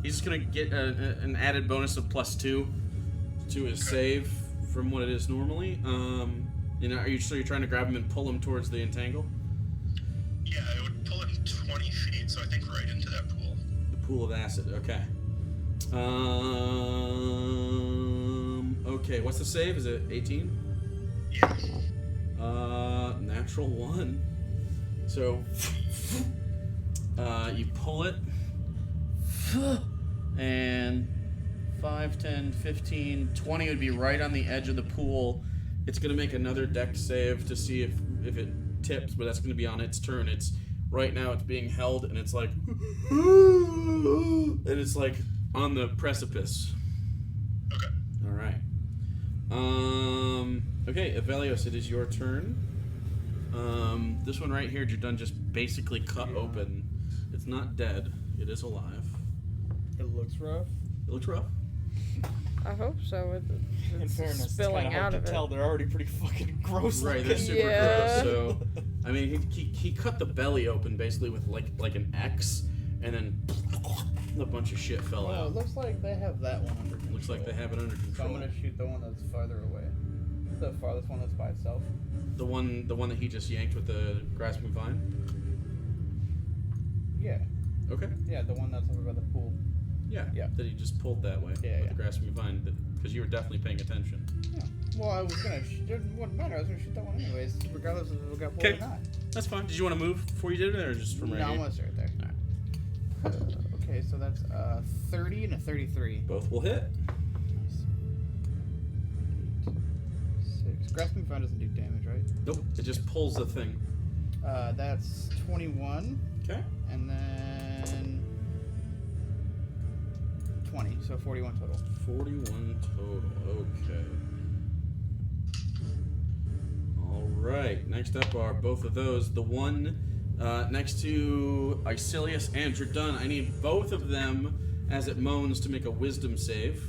he's just gonna get an added bonus of +2 to his save from what it is normally. Are you trying to grab him and pull him towards the entangle? Yeah, it would pull him 20 feet, so I think right into that pool. The pool of acid. Okay. Okay. What's the save? Is it 18? Yeah. Natural 1. So, you pull it, and 5, 10, 15, 20 would be right on the edge of the pool. It's going to make another dex save to see if it tips, but that's going to be on its turn. It's right now it's being held, and it's like, and it's like on the precipice. Okay. All right. Okay, Avelios, it is your turn. This one right here, Jardun just basically cut open. It's not dead. It is alive. It looks rough. It looks rough. I hope so. In It's fairness, it's spilling kind of hard out to of it. tell. They're already pretty fucking gross. Right, looking. they're super Yeah. gross. So, I mean, he cut the belly open basically with like an X, and then a bunch of shit fell Oh, it out. looks like they have that one under control. Looks like they have it under So I'm control. gonna shoot the one that's farther away. The farthest one that's by itself. The one that he just yanked with the grasping vine. Yeah. Okay. Yeah, the one that's over by the pool. Yeah. Yeah. That he just pulled that way Yeah, with yeah. the grasping vine, because you were definitely paying attention. Yeah. Well, I was gonna. It wouldn't matter. I was gonna shoot that one anyways, regardless of if it got pulled Okay. or not. That's fine. Did you want to move before you did it, or just from right No, here? I'm gonna start there. Okay, so that's 30 and a 33. Both will hit. Nice. 6. Grasping Vine doesn't do damage, right? Nope. It just pulls the thing. That's 21, Okay. and then 20, so 41 total. 41 total. Okay. All right. Next up are both of those. The one next to Isilius and Jardun. I need both of them as it moans to make a wisdom save.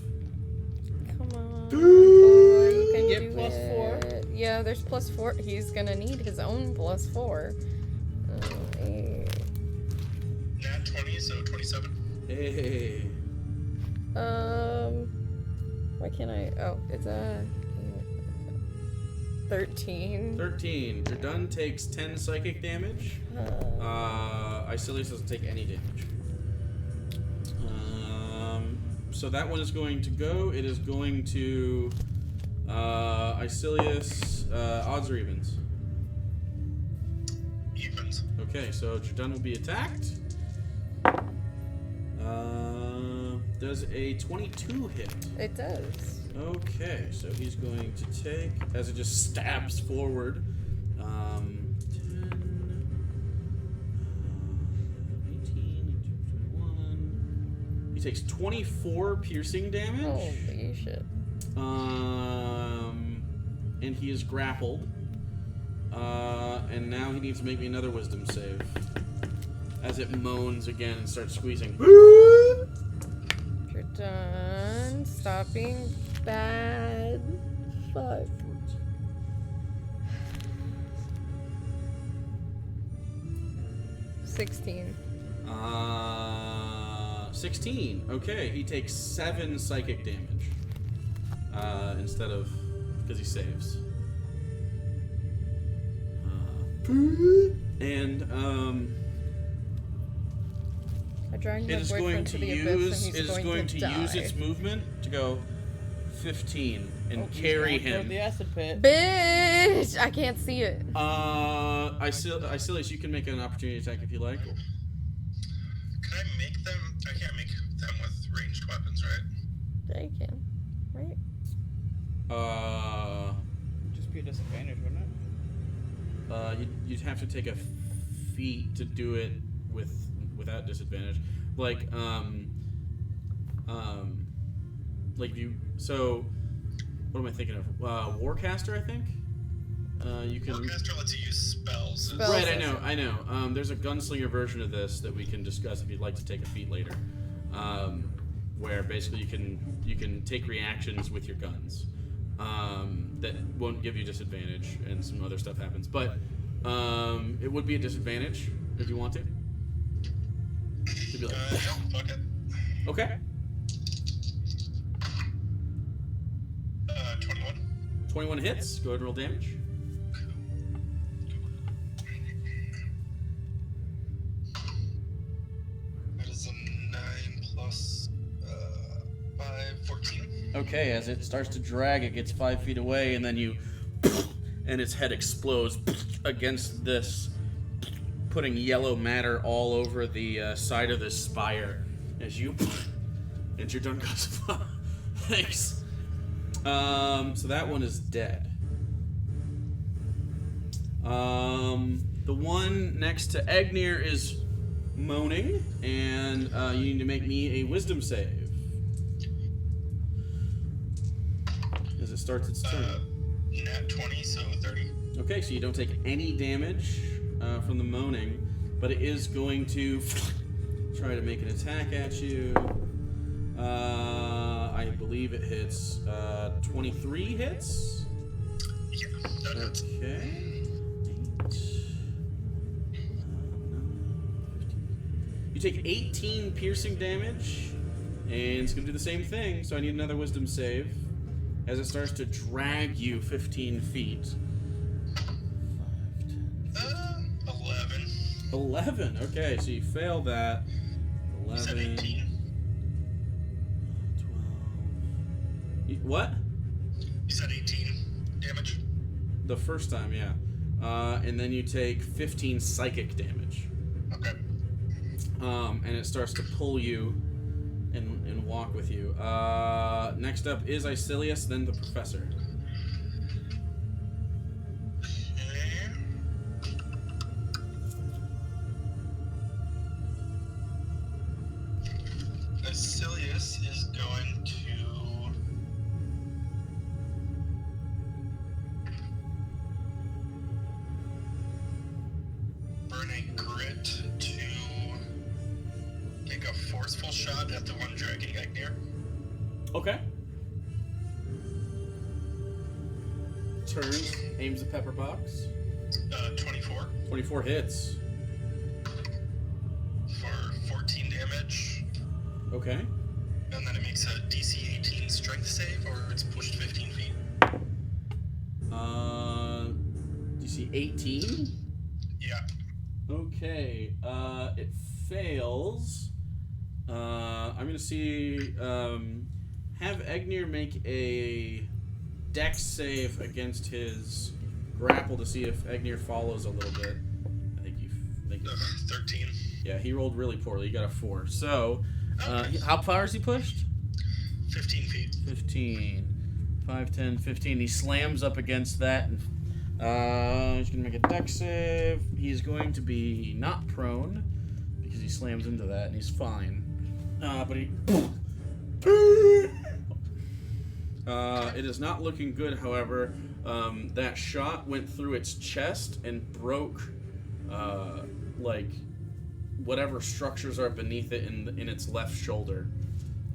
Come on, boy, you can Get do +4. it. Yeah, there's +4. He's gonna need his own +4. Nat 20, so 27. Hey. Why can't I? Oh, it's a 13. 13. Jardun takes 10 psychic damage. Isilius doesn't take any damage. So that one is going to go. It is going to Isilius. Odds or evens? Evens. Okay, so Jardun will be attacked. Does a 22 hit? It does. Okay, so he's going to take, as it just stabs forward, 10, 18, 21. He takes 24 piercing damage. Holy shit. And he is grappled. And now he needs to make me another wisdom save. As it moans again and starts squeezing. You're done. Stop being bad. Fuck. $16. 16. Okay, he takes 7 psychic damage. Instead of, because he saves. I dragged my It is boyfriend going to to the abyss and use. he's It is going to die. use its movement to go 15 and Oh, he's carry going toward him. the acid pit. Bitch! I can't see it. Isilius, you can make an opportunity attack if you like. Can I make them? I can't make them with ranged weapons, right? Yeah, you can. Right? Just be a disadvantage, wouldn't it? You'd have to take a feat to do it without disadvantage. Like you. So, what am I thinking of? Warcaster, I think. You can. Warcaster lets you use spells. Spells. Right, I know. There's a gunslinger version of this that we can discuss if you'd like to take a feat later, where basically you can take reactions with your guns that won't give you disadvantage, and some other stuff happens. But it would be a disadvantage if you want to. To be like, Yeah, fuck it. okay, 21. 21 hits. Go ahead and roll damage. That is a 9 plus 5, 14. Okay, as it starts to drag, it gets 5 feet away, and then you, and its head explodes against this, putting yellow matter all over the side of this spire. As you, and you're done, guys. Thanks. So that one is dead. The one next to Egnir is moaning, and you need to make me a wisdom save. As it starts its turn. Nat 20, so 30. Okay, so you don't take any damage from the moaning, but it is going to try to make an attack at you. I believe it hits 23 hits. Yeah, that hits. Okay. 8, 15. You take 18 piercing damage, and it's going to do the same thing, so I need another wisdom save as it starts to drag you 15 feet. 11. 11. Okay, so you fail that. You said 11. 18. 12. What? You said 18 damage. The first time, yeah. And then you take 15 psychic damage. Okay. And it starts to pull you and walk with you. Next up is Icilius, then the professor. Silius is going to burn a grit to take a forceful shot at the one dragging Egnir. Okay. Turns, aims a pepper box. 24 24 hits. for 14 damage. Okay. And then it makes a DC 18 strength save, or it's pushed 15 feet. DC 18? Yeah. Okay. It fails. I'm gonna see. Have Egnir make a dex save against his grapple to see if Egnir follows a little bit. I think you. 13. Yeah, he rolled really poorly. You got a 4. So, how far is he pushed? 15 feet. 15. 5, 10, 15. He slams up against that, and he's going to make a dex save. He's going to be not prone, because he slams into that, and he's fine. But he... it is not looking good, however. That shot went through its chest and broke, like, whatever structures are beneath it in its left shoulder.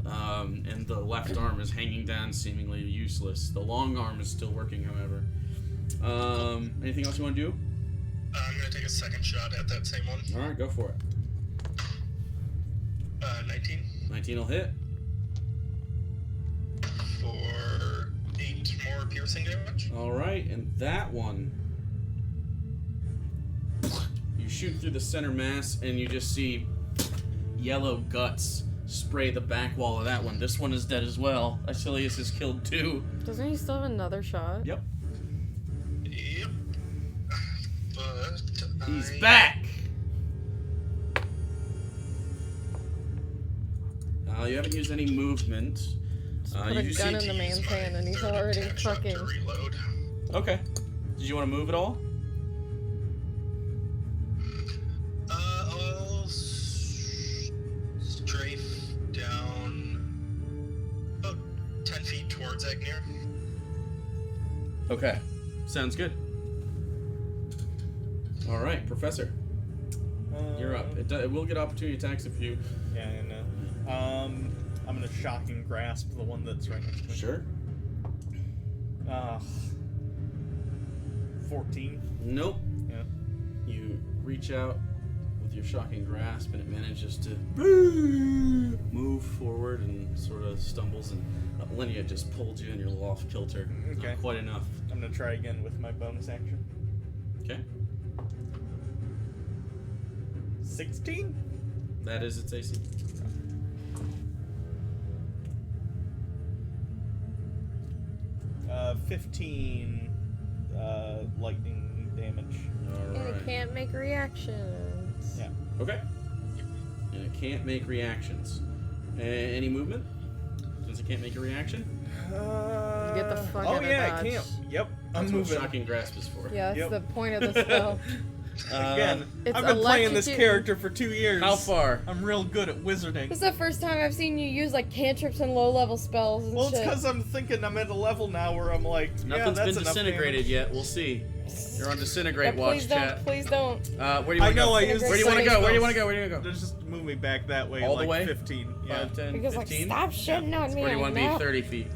And the left arm is hanging down, seemingly useless. The long arm is still working, however. Anything else you want to do? I'm going to take a second shot at that same one. Alright, go for it. 19 19 will hit. for 8 more piercing damage. Alright, and that one... You shoot through the center mass, and you just see yellow guts spray the back wall of that one. This one is dead as well. Icilius is killed too. Doesn't he still have another shot? Yep. Yep. But He's back! You haven't used any movement. Just put a you gun see- in the man's hand and he's already fucking... To reload. Okay. Did you want to move at all? I'll strafe down about 10 feet towards Egnir. Okay. Sounds good. All right, Professor, you're up. It will get opportunity attacks if you. Yeah, I know. I'm gonna shocking grasp the one that's right next to me. Sure. 14. Nope. Yeah. You reach out with your shocking grasp, and it manages to move forward and sort of stumbles, and Linnea just pulled you, and you're a little off kilter. Okay. Not quite enough. I'm gonna try again with my bonus action. Okay. 16. That is its AC. 15 lightning damage. All And right. it can't make reactions. Yeah. Okay. And it can't make reactions. Any movement? Since it can't make a reaction? Get the fuck oh out of yeah, Dodge. I can't. Yep, I'm That's what moving. shocking grasp is for. Yeah, that's Yep. the point of the spell. Again, It's I've been playing this electrocu- character for 2 years. How far? I'm real good at wizarding. This is the first time I've seen you use like cantrips and low-level spells and Well, it's shit. because I'm thinking I'm at a level now where I'm like, yeah, Nothing's that's been enough disintegrated damage. yet. We'll see. You're on disintegrate Yeah, watch, please don't, chat. please don't. Where do you I want to know go? I used Where do you want to go? Where do you want to go? Where do you want to go? Just move me back that way, All the like way? 15. Yeah. 5, 10, Because like, 15? stop shitting on me. Where do you want to be? now. 30 feet.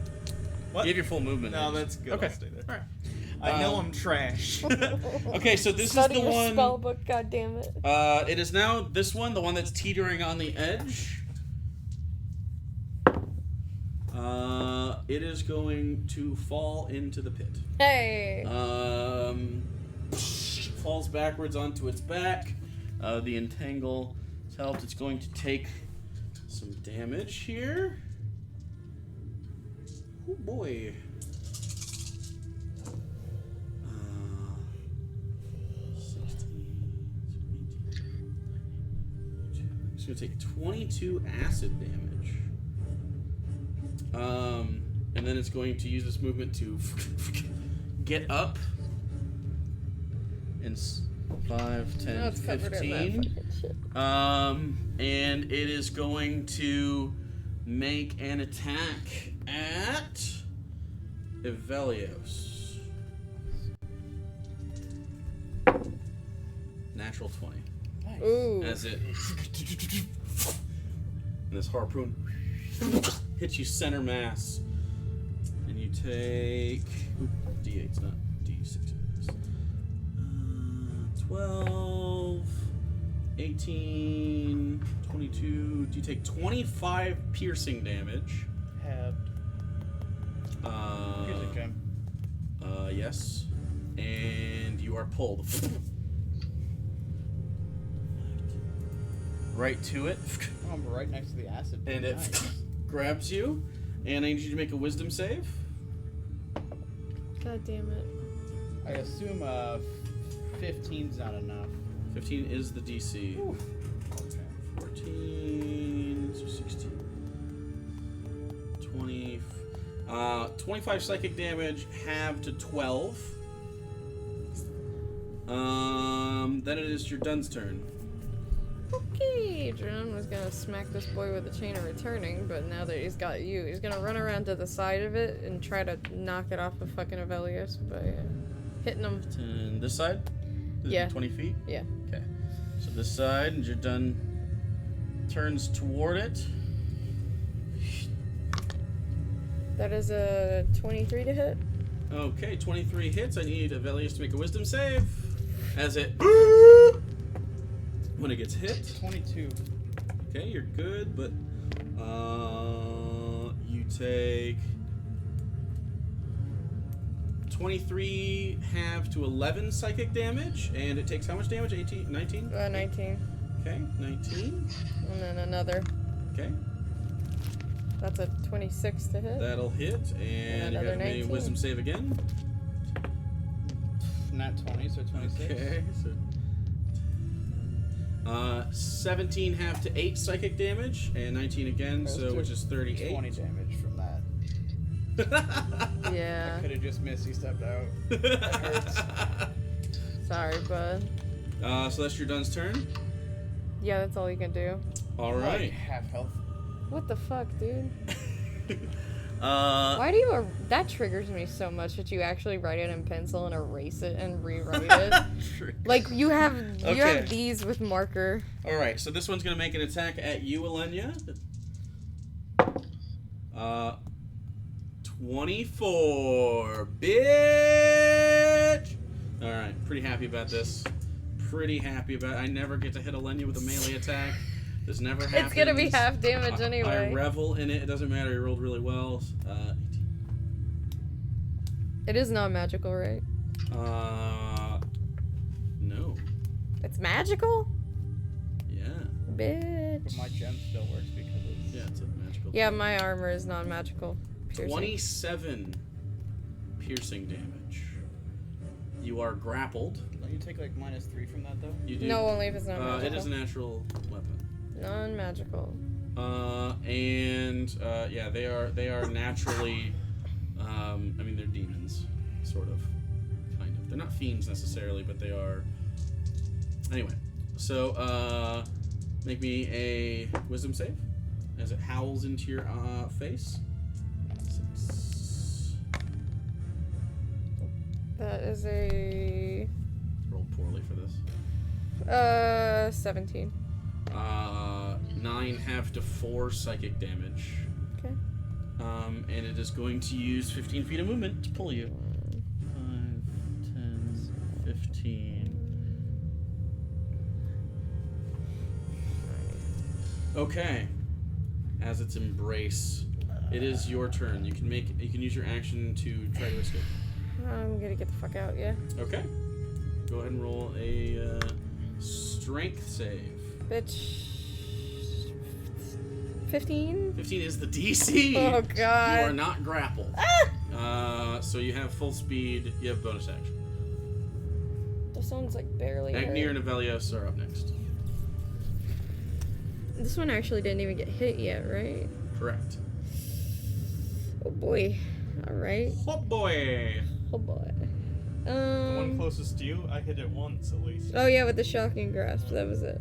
What? You have your full movement. No, that's good. Okay. I'll stay there. All right. I know I'm trash. Okay, so this Study is the your one. spell book, goddammit. It is now this one, the one that's teetering on the edge. It is going to fall into the pit. Hey. Falls backwards onto its back. The entangle has helped. It's going to take some damage here. Oh boy. 16, it's going to take 22 acid damage. And then it's going to use this movement to get up. And 5, 10, No, it's covered in that 15. fucking shit. And it is going to make an attack at Evelios. Natural 20. Nice. Ooh. As it and this harpoon hits you center mass, and you take D8's not D6. It is 12, 18, 22. You take 25 piercing damage. Halved. Here's a gem. Yes, and you are pulled right to it. Oh, I'm right next to the acid. And it Nice. grabs you, and I need you to make a wisdom save. God damn it. I assume 15's not enough. 15 is the DC. Oof. Okay. 14, so 16, 20, 25 psychic damage, halved to 12. Then it is your Dun's turn. Okay, Dron was gonna smack this boy with a chain of returning, but now that he's got you, he's gonna run around to the side of it and try to knock it off of fucking Evelios by hitting him. And this side? This is Yeah. 20 feet? Yeah. Okay. So this side, and your Dun turns toward it. That is a 23 to hit. Okay, 23 hits. I need Evelios to make a wisdom save. As it... when it gets hit. 22. Okay, you're good, but you take 23 half to 11 psychic damage, and it takes how much damage? 18, 19? 19. Okay, 19. And then another. Okay, That's a 26 to hit. that'll hit, and you another gotta make a 19. wisdom save again. Not 20, so 26. Okay, so 17 half to 8 psychic damage, and 19 again, Those so took which is 38. 20 damage from that. Yeah. I could have just missed. He stepped out. That hurts. Sorry, bud. So that's your Dun's turn. Yeah, that's all you can do. All I'm right. Like half health. What the fuck, dude? Why do you... that triggers me so much that you actually write it in pencil and erase it and rewrite it. Like, you have these with marker. Alright, so this one's going to make an attack at you, Alenia. 24. Bitch! Alright, pretty happy about this. I never get to hit Alenia with a melee attack. This never happens. It's gonna be half damage anyway. I revel in it. It doesn't matter. You rolled really well. 18. It is not magical, right? No. It's magical? Yeah. Bitch. But my gem still works because it's... Yeah, it's a magical. Yeah, my armor is non-magical. Piercing. 27 piercing damage. You are grappled. Don't you take like -3 from that though? You do. No, only if it's not magical. It is a natural weapon. Non-magical. Yeah, they are naturally. I mean, they're demons, sort of, kind of. They're not fiends necessarily, but they are. Anyway, so make me a wisdom save as it howls into your face. 6. That is a... Rolled poorly for this. 17. 9 half to 4 psychic damage. Okay. And it is going to use 15 feet of movement to pull you. 5, 10, 15. Okay. As its embrace, it is your turn. You can use your action to try to escape. I'm gonna get the fuck out, yeah. Okay. Go ahead and roll a strength save. Bitch. 15? 15 is the DC. Oh, God. You are not grappled. So you have full speed. You have bonus action. This one's like barely Agnir hurt. and Avelios are up next. This one actually didn't even get hit yet, right? Correct. Oh boy. Alright. Oh boy. Oh boy. The one closest to you, I hit it once at least. Oh yeah, with the shocking grasp, that was it.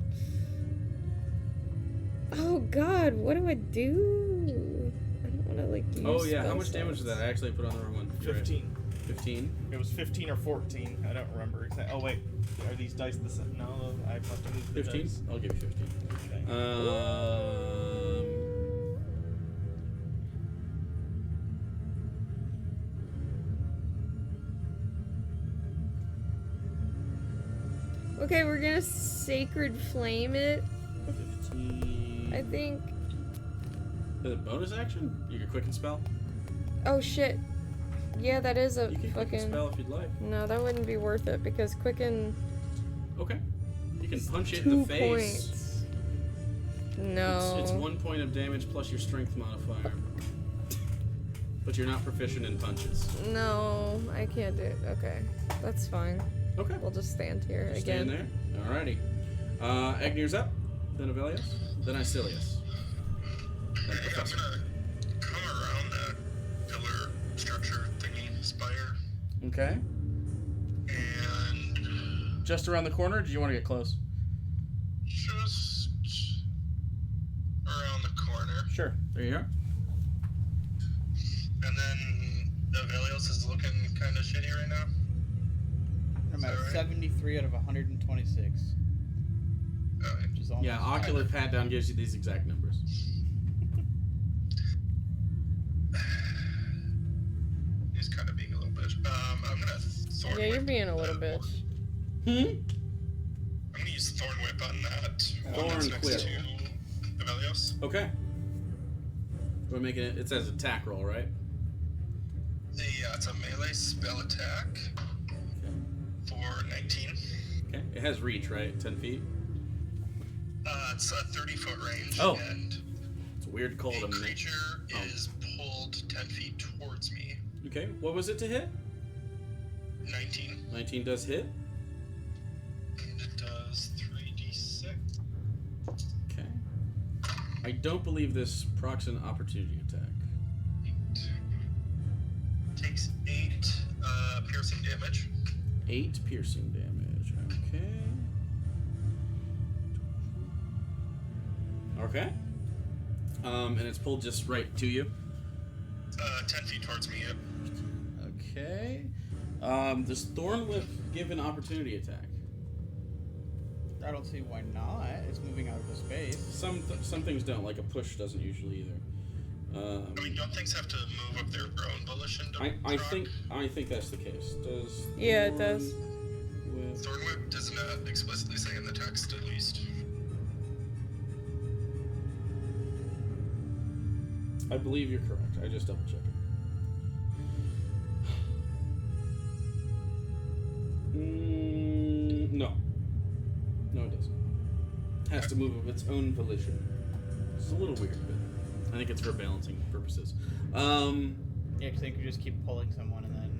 Oh god, what do I do? I don't want to like use Oh yeah, how spell much damage is slots. that? I actually put on the wrong one. You're right. 15. 15. It was 15 or 14. I don't remember exactly. Oh wait, are these dice the same? No, I must have moved the 15? dice. I'll give you 15. Okay. Okay, we're gonna sacred flame it. 15. I think. Is it bonus action? You can quicken spell? Oh shit. Yeah, that is a You can quicken fucking. spell if you'd like. No, that wouldn't be worth it because quicken. Okay. You can punch it 2 in the face. points. No. It's 1 point of damage plus your strength modifier. But you're not proficient in punches. No, I can't do it. Okay, that's fine. Okay. We'll just stand here Stand again. there. Alrighty. Agnir's up. Then Avelios. Then Icilius. Then Hey, I'm Professor. gonna come around that pillar structure thingy, spire, Okay. and Just around the corner, or do you want to get close? just around the corner. Sure. There you are. And then Avelios is looking kind of shitty right now. I'm at Alright. 73 out of 126. Alright. Which is almost Yeah, ocular pat down gives you these exact numbers. He's kind of being a little bitch. I'm gonna thorn Yeah, you're whip being a little that bitch. Hmm? I'm gonna use thorn whip on that one Thorn that's next whip. to Avelios. Okay. We're making it. It says attack roll, right? Yeah, it's a melee spell attack for 19. Okay. It has reach, right? 10 feet. It's a 30-foot range, Oh. and It's weird to call it a a creature Oh. is pulled 10 feet towards me. Okay. What was it to hit? 19, 19 does hit. and it does 3d6. Okay. I don't believe this procs an opportunity attack. 8. Takes 8 piercing damage. 8 piercing damage. Okay. Okay. And it's pulled just right to you. 10 feet towards me, yep. Okay. Does Thornwhip give an opportunity attack? I don't see why not. It's moving out of the space. Some things don't, like a push doesn't usually either. I mean, don't things have to move up their own volition to I proc? think that's the case. Does Yeah, it does. Thornwhip- Thornwhip does not explicitly say in the text, at least. I believe you're correct. I just double checked. No. No, it doesn't. Has to move of its own volition. It's a little weird, but I think it's for balancing purposes. Yeah, because they could just keep pulling someone and then.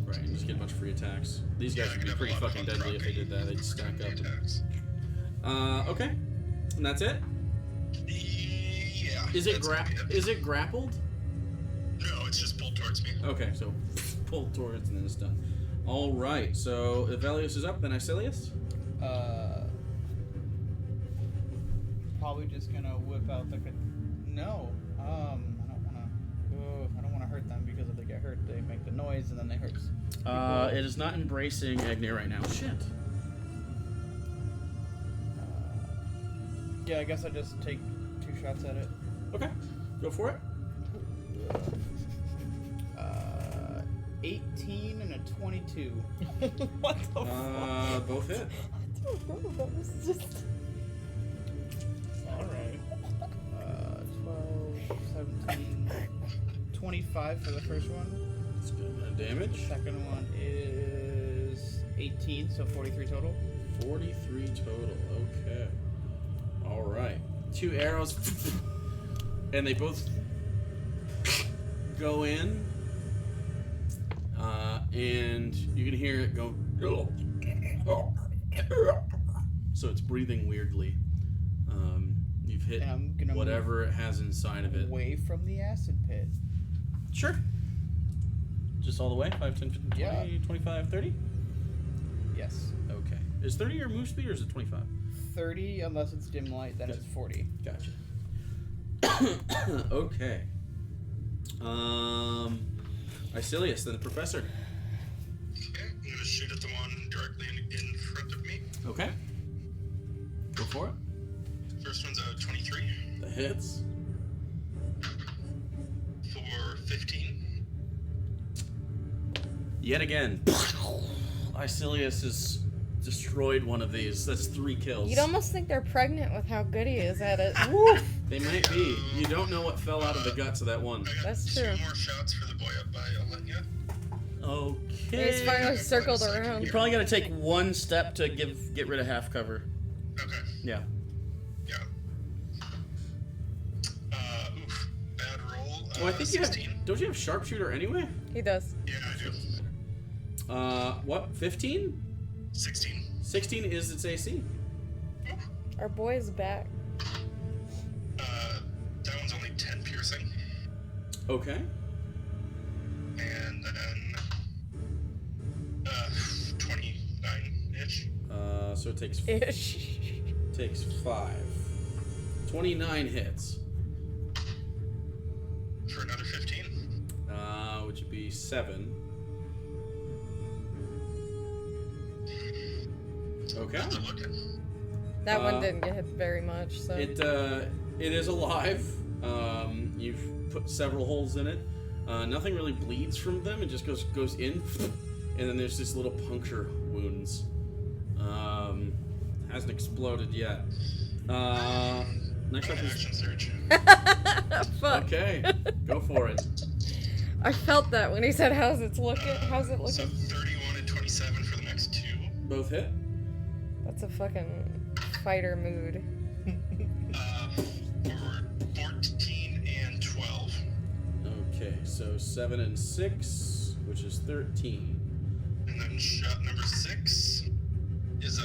Right, and just get a bunch of free attacks. These guys Yeah, would be I could pretty have a lot fucking of fun deadly if they did that. They'd stack up. Attacks. Okay. And that's it? Yeah. Is it that's gonna be is it grappled? No, it's just pulled towards me. Okay, so pull towards and then it's done. All right, so Evelios is up, then Icilius. Probably just gonna whip out the. No. I don't wanna hurt them because if they get hurt, they make the noise and then they hurt. It is not embracing Agnir right now. Shit. Yeah, I guess I just take 2 shots at it. Okay, go for it. 18 and a 22. What the fuck? Both hit. I don't know. That was just. Alright. 12, 17, 25 for the first one. That's good amount of damage. Second one is 18, so 43 total. 43 total. Okay. All right. 2 arrows, and they both go in, and you can hear it go. So it's breathing weirdly. You've hit And I'm gonna whatever it has inside of it. Away from the acid pit. Sure. Just all the way? 5, 10, 15, 20, Yeah. 25, 30? Yes. Okay. Is 30 your move speed or is it 25? 30, unless it's dim light, then Good. it's 40. Gotcha. Okay. Icilius, then the professor. Okay, I'm gonna shoot at the one directly in front of me. Okay. Go for it. First one's a 23 The hits. for 15. Yet again. Icilius has destroyed one of these. That's 3 kills. You'd almost think they're pregnant with how good he is at it. They might be. You don't know what fell out of the guts of that one. I got That's 2 true. more shots for the boy up by Alenia. Okay. He's finally circled around. You probably got to take 1 step to get rid of half cover. Okay, Yeah. yeah. Oof. Bad roll. Oh, I think you have. 16. Don't you have sharpshooter anyway? He does. Yeah, I do. What? 15? 16. 16 is its AC. Our boy is back. That one's only 10 piercing. Okay. And then 29-ish. So it takes Ish. 5. 29 hits. For another 15. Which would be 7. Okay. How's it looking? That one didn't get hit very much, so. It is alive. You've put several holes in it. Nothing really bleeds from them. It just goes in, and then there's just little puncture wounds. Hasn't exploded yet. Next up is Action surge. Fuck. okay. Go for it. I felt that when he said, "How's it looking?" How's it So looking? 31 and 27 for the next 2. Both hit. That's a fucking fighter mood. For 14 and 12. Okay, so 7 and 6, which is 13. And then shot number 6 is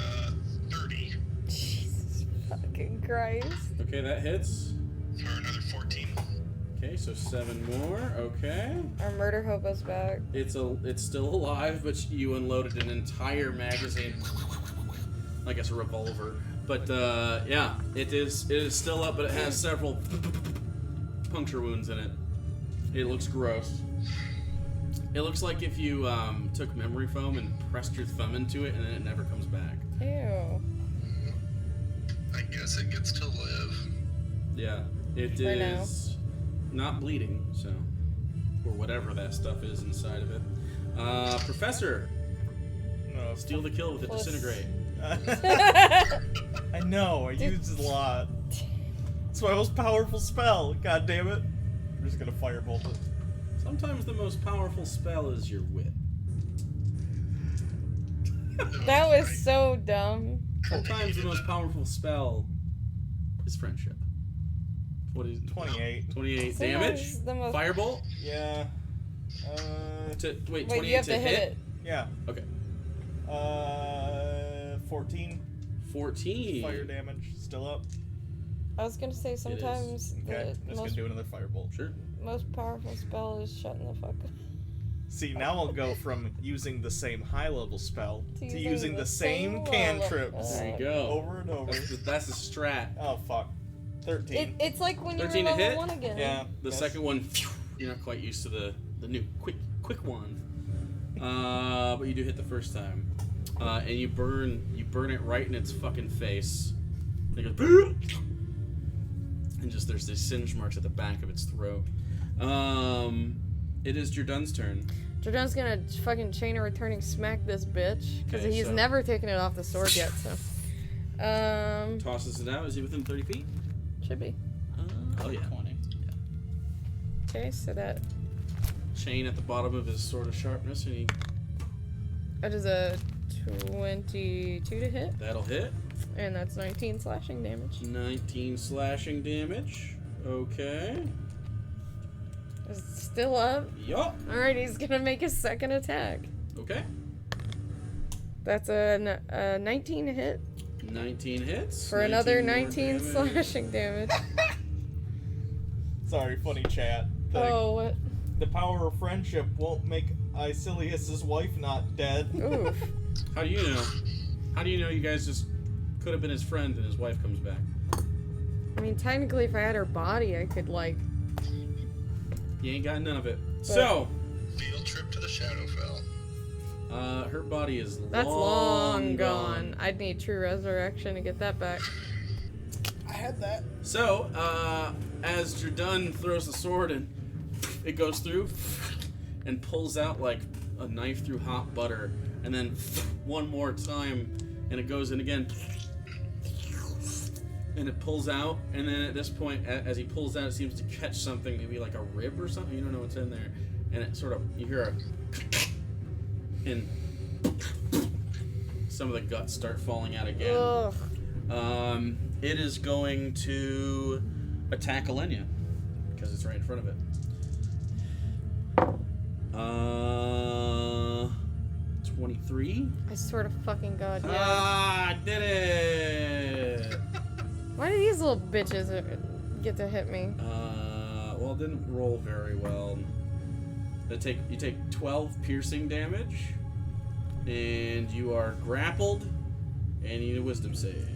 30 Jesus fucking Christ. Okay, that hits. for another 14. Okay, so 7 more. Okay. Our murder hobo's back. It's still alive, but you unloaded an entire magazine, I guess a revolver. But yeah, it is still up, but it has several puncture wounds in it. It looks gross. It looks like if you took memory foam and pressed your thumb into it and then it never comes back. Ew. I guess it gets to live. Yeah, it For now. is not bleeding, so, or whatever that stuff is inside of it. Professor, No, steal the kill with it, Plus- disintegrate. I know, I used it a lot. It's my most powerful spell. God damn it. I'm just gonna firebolt it. Sometimes the most powerful spell is your wit. That was so dumb. Sometimes the most powerful spell is friendship. What is 28. 28 Sometimes damage? the most- Firebolt? Yeah. Wait, Wait, 28 you have to to hit it. Yeah. Okay. 14 14. fire damage. Still up. I was gonna say sometimes Okay. the Just gonna do another firebolt. Sure. most powerful spell is shutting the fuck up. See, now I'll go from using the same high level spell To to using using the the same same cantrips. There you go. Over and over. That's the strat. Oh, fuck. 13. It's like when you're 13 to level hit? 1 again. Yeah. The yes. second one, you're not quite used to the new quick wand. But you do hit the first time. And you burn it right in its fucking face. And it goes, and just there's these singe marks at the back of its throat. It is Jordan's turn. Jordan's gonna fucking chain a returning smack this bitch because Okay, he's so- never taken it off the sword yet. So, Tosses it out. Is he within 30 feet? should be. Oh yeah. 20. Okay, so that Chain at the bottom of his sword of sharpness, and is a 22 to hit, that'll hit. and that's 19 slashing damage. 19 slashing damage. Okay. Is it still up? Yup. All right, he's gonna make his second attack. Okay. That's a 19 to hit 19 hits. for another 19 more 19 damage. slashing damage. Sorry, funny chat. Oh, what? The power of friendship won't make Icilius's wife not dead. Oof. How do you know? How do you know you guys just could have been his friend and his wife comes back? I mean, technically, if I had her body, I could, like... You ain't got none of it. So, Field trip to the Shadowfell. her body is That's long gone. I'd need true resurrection to get that back. I had that. So, as Jordan throws the sword and it goes through and pulls out like a knife through hot butter, and then one more time and it goes in again and it pulls out, and then at this point, as he pulls out, it seems to catch something, maybe like a rib or something. You don't know what's in there, and it sort of, you hear a and some of the guts start falling out again. Ugh. It is going to attack Alenia because it's right in front of it. 23. I swear to fucking god, yeah. Ah, did it! Why do these little bitches get to hit me? Well, it didn't roll very well. You take 12 piercing damage, and you are grappled, and you need a wisdom save.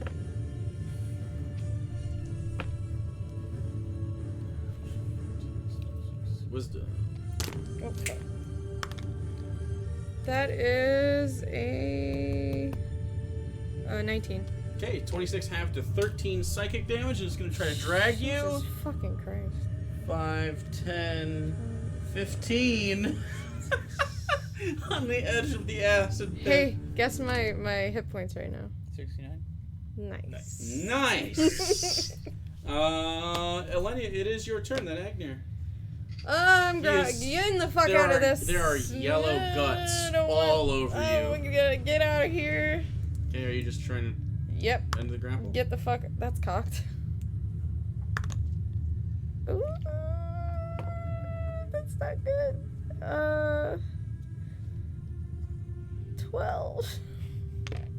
Wisdom. Oh, fuck. That is a 19. Okay, 26 half to 13 psychic damage, and it's going to try to drag you. Jesus fucking Christ. 5, 10, 15. On the edge of the acid pit. Hey, guess my hit points right now. 69. Nice. Nice. Elenia, it is your turn. That Agnir. I'm Yes. getting the fuck There out of are- this. there are yellow No, guts I don't all want- over Oh, you. we gotta get out of here. Okay, are you just trying Yep. to end the grapple? Get the fuck. That's cocked. Ooh, that's not good. 12.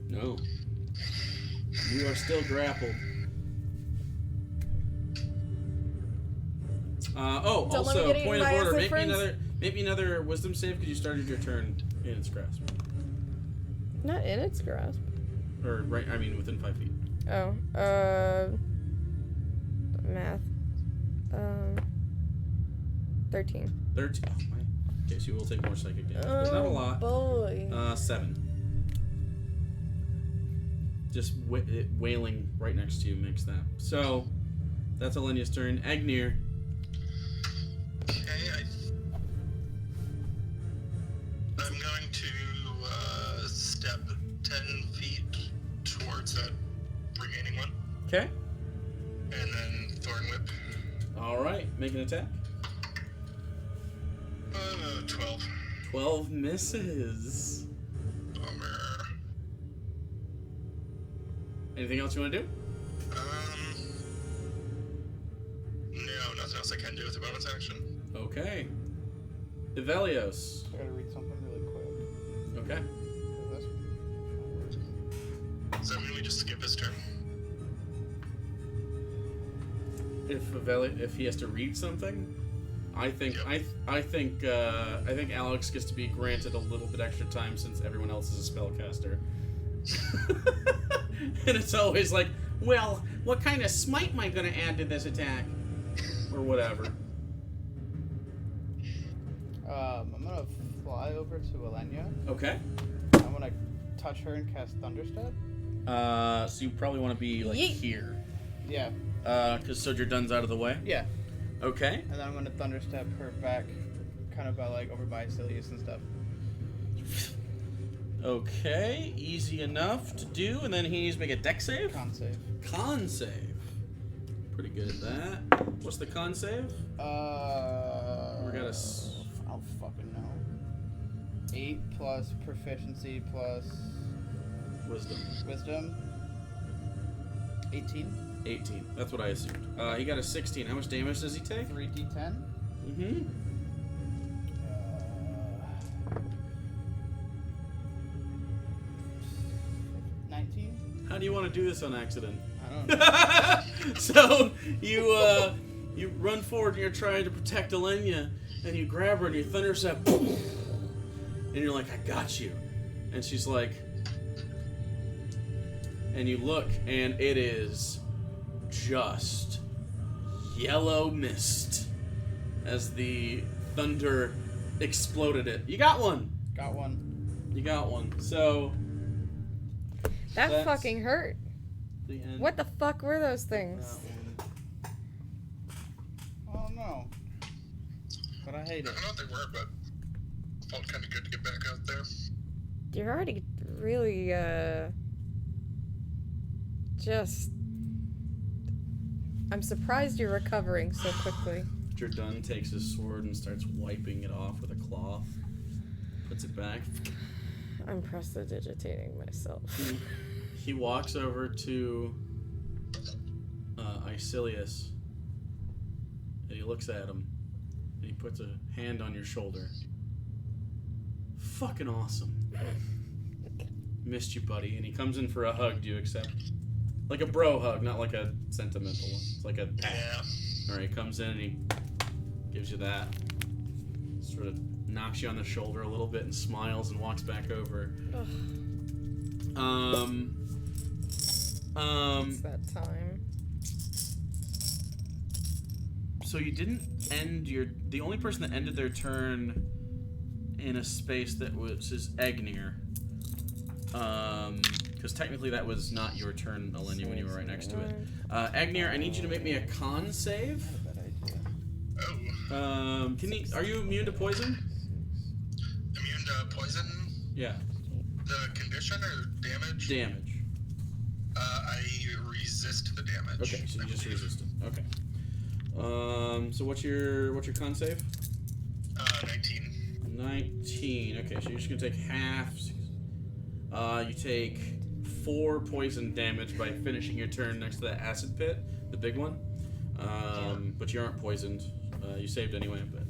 No. You are still grappled. Don't let me Also, get eaten point of by order. acid, Make friends. me another wisdom save because you started your turn in its grasp. Not in its grasp. Or right, I mean within 5 feet. Oh, math. 13. 13. Oh, my. Okay, so you will take more psychic damage, but not a lot. Boy. 7. Just wailing right next to you makes that. So, that's Alenia's turn. Agnir. Okay, I'm going to step 10 feet towards that remaining one, Okay. and then Thorn Whip. Alright, make an attack. 12. 12 misses. Bummer. Anything else you want to do? No, nothing else I can do with a bonus action. Okay. Ivelios. I gotta read something really quick. Okay. This- Does that mean we just skip his turn? If he has to read something, I think Yep. I think Alex gets to be granted a little bit extra time since everyone else is a spellcaster. And it's always like, well, what kind of smite am I going to add to this attack? Or whatever. I'm gonna fly over to Alenia. Okay. I'm gonna touch her and cast Thunderstep. So you probably want to be like Yeet. here. Yeah, Because Soldier Dun's out of the way. yeah. Okay. And then I'm gonna Thunderstep her back, kind of by like over by Silius and stuff. Okay, easy enough to do, and then he needs to make a deck save? Con save. Con save. Pretty good at that. What's the con save? We got a I don't fucking know. 8 plus proficiency plus wisdom. wisdom. 18. 18. That's what I assumed. He got a 16. How much damage does he take? 3d10. Mm-hmm. 19. How do you want to do this on accident? I don't know. So you run forward and you're trying to protect Alenia, and you grab her and you thunderstep, and you're like, I got you. And she's like, and you look, and it is just yellow mist as the thunder exploded it. You got one. Got one. You got one. So That that's fucking hurt. the end. What the fuck were those things? Oh no. But I hate I it. don't know what they were, but felt kind of good to get back out there. You're already really, just... I'm surprised you're recovering so quickly. Jardun takes his sword and starts wiping it off with a cloth. Puts it back. I'm prestidigitating myself. He walks over to Icilius, and he looks at him, and he puts a hand on your shoulder. Fucking awesome. Missed you, buddy. And he comes in for a hug. Do you accept? Like a bro hug, not like a sentimental one. It's like a... Yeah. Alright, he comes in and he gives you that. Sort of knocks you on the shoulder a little bit and smiles and walks back over. It's that time. So you didn't end your... The only person that ended their turn in a space that was is Agnir. Because technically that was not your turn, Alenia, when you were right next to it. Agnir, I need you to make me a con save. Bad idea. Oh. Are you immune to poison? Immune to poison? Yeah. The condition or damage? Damage. I resist the damage. Okay, so you I just believe. resist it. Okay. So what's your con save? 19. 19. Okay, so you're just gonna take half. You take 4 poison damage by finishing your turn next to that acid pit, the big one. But you aren't poisoned. You saved anyway, but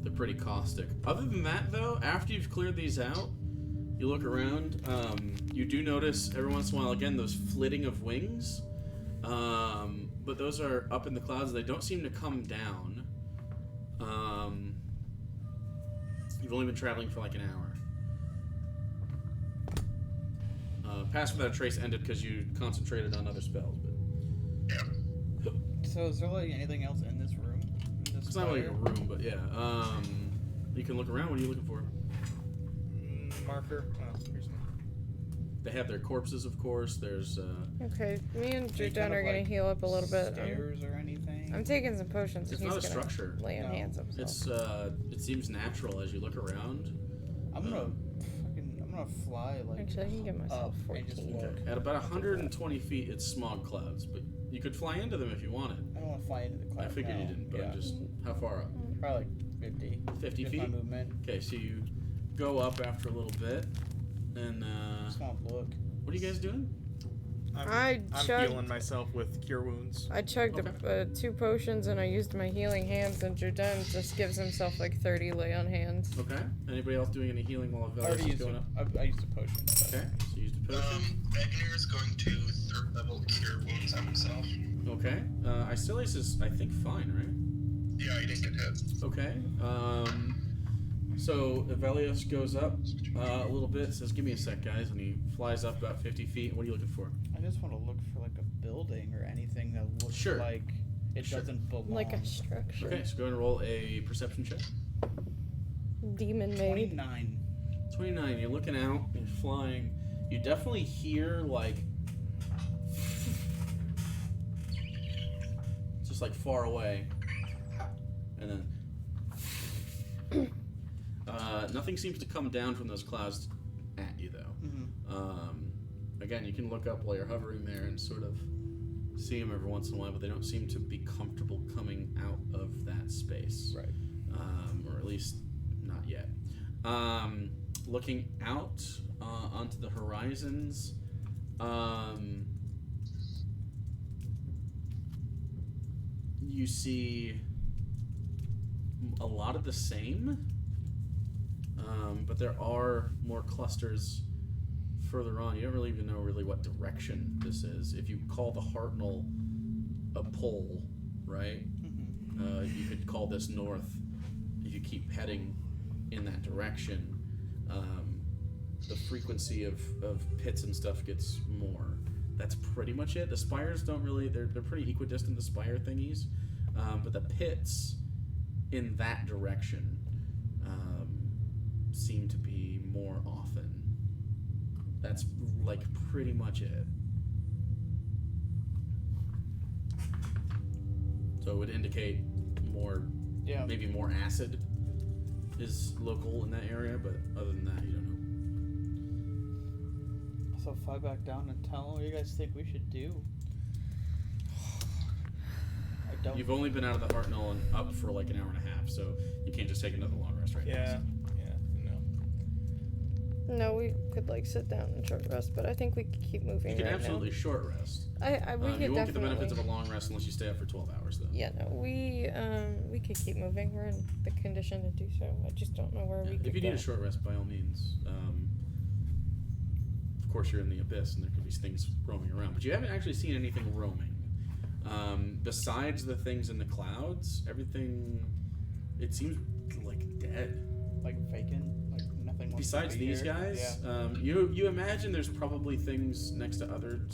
they're pretty caustic. Other than that, though, after you've cleared these out, you look around. You do notice every once in a while again those flitting of wings, but those are up in the clouds. They don't seem to come down. You've only been traveling for like an hour. Pass Without a Trace ended because you concentrated on other spells, but Yeah. So is there like anything else in this room? In this It's not like a fire? room, but yeah. You can look around. What are you looking for? Marker. Oh, here's one. They have their corpses, of course. There's Okay, me and Any Jordan kind of, are gonna like, heal up a little bit. Stairs or anything? I'm taking some potions. It's and not he's a gonna structure. lay on No. hands himself. It's it seems natural as you look around. I'm gonna fly like Actually, I can give myself up and just 14. look. At about 120 feet, it's smog clouds, but you could fly into them if you wanted. I don't want to fly into the cloud. I figured you didn't, but yeah. just how far up? Probably like 50. 50 Just my feet? movement. Okay, so you go up after a little bit, and Just want to look. what are you guys doing? I'm chugged- healing myself with cure wounds. I chugged Okay. 2 potions and I used my healing hands, and Jordan just gives himself like 30 lay on hands. Okay. Anybody else doing any healing while I Velas already is used going up? I used a potion. But Okay, so you used a potion. Agneer is going to 3rd level cure wounds on himself. Okay. Icilius is, I think, fine, right? Yeah, he didn't get hit. Okay. So Evelius goes up a little bit, says, "Give me a sec, guys," and he flies up about 50 feet. What are you looking for? I just want to look for like a building or anything that looks Sure. like it Sure. doesn't belong. Like a structure. Okay, so go ahead and roll a perception check. Demon made. 29. 29. You're looking out. You're flying. You definitely hear like just like far away, and then nothing seems to come down from those clouds at you though. Again, you can look up while you're hovering there and sort of see them every once in a while, but they don't seem to be comfortable coming out of that space. Right. Or at least not yet. Looking out onto the horizons, you see a lot of the same, but there are more clusters further on. You don't really even know what direction this is. If you call the Hartnell a pole, right? You could call this north. If you keep heading in that direction, the frequency of pits and stuff gets more. That's pretty much it. The spires don't really, they're pretty equidistant, the spire thingies, but the pits in that direction seem to be more often. That's like pretty much it. So it would indicate more, Yeah. maybe more acid is local in that area, but other than that, you don't know. So fly back down and tell them what you guys think we should do. I don't. You've only been out of the Hartnell and up for like an hour and a half, so you can't just take another long rest right Yeah. now. No. No, we could like sit down and short rest, but I think we could keep moving You can right absolutely short rest. now. We could You won't get the definitely. benefits of a long rest unless you stay up for 12 hours, though. Yeah, no, we could keep moving. We're in the condition to do so. I just don't know where Yeah, we could if you go. need a short rest, by all means. Of course, you're in the abyss, and there could be things roaming around, but you haven't actually seen anything roaming. Besides the things in the clouds, everything, it seems like dead. Like vacant. Like nothing. wants to Besides be these here. guys, Yeah. you imagine there's probably things next to other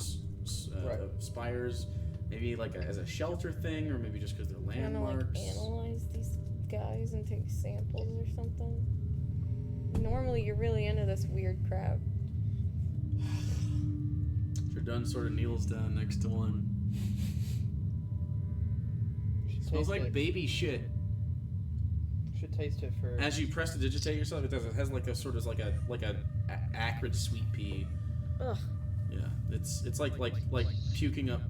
Right. spires, maybe like as a shelter thing, or maybe just because they're Kind of like landmarks. analyze these guys and take samples or something. Normally, you're really into this weird crap. Jordan sort of kneels down next to one. Should Smells taste like it. baby shit. Should taste it for. As you press to digitate yourself, it does. It has like a sort of like a acrid sweet pea. Ugh. Yeah, it's like puking up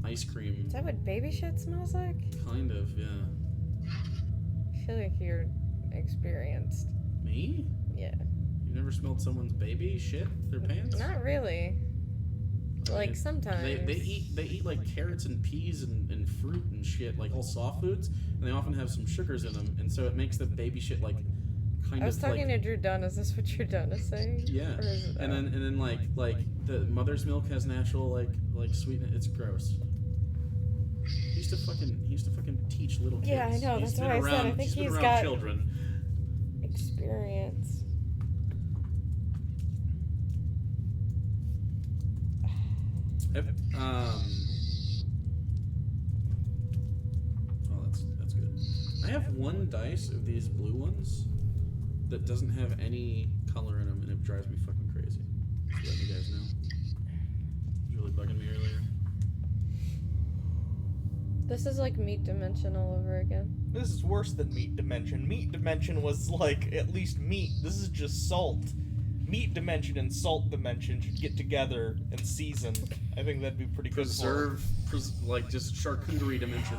ice cream. Is that what baby shit smells like? Kind of, yeah. I feel like you're experienced. Me? Yeah. You've never smelled someone's baby shit their pants? Not really. Like sometimes. They eat like carrots and peas and fruit and shit, like all soft foods, and they often have some sugars in them, and so it makes the baby shit like kind I was of talking like, to Drew Dunn. Is this what Drew Dunn is saying? yeah. Or is it, And then like the mother's milk has natural like sweetness. It's gross. He used to fucking teach little kids. Yeah, I know, He's that's been why I said I around- think been he's around got- children. experience. I have one dice of these blue ones that doesn't have any color in them, and it drives me fucking crazy. Just letting you guys know. It was really bugging me earlier. This is like Meat Dimension all over again. This is worse than Meat Dimension. Meat Dimension was like at least meat. This is just salt. Meat Dimension and Salt Dimension should get together and season. I think that'd be pretty good. Like just charcuterie dimension.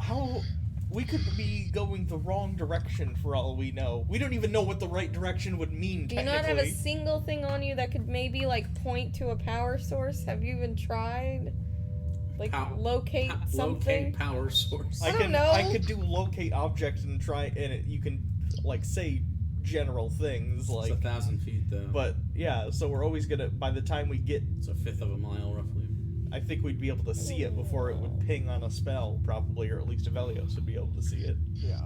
How we could be going the wrong direction for all we know. We don't even know what the right direction would mean. Do you not have a single thing on you that could maybe like point to a power source? Have you even tried? Like locate something? Locate power source. I don't know. I could do locate object and try, and you can like say general things like. It's 1,000 feet though. But yeah, so we're always gonna. By the time we get, it's a fifth of a mile roughly. I think we'd be able to see it before it would ping on a spell, probably, or at least Avelios would be able to see it. Yeah.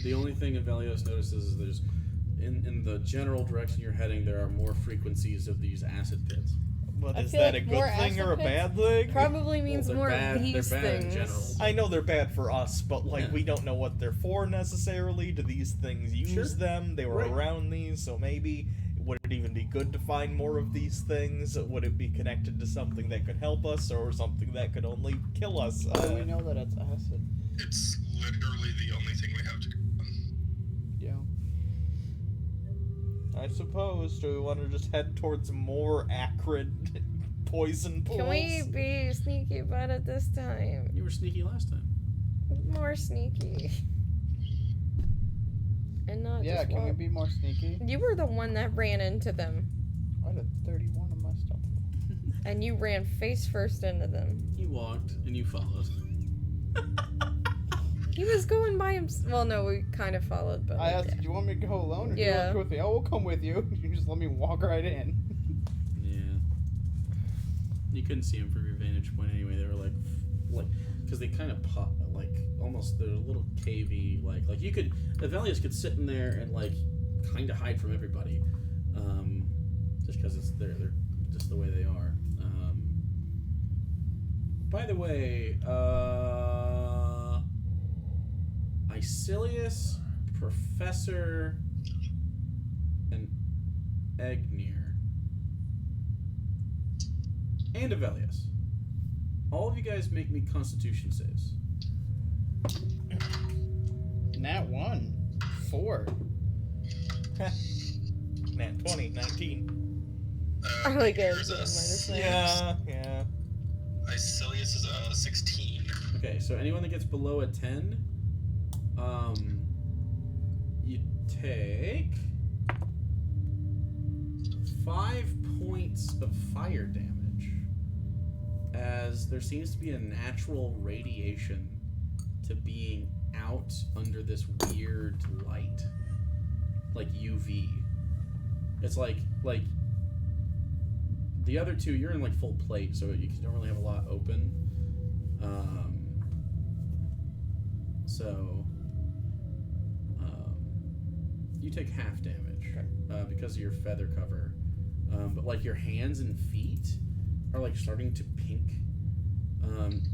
The only thing Avelios notices is there's, in the general direction you're heading, there are more frequencies of these acid pits. But I is feel that like a more good thing or a acid bad thing? Probably means Well, more they're of these bad in things. general. I know they're bad for us, but like Yeah. we don't know what they're for necessarily. Do these things use Sure. them? They were Right. around these, so maybe would it even be good to find more of these things? Would it be connected to something that could help us, or something that could only kill us? How do we know that it's acid? It's literally the only thing we have to go on. Yeah. I suppose. Do we want to just head towards more acrid poison pools? Can we be sneaky about it this time? You were sneaky last time. More sneaky. And not Yeah, just can we walk. be more sneaky? You were the one that ran into them. I had a 31 on my stuff. And you ran face first into them. You walked and you followed. He was going by himself. Well, no, we kind of followed, but. I asked, do you want me to go alone or do you want to go with me? Oh, we'll come with you. You just let me walk right in. Yeah. You couldn't see them from your vantage point anyway. They were like, because they kind of pop, like almost they're a little cavey, like you could, Avelios could sit in there and like kind of hide from everybody, just because they're just the way they are. By the way, Icilius, Professor, and Egnir, and Avelios. All of you guys make me Constitution saves. Nat 1. 4. Nat 20, 19. I like it. Here's a Minus nine. Yeah. Icilius is a 16. Okay, so anyone that gets below a 10, you take 5 points of fire damage, as there seems to be a natural radiation to being out under this weird light, like UV. It's like the other two, you're in like full plate, so you don't really have a lot open. You take half damage because of your feather cover, but like your hands and feet are like starting to pink,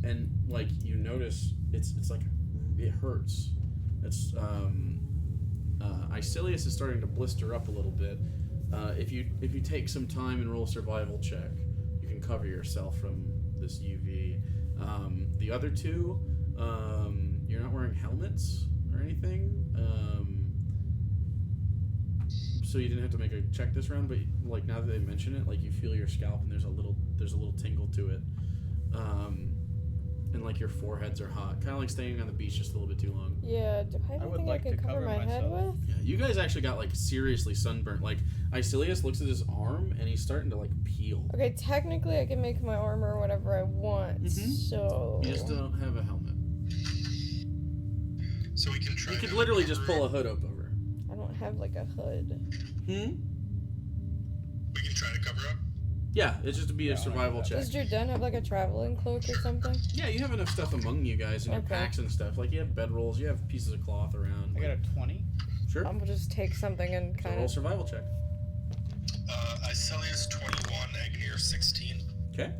and like you notice it's like it hurts. It's Icilius is starting to blister up a little bit. If you take some time and roll a survival check, you can cover yourself from this UV. The other two, you're not wearing helmets or anything, so you didn't have to make a check this round. But like now that they mention it, like you feel your scalp and there's a little tingle to it, and like your foreheads are hot, kind of like staying on the beach just a little bit too long. Yeah, do I have I would anything like I to could cover cover my head myself. with? Yeah, you guys actually got like seriously sunburnt. Like Icilius looks at his arm and he's starting to like peel. Okay, technically I can make my armor whatever I want, so... You just don't have a helmet. So we can try You could to literally just cover- pull a hood up over. I don't have like a hood. We can try to cover up. Yeah, it's just to be a survival check. Does your den have like a traveling cloak or something? Yeah, you have enough stuff among you guys in your Okay. packs and stuff. Like you have bedrolls, you have pieces of cloth around. I got a 20. Sure. I'm gonna just take something and So kind roll of... survival check. Icilius 21, Agnir 16. Okay.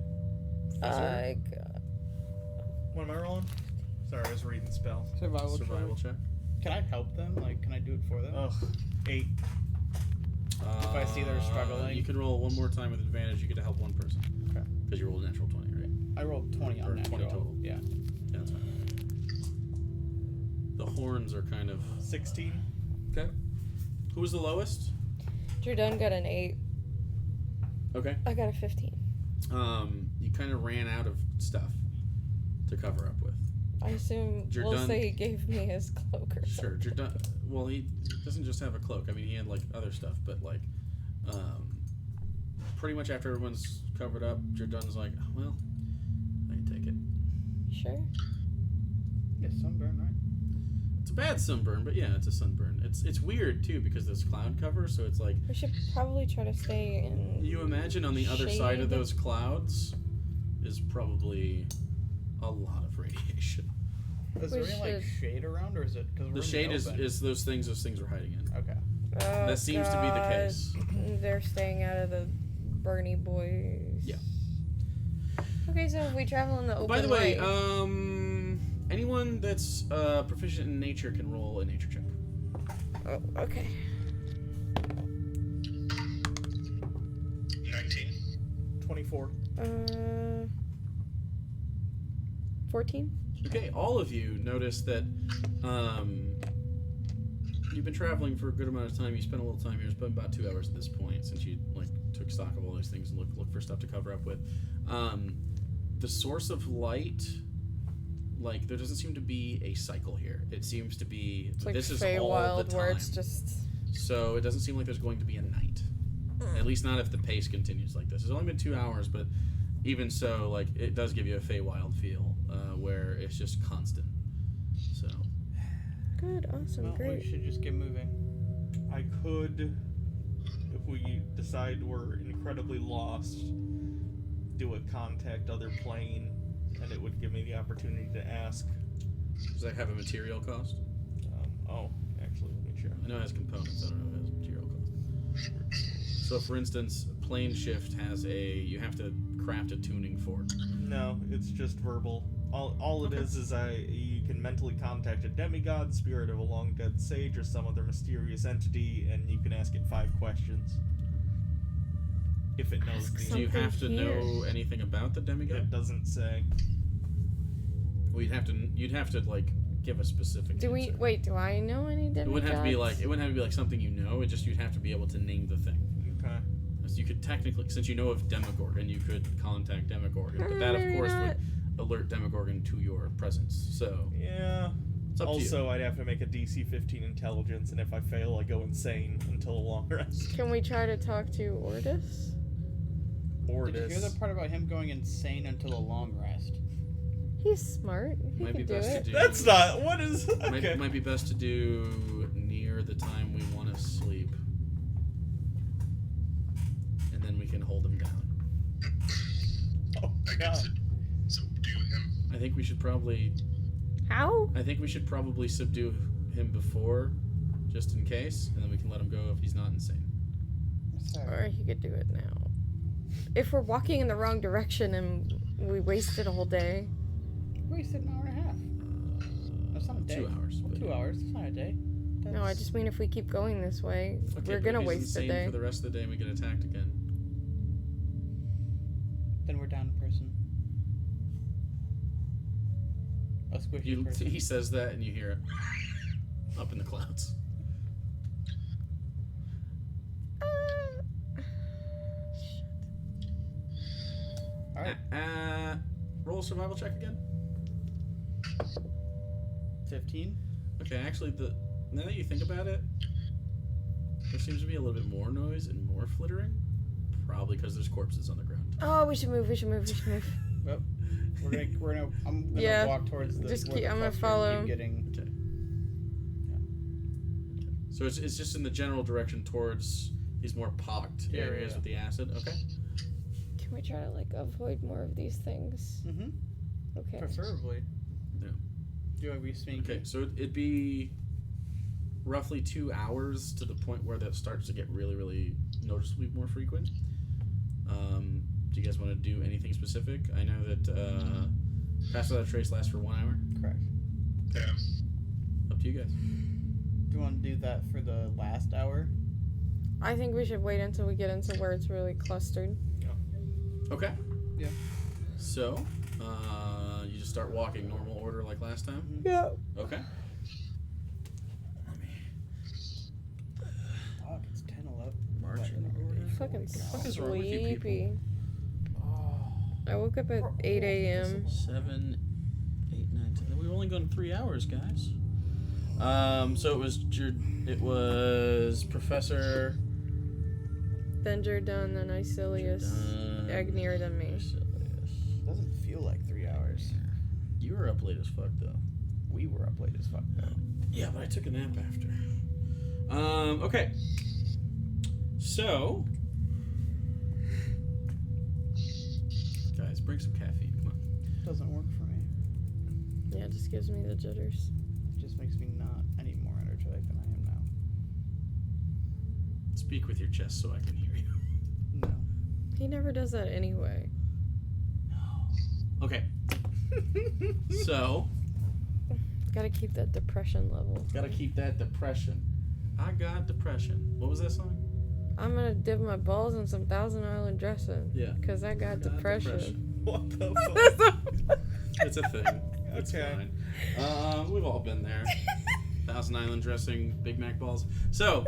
I got What am I rolling? Sorry, I was reading spell. Survival check. check. Can I help them? Like, can I do it for them? Ugh. 8. If I see they're struggling. You can roll one more time with advantage. You get to help one person. Okay. Because you rolled a natural 20, right? I rolled 20 on Or natural. 20 total. Yeah. Yeah, that's fine. The horns are kind of... 16. Okay. Who was the lowest? Jordan got an 8. Okay. I got a 15. You kind of ran out of stuff to cover up with. I assume we'll Jordan- say he gave me his cloak or Sure, something. Jordan. Well, he doesn't just have a cloak. I mean, he had like other stuff, but like, pretty much after everyone's covered up, Jordan's like, oh, well, I can take it. Sure. Yeah, sunburn, right? It's a bad sunburn, but yeah, it's a sunburn. It's weird too because there's cloud cover, so it's like We should probably try to stay in. you imagine on the other side of Shade. those clouds is probably a lot of radiation. Is We there any like should- shade around, or is it because The shade is those things are hiding in. Okay. Oh, That seems to be the God. case. They're staying out of the Bernie boys. Yeah. Okay, so if we travel in the open By the way, way- anyone that's proficient in nature can roll a nature check. Oh, okay. 19. 24. 14? Okay, all of you notice that you've been traveling for a good amount of time. You spent a little time here. It's been about 2 hours at this point since you like took stock of all these things and look for stuff to cover up with. The source of light, like there doesn't seem to be a cycle here. It seems to be It's like this is all Feywild, the time. where it's just... So it doesn't seem like there's going to be a night. At least not if the pace continues like this. It's only been 2 hours, but even so, like it does give you a Feywild feel, where it's just constant. So Good, awesome, Well, great. we should just get moving. I could, if we decide we're incredibly lost, do a contact other plane, and it would give me the opportunity to ask. does that have a material cost? Actually, let me check. I know it has components. I don't know if it has material cost. So, for instance, plane shift has you have to craft a tuning fork. No, it's just verbal. All it is you can mentally contact a demigod, spirit of a long dead sage, or some other mysterious entity, and you can ask it 5 questions. If it knows Ask the Do you Something have to here. know anything about the demigod? It doesn't say. Well, you'd have to like give a specific. Do we... answer. Wait, do I know any demigods? It wouldn't have to be like something you know. It just you'd have to be able to name the thing. Okay. So you could technically, since you know of Demogorgon, you could contact Demogorgon, but that of Maybe course not. would alert Demogorgon to your presence. So Yeah. it's up to you. Also, I'd have to make a DC 15 intelligence, and if I fail, I go insane until a long rest. Can we try to talk to Ordis? Or Did you hear the part about him going insane until a long rest? He's smart. He Might be can do best it. to do. That's not. What is. Okay. Might be best to do near the time we want to sleep, and then we can hold him down. Oh, I God. can subdue him. I think we should probably. How? I think we should probably subdue him before, just in case, and then we can let him go if he's not insane. Or he could do it now. If we're walking in the wrong direction and we wasted a whole day. Wasted an hour and a half. That's not a day. 2 hours. Well, but- 2 hours. That's not a day. No, I just mean if we keep going this way, Okay, we're but gonna if he's waste a insane day. for the rest of the day, and we get attacked again. Then we're down a person. A squishy person. He says that, and you hear it up in the clouds. Alright. Roll a survival check again. 15. Okay, actually, now that you think about it, there seems to be a little bit more noise and more flittering. Probably because there's corpses on the ground. Oh, we should move. Well, I'm gonna Yeah, walk towards the. just where keep- the I'm gonna cluster follow. and keep getting. Okay. So it's just in the general direction towards these more pocked Yeah, areas yeah. with the acid. Okay. Can we try to like avoid more of these things? Mm-hmm. Okay. Preferably. Yeah. Do I be sneaky? Okay. So it'd be roughly 2 hours to the point where that starts to get really, really noticeably more frequent. Do you guys want to do anything specific? I know that Pass without a trace lasts for 1 hour. Correct. Yeah. Up to you guys. Do you want to do that for the last hour? I think we should wait until we get into where it's really clustered. Okay. Yeah. So, you just start walking normal order like last time? Yeah. Okay. Fuck, it's 10:11. Marching order. Fucking fuck is wrong with you people? sleepy. I woke up at 8 a.m. 7, 8, 9, 10. We've only gone 3 hours, guys. So it was Professor Then Jordan, then Icilius, Jordan, Agneer, then me. Icilius. Doesn't feel like 3 hours. You were up late as fuck, though. We were up late as fuck though. Yeah, but I took a nap after. Okay. So, guys, bring some caffeine. Come on. Doesn't work for me. Yeah, it just gives me the jitters. It just makes me not any more energetic than I am now. Speak with your chest so I can hear you. No. He never does that anyway. Okay. So, Gotta keep that depression level. gotta keep that depression. I got depression. What was that song? I'm gonna dip my balls in some Thousand Island dressing. Yeah. Because I got depression. What the fuck? It's a thing. It's Okay. fine. We've all been there. Thousand Island dressing, Big Mac balls. So,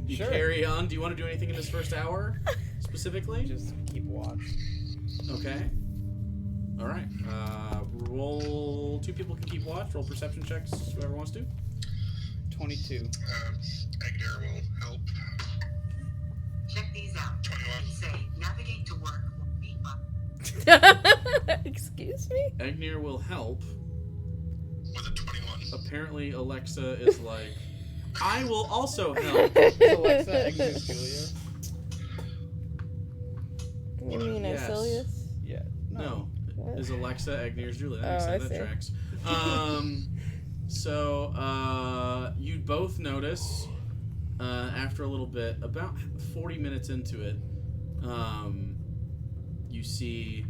you Sure. carry on. Do you want to do anything in this first hour specifically? Just keep watch. Okay. All right. Roll. 2 people can keep watch. Roll perception checks. Whoever wants to. 22. Agner will help. Check these out. 21. Say, navigate to work. Excuse me? Agneer will help. With a 21. Apparently, Alexa is like, I will also help. Alexa, Agnes, Julia. You mean Yes. Icilius? Yeah. No. What? Is Alexa Agneer's Julia? Oh, That I makes sense. see. That tracks. So, you both notice, after a little bit, about 40 minutes into it, you see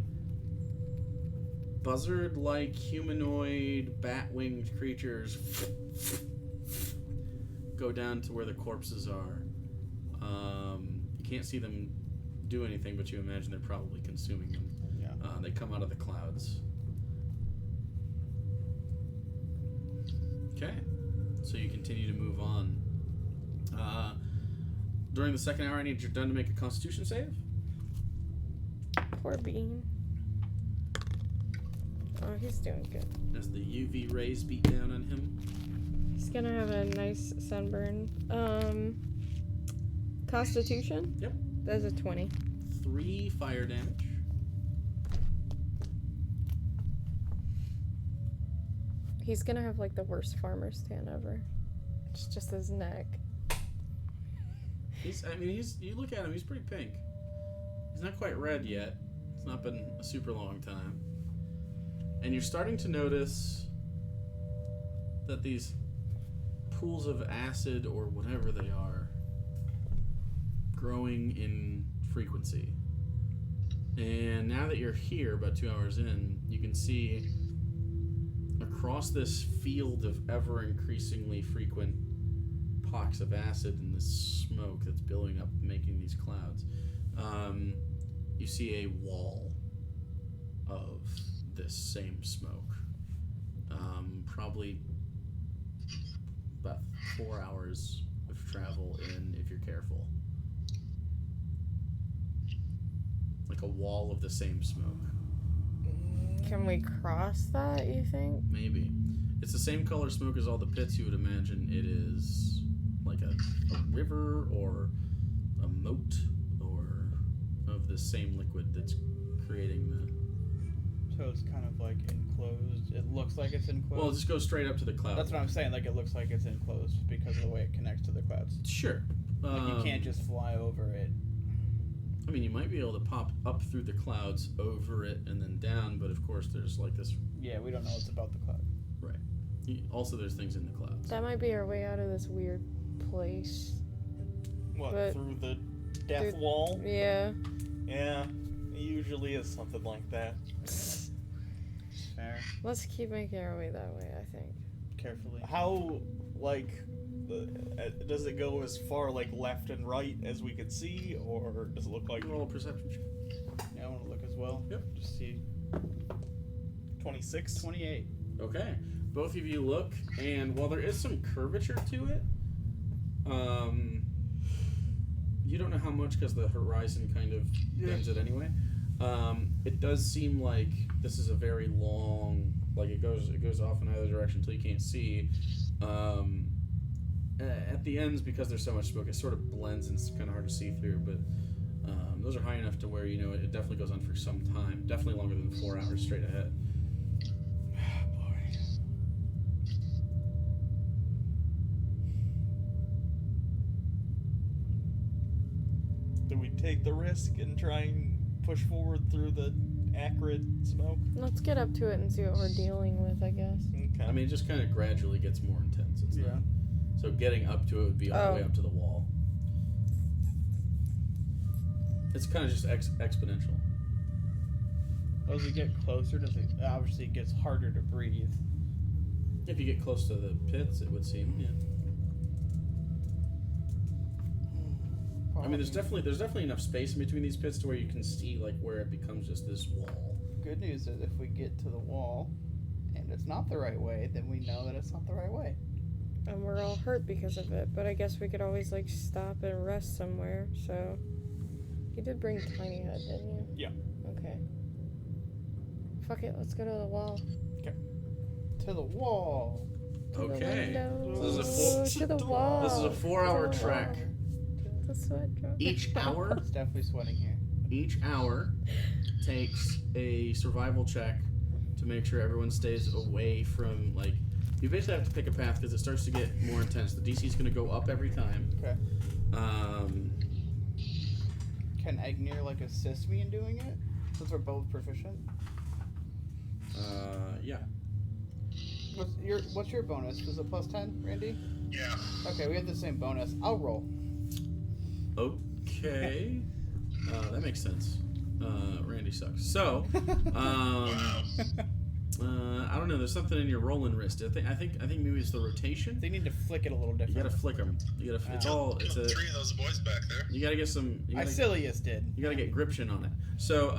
buzzard-like humanoid bat-winged creatures go down to where the corpses are. You can't see them do anything, but you imagine they're probably consuming them. Yeah. They come out of the clouds. Okay, so you continue to move on. During the second hour, I need Jordan to make a Constitution save. Poor Bean. Oh, he's doing good. As the UV rays beat down on him. He's gonna have a nice sunburn. Constitution? Yep. That's a 20. 3 fire damage. He's gonna have like the worst farmer's tan ever. It's just his neck. You look at him, he's pretty pink. He's not quite red yet. It's not been a super long time. And you're starting to notice that these pools of acid, or whatever they are, growing in frequency. And now that you're here, about 2 hours in, you can see across this field of ever increasingly frequent pox of acid and this smoke that's building up, making these clouds, you see a wall of this same smoke. Probably about 4 hours of travel in, if you're careful. Like a wall of the same smoke. Can we cross that, you think? Maybe. It's the same color smoke as all the pits. You would imagine it is like a river or a moat or of the same liquid that's creating the... So it's kind of like enclosed. It looks like it's enclosed. Well, just go straight up to the cloud. That's what I'm saying. Like it looks like it's enclosed because of the way it connects to the clouds. Sure. Like you can't just fly over it. I mean, you might be able to pop up through the clouds, over it, and then down, but of course there's like this... Yeah, we don't know what's about the cloud. Right. Also, there's things in the clouds. That might be our way out of this weird place. What, But- through the death through- wall? Yeah. Yeah. It usually is something like that. Fair. Let's keep making our way that way, I think. Carefully. How, like, does it go as far, like, left and right as we could see, or does it look like... Roll a perception check. Yeah, I want to look as well. Yep. Just see. 26? 28. Okay. Both of you look, and while there is some curvature to it, you don't know how much because the horizon kind of bends it anyway. It does seem like this is a very long, like it goes off in either direction until you can't see. At the ends, because there's so much smoke, it sort of blends and it's kind of hard to see through. But those are high enough to where it definitely goes on for some time, definitely longer than 4 hours straight ahead. Do we take the risk and try and push forward through the acrid smoke? Let's get up to it and see what we're dealing with, I guess. Okay. I mean, it just kind of gradually gets more intense. It's not, so getting up to it would be all the way up to the wall. It's kind of just exponential. As we get closer, obviously it gets harder to breathe. If you get close to the pits, it would seem, yeah. I mean, there's definitely enough space in between these pits to where you can see like where it becomes just this wall. Good news is if we get to the wall and it's not the right way, then we know that it's not the right way. And we're all hurt because of it, but I guess we could always like stop and rest somewhere. So you did bring Tiny Hut, didn't you? Yeah. Okay. Fuck it, let's go to the wall. To the wall. To the Okay. window, to the wall. This is a 4-hour to the trek. wall. The sweat drop. Each hour It's definitely sweating here. takes a survival check to make sure everyone stays away from, like, you basically have to pick a path because it starts to get more intense. The DC is going to go up every time. Okay. Can Agneer like assist me in doing it? Since we're both proficient. Yeah. What's your bonus? Was it plus 10, Randy? Yeah. Okay, we have the same bonus. I'll roll. Okay. That makes sense. Randy sucks. So, Wow. I don't know. There's something in your rolling wrist. I think maybe it's the rotation. They need to flick it a little You different. gotta flick them. You gotta. It's Killed a. 3 of those boys back there. You gotta get some. Icilius did. You gotta get gription on it. So,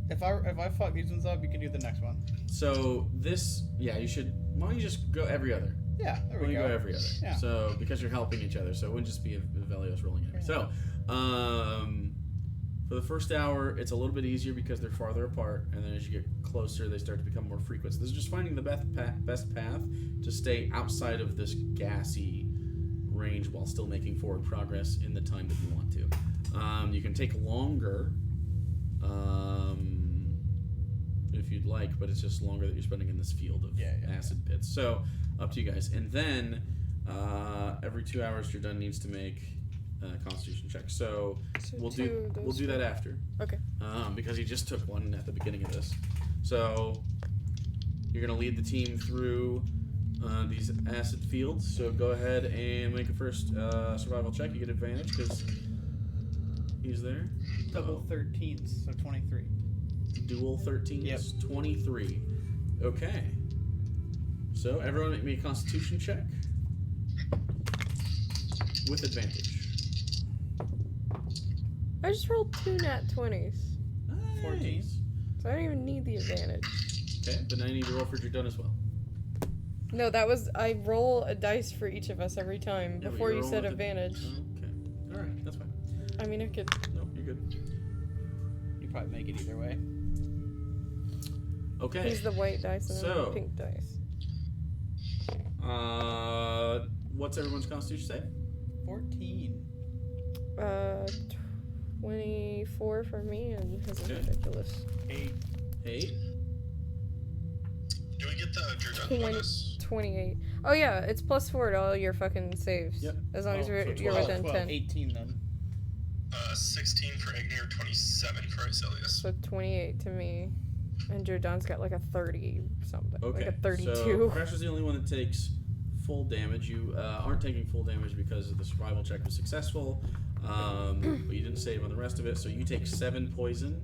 If I fuck these ones up, you can do the next one. so this, yeah, you should. Why don't you just go every other? Yeah, there Why don't we you go. go every other? Yeah. So because you're helping each other, so it wouldn't just be Velios rolling it. Yeah. So, for the first hour, it's a little bit easier because they're farther apart, and then as you get closer, they start to become more frequent. So this is just finding the best path to stay outside of this gassy range while still making forward progress in the time that you want to. You can take longer, if you'd like, but it's just longer that you're spending in this field of acid pits. So up to you guys. And then every 2 hours, your done needs to make a Constitution check. So we'll do that after. Okay. Because he just took one at the beginning of this. So you're gonna lead the team through these acid fields. So go ahead and make a first survival check. You get advantage because he's there. Double 13s, so 23. Dual 13s. Yep. 23. Okay. So everyone make me a Constitution check with advantage. I just rolled 2 nat 20s, 14. so I don't even need the advantage. Okay, but now you need to roll for your done as well. No, I roll a dice for each of us every time Yeah, but before you're you said rolling with advantage. Okay. Alright, that's fine. I mean, I could. No, you're good. You probably make it either way. Okay. Use the white dice and then So- the pink dice. What's everyone's Constitution say? 14. 24 for me, and his is Okay. ridiculous. 8. 8. Do we get the Jordan bonus? 28. Oh yeah, it's +4 to all your fucking saves. Yep. As long as Oh, you're, so you're 12, within 10. 18 then. 16 for Agneer, 27 for Icilius. So 28 to me. And Jordan's got like a 30 something. Okay. Like a 32. So Crasher's the only one that takes full damage. You aren't taking full damage because the survival check was successful. But you didn't save on the rest of it, so you take 7 poison.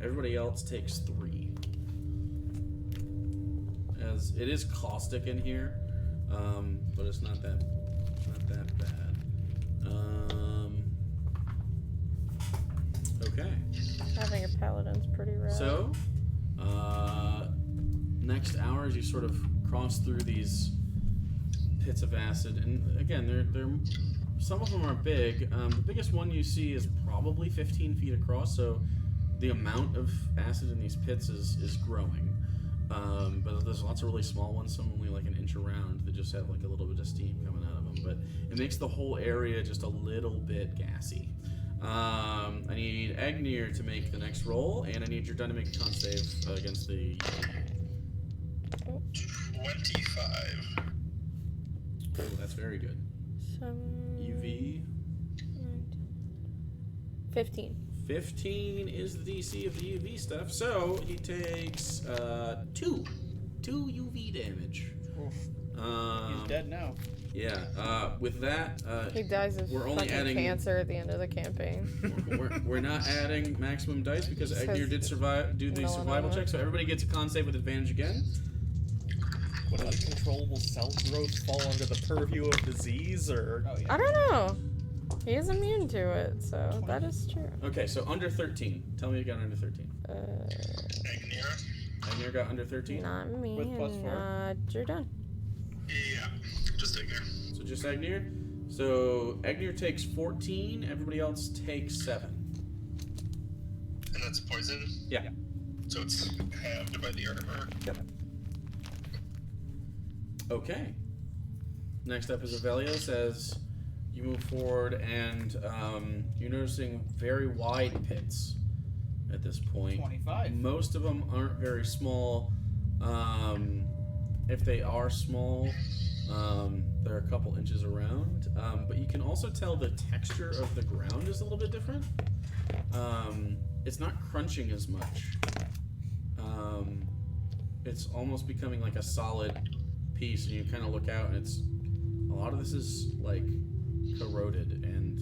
Everybody else takes 3. As it is caustic in here, but it's not that bad. Okay. Having a paladin's pretty rad. So, next hour as you sort of cross through these pits of acid, and again, they're some of them are big. The biggest one you see is probably 15 feet across, so the amount of acid in these pits is growing. But there's lots of really small ones, some only like an inch around, that just have like a little bit of steam coming out of them. But it makes the whole area just a little bit gassy. I need Agnir to make the next roll, and I need your done to make a con save against the 25. Oh, that's very good. UV 15. 15 is the DC of the UV stuff, so he takes 2 UV damage. He's dead now. Yeah. With that, He dies of we're only fucking adding cancer at the end of the campaign. we're not adding maximum dice because Says Agnir did do the no, survival no. check, so everybody gets a con save with advantage again. Would uncontrollable cell growth fall under the purview of disease, or? Oh, yeah. I don't know. He is immune to it, so that is true. Okay, so under 13. Tell me you got under 13. Agnir? Agnir got under 13. Not me. With +4? You're done. Yeah, just Agnir. So just Agnir. So Agnir takes 14. Everybody else takes 7. And that's poison? Yeah. So it's halved by the armor. Okay. Next up is Avelios as you move forward, and you're noticing very wide pits at this point. 25. Most of them aren't very small. If they are small, they're a couple inches around. But you can also tell the texture of the ground is a little bit different. It's not crunching as much. It's almost becoming like a solid piece, and you kind of look out, and a lot of this is like corroded and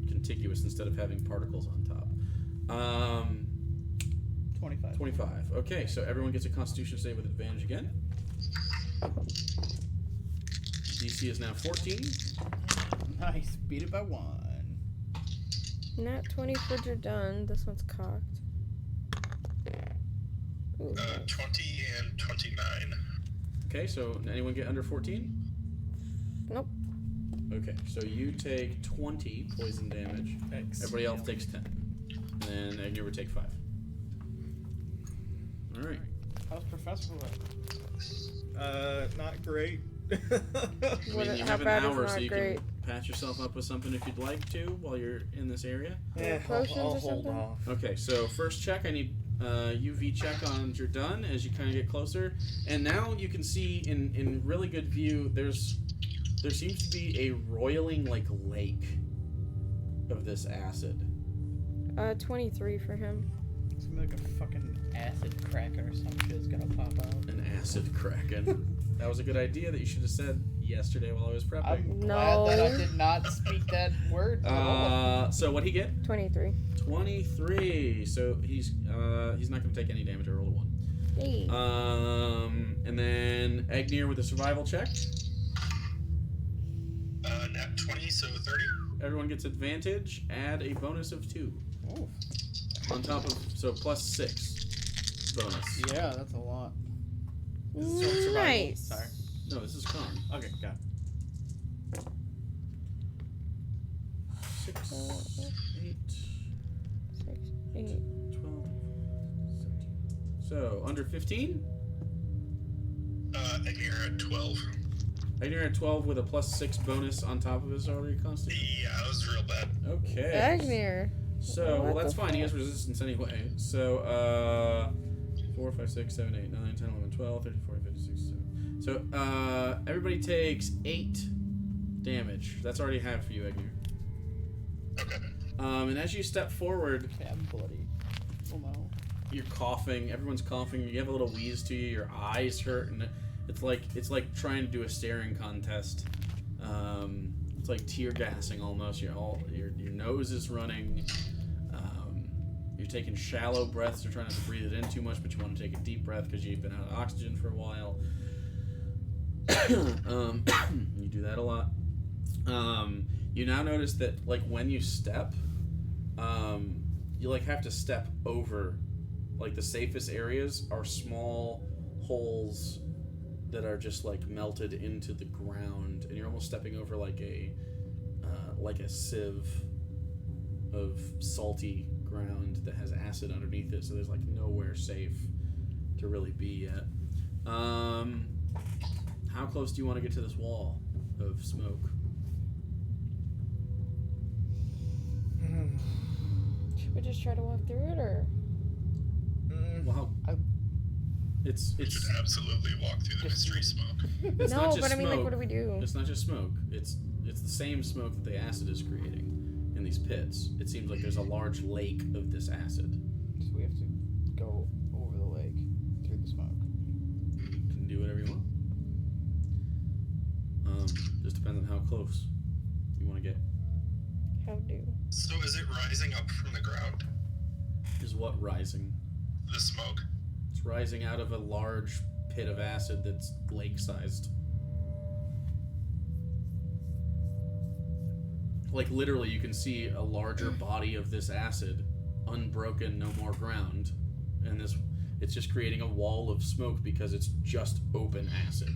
contiguous instead of having particles on top. 25. 25. Okay, so everyone gets a Constitution save with advantage again. DC is now 14. Nice. Beat it by 1. Nat 20 for you're done. This one's cocked. Ooh, 20 and 29. Okay, so anyone get under 14? Nope. Okay, so you take 20 poison damage. Everybody else takes 10. And then Agnir would take 5. Alright. How's Professor look? Not great. I mean, you How have an bad is hour, not so you great? can patch yourself up with something if you'd like to while you're in this area. Yeah, Potions I'll or hold something? off. Okay, so first check, I need UV check on you're done as you kind of get closer. And now you can see in really good view, there seems to be a roiling like lake of this acid. 23 for him. It's gonna be like a fucking acid cracker or some shit's gonna pop out. An acid kraken. That was a good idea that you should have said yesterday while I was prepping. I'm No. glad that I did not speak that word. So what'd he get? 23. 23. So he's not gonna take any damage. I rolled a 1. Hey. And then Agnir with a survival check. Nat 20, so 30. Everyone gets advantage. Add a bonus of 2 Oh. on top of plus 6 bonus. Yeah, that's a lot. Nice. Sorry. No, this is con. Okay, got it. 6, 8, 6, 8. 12, 17. So under 15. Agnir at 12. Agnir at 12 with a plus 6 bonus on top of his already constitution. Yeah, that was real bad. Okay. Agnir. So, well, What that's the fine. He fuck? has resistance anyway. So, 4, 5, 6, 7, 8, 9, 10, 11, 12, 13, 14, 15, 16, 17. So, everybody takes 8 damage. That's already half for you, Agnir. Okay. And as you step forward, Okay, I'm bloody. Oh no. you're coughing. Everyone's coughing. You have a little wheeze to you. Your eyes hurt, and it's like trying to do a staring contest. It's like tear gassing almost. Your nose is running. You're taking shallow breaths. You're trying not to breathe it in too much, but you want to take a deep breath because you've been out of oxygen for a while. You do that a lot. You now notice that, like, when you step, you, like, have to step over. Like, the safest areas are small holes that are just, like, melted into the ground, and you're almost stepping over like a sieve of salty ground that has acid underneath it, so there's, like, nowhere safe to really be yet. How close do you want to get to this wall of smoke? Should we just try to walk through it, or? Well, We should absolutely walk through the mystery smoke. it's No, not just but I mean, like, smoke. what do we do? It's not just smoke. It's the same smoke that the acid is creating in these pits. It seems like there's a large lake of this acid. So we have to go over the lake through the smoke. You can do whatever you want. Just depends on how close you want to get. How do? So is it rising up from the ground? Is what rising? The smoke? It's rising out of a large pit of acid that's lake-sized. Like, literally, you can see a larger body of this acid, unbroken, no more ground, and it's just creating a wall of smoke because it's just open acid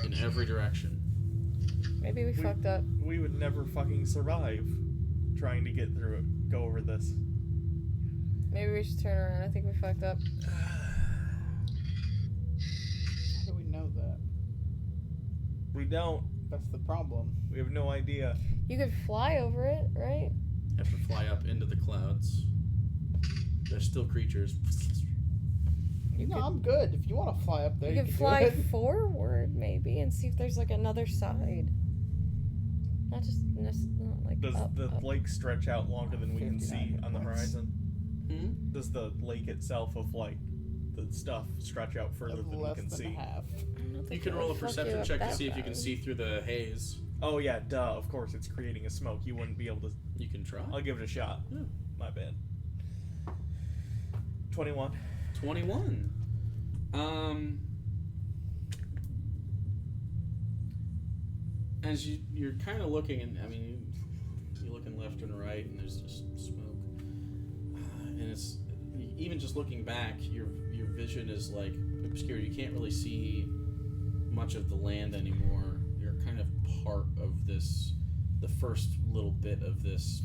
in every direction. Maybe we fucked up. We would never fucking survive trying to get through it, go over this. Maybe we should turn around. I think we fucked up. How do we know that? We don't. That's the problem. We have no idea. You could fly over it, right? You have to fly up into the clouds. There's still creatures. I'm good. If you want to fly up there, You you could can fly do it. forward, maybe, and see if there's, like, another side. Not just not like Does up, the up. lake stretch out longer than we can 59 see hit on the points. horizon? Hmm? Does the lake itself of, like, the stuff stretch out further than we Less can than see? half. I don't You think can it roll a would fuck you perception up check to that see if you can bad. see through the haze. Oh yeah, duh, of course, it's creating a smoke. You wouldn't be able to... You can try. I'll give it a shot. Yeah. My bad. 21. 21. As you're kind of looking, and I mean, you're looking left and right, and there's just smoke, and it's even just looking back, your vision is like obscured. You can't really see much of the land anymore. You're kind of part of this, the first little bit of this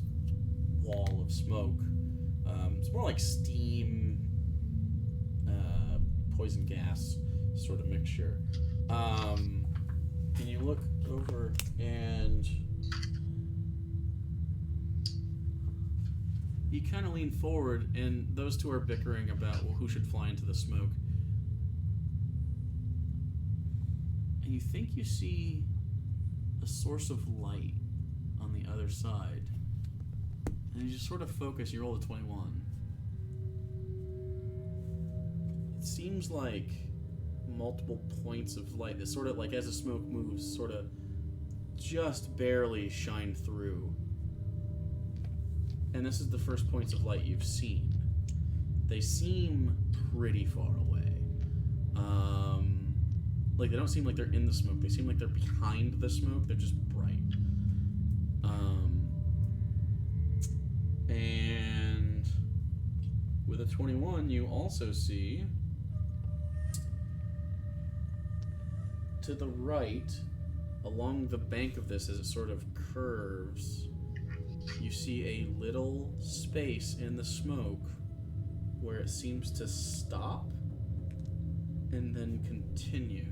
wall of smoke. It's more like steam, poison gas sort of mixture. And you look over and you kind of lean forward, and those two are bickering about, well, who should fly into the smoke. And you think you see a source of light on the other side. And you just sort of focus, you roll a 21. It seems like multiple points of light that sort of, like, as the smoke moves, sort of just barely shine through. And this is the first points of light you've seen. They seem pretty far away. Like, they don't seem like they're in the smoke. They seem like they're behind the smoke. They're just bright. And with a 21, you also see to the right, along the bank of this as it sort of curves, you see a little space in the smoke where it seems to stop and then continue.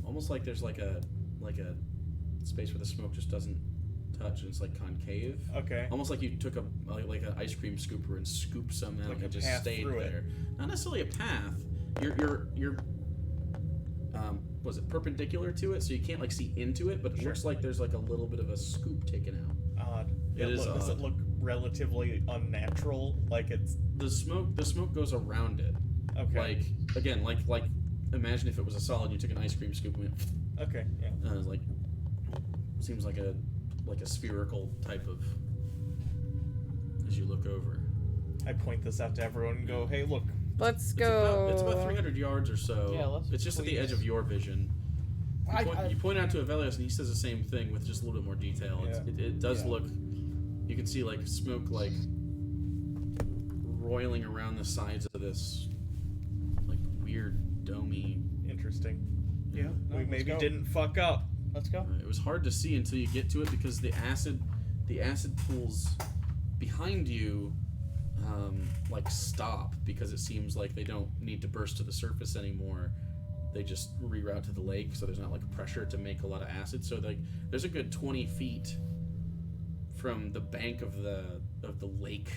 Almost like there's like a space where the smoke just doesn't touch, and it's like concave. Okay. Almost like you took like an ice cream scooper and scooped some out Like a and just path stayed through it. there. Not necessarily a path. You're was it perpendicular to it, so you can't like see into it, but it Sure. looks like there's like a little bit of a scoop taken out. Odd. It is Does it odd. look relatively unnatural? Like it's... The smoke goes around it. Okay. Like again, like imagine if it was a solid, you took an ice cream scoop and went Okay, yeah. It's like seems like a spherical type of. As you look over, I point this out to everyone and go, "Hey, look." Let's it's go. about 300 yards or so. Yeah, let's it's just at the please- edge of your vision. You point out to Avelios, and he says the same thing with just a little bit more detail. Yeah. It does Yeah. look. You can see like smoke like roiling around the sides of this like weird domey. Interesting. Yeah. No, We let's maybe go. didn't fuck up. Let's go. It was hard to see until you get to it because the acid pools behind you like stop because it seems like they don't need to burst to the surface anymore. They just reroute to the lake, so there's not like pressure to make a lot of acid. So like there's a good 20 feet from the bank of the lake,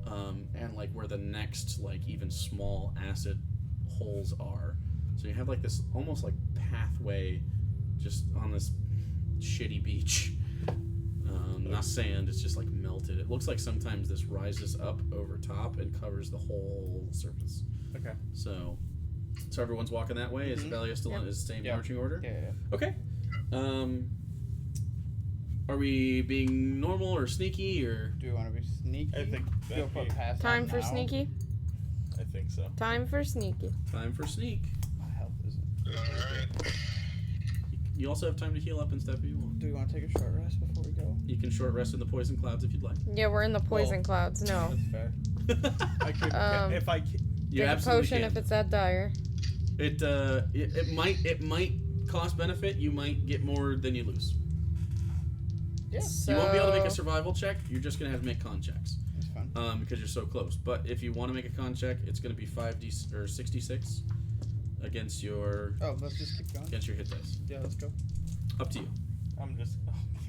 and like where the next like even small acid holes are. So you have like this almost like pathway just on this shitty beach. Not sand, it's just like melted. It looks like sometimes this rises up over top and covers the whole surface. Okay. So everyone's walking that way. Is Velia still in his same Yeah. marching order? Yeah. Okay. Are we being normal or sneaky or? Do you want to be sneaky? I think Go that'd put be- pass Time on for now? sneaky. I think so. Time for sneaky. Time for sneak. My health isn't. Alright. You also have time to heal up and stuff if you want. Do we want to take a short rest before we go? You can short rest in the poison clouds if you'd like. Yeah, we're in the poison Well, clouds. No. That's fair. I could if I. You Take a absolutely potion can. if it's that dire. It might cost benefit. You might get more than you lose. Yeah. So, You won't be able to make a survival check. You're just gonna have to make con checks. That's fine. Because you're so close. But if you want to make a con check, it's gonna be 5d or 66 against your Oh, let's just keep going. hit dice. Yeah, let's go. Up to you. I'm just.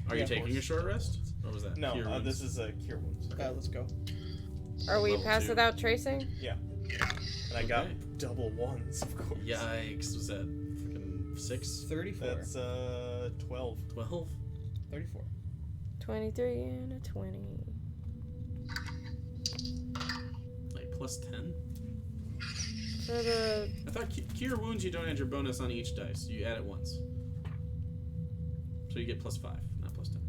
Are Yeah, you of taking course. a short rest? Or was that No, cure wounds? this is a cure wounds. Let's go. Are we Level past 2. without tracing? Yeah. And I got Okay. double ones, of course. Yikes! Was that freaking 6? 34. That's 12. 12? 34. 23 and a 20. Like plus 10? For the I thought cure wounds you don't add your bonus on each dice. You add it once. So you get plus 5, not plus 10.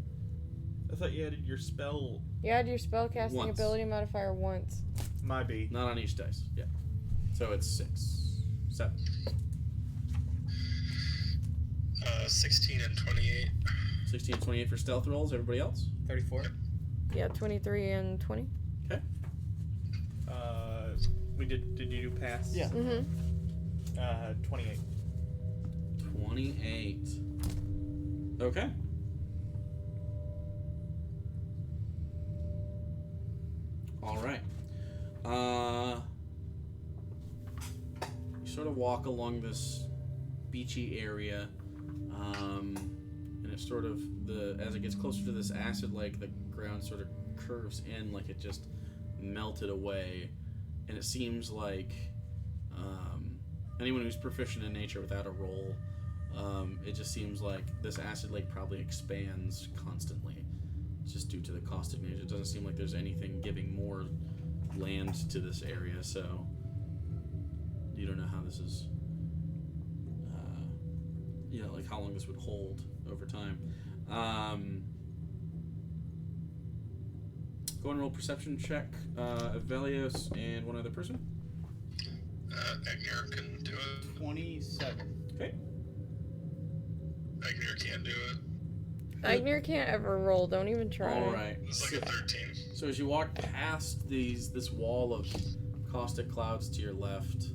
I thought you added your spell. you add your spellcasting Once. ability modifier once. My B. Not on each dice. Yeah. So it's 6. 7. 16 and 28. 16 and 28 for stealth rolls. Everybody else? 34. Yeah, 23 and 20. We did. Did you do pass? Yeah. Mm-hmm. 28. 28. Okay. All right. You sort of walk along this beachy area, and it's sort of as it gets closer to this acid lake, the ground sort of curves in like it just melted away, and it seems like anyone who's proficient in nature without a roll, it just seems like this acid lake probably expands constantly, just due to the caustic nature. It doesn't seem like there's anything giving more land to this area, so you don't know how this is, like how long this would hold over time. Go and roll perception check, Velios and one other person. Agnir can do it. 27. Okay. Agnir can't do it. Agnir can't ever roll. Don't even try. All right. It's like a 13. So as you walk past this wall of caustic clouds to your left,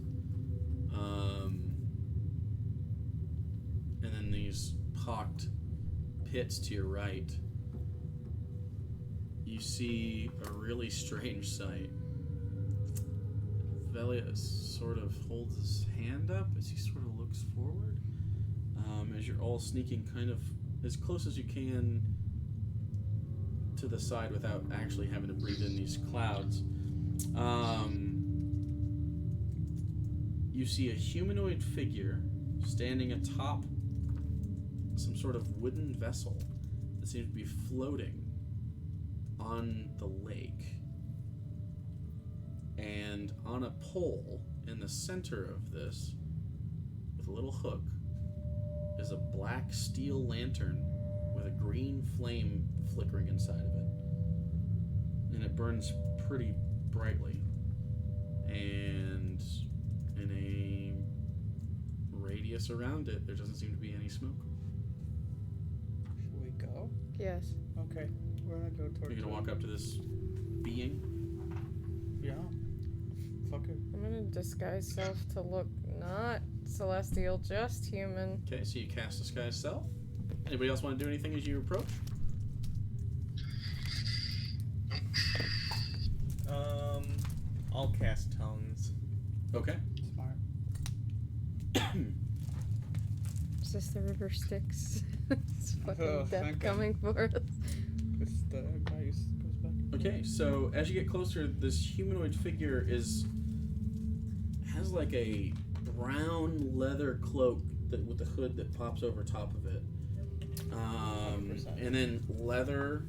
and then these pocked pits to your right, you see a really strange sight. Velius sort of holds his hand up as he sort of looks forward, as you're all sneaking kind of as close as you can to the side without actually having to breathe in these clouds. You see a humanoid figure standing atop some sort of wooden vessel that seems to be floating on the lake. And on a pole in the center of this, with a little hook, is a black steel lantern with a green flame flickering inside of it. And it burns pretty brightly. And in a radius around it, there doesn't seem to be any smoke. Should we go? Yes. Okay. We're gonna go towards You're gonna walk up to this being? Yeah. Fuck it. I'm gonna disguise self to look not celestial, just human. Okay, so you cast Disguise Self. Anybody else want to do anything as you approach? I'll cast tongues. Okay. Smart. Is this the river Styx? It's fucking Oh, death thank coming for us. This the guy who goes back. Okay, so as you get closer, this humanoid figure has like a brown leather cloak with the hood that pops over top of it, 100%. and then leather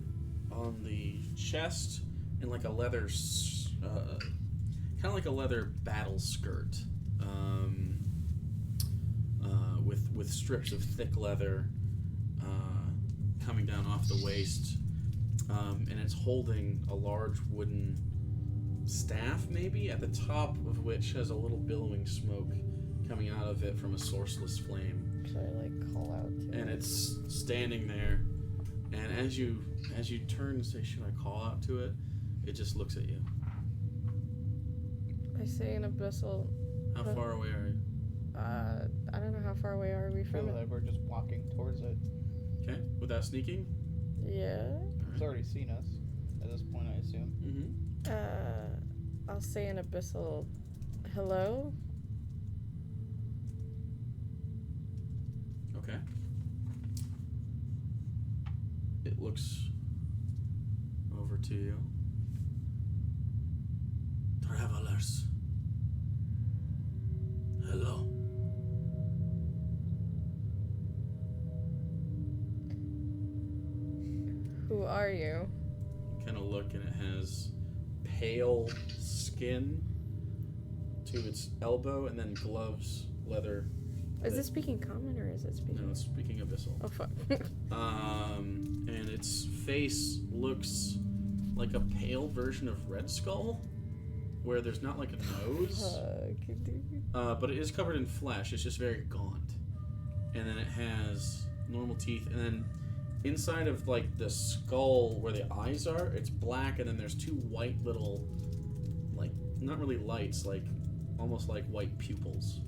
on the chest, and like a leather, kind of like a leather battle skirt, with strips of thick leather coming down off the waist. And it's holding a large wooden staff, maybe, at the top of which has a little billowing smoke coming out of it from a sourceless flame. Should I like call out to And it? it's standing there, and as you turn and say, should I call out to it, it just looks at you. I say an abyssal. How far away are you? I don't know how far away are we I feel from it. like we're just walking towards it. Okay, without sneaking? Yeah. It's already seen us at this point, I assume. Mm-hmm. I'll say an abyssal hello. Okay. It looks over to you. Travelers. Hello. Who are you? Kind of look, and it has pale skin to its elbow, and then gloves, leather. Is it speaking common or is it speaking? No, it's speaking abyssal. Oh fuck. And its face looks like a pale version of Red Skull, where there's not like a nose, Fuck, dude. but it is covered in flesh. It's just very gaunt, and then it has normal teeth, and then inside of like the skull where the eyes are, it's black, and then there's two white little, like, not really lights, like almost like white pupils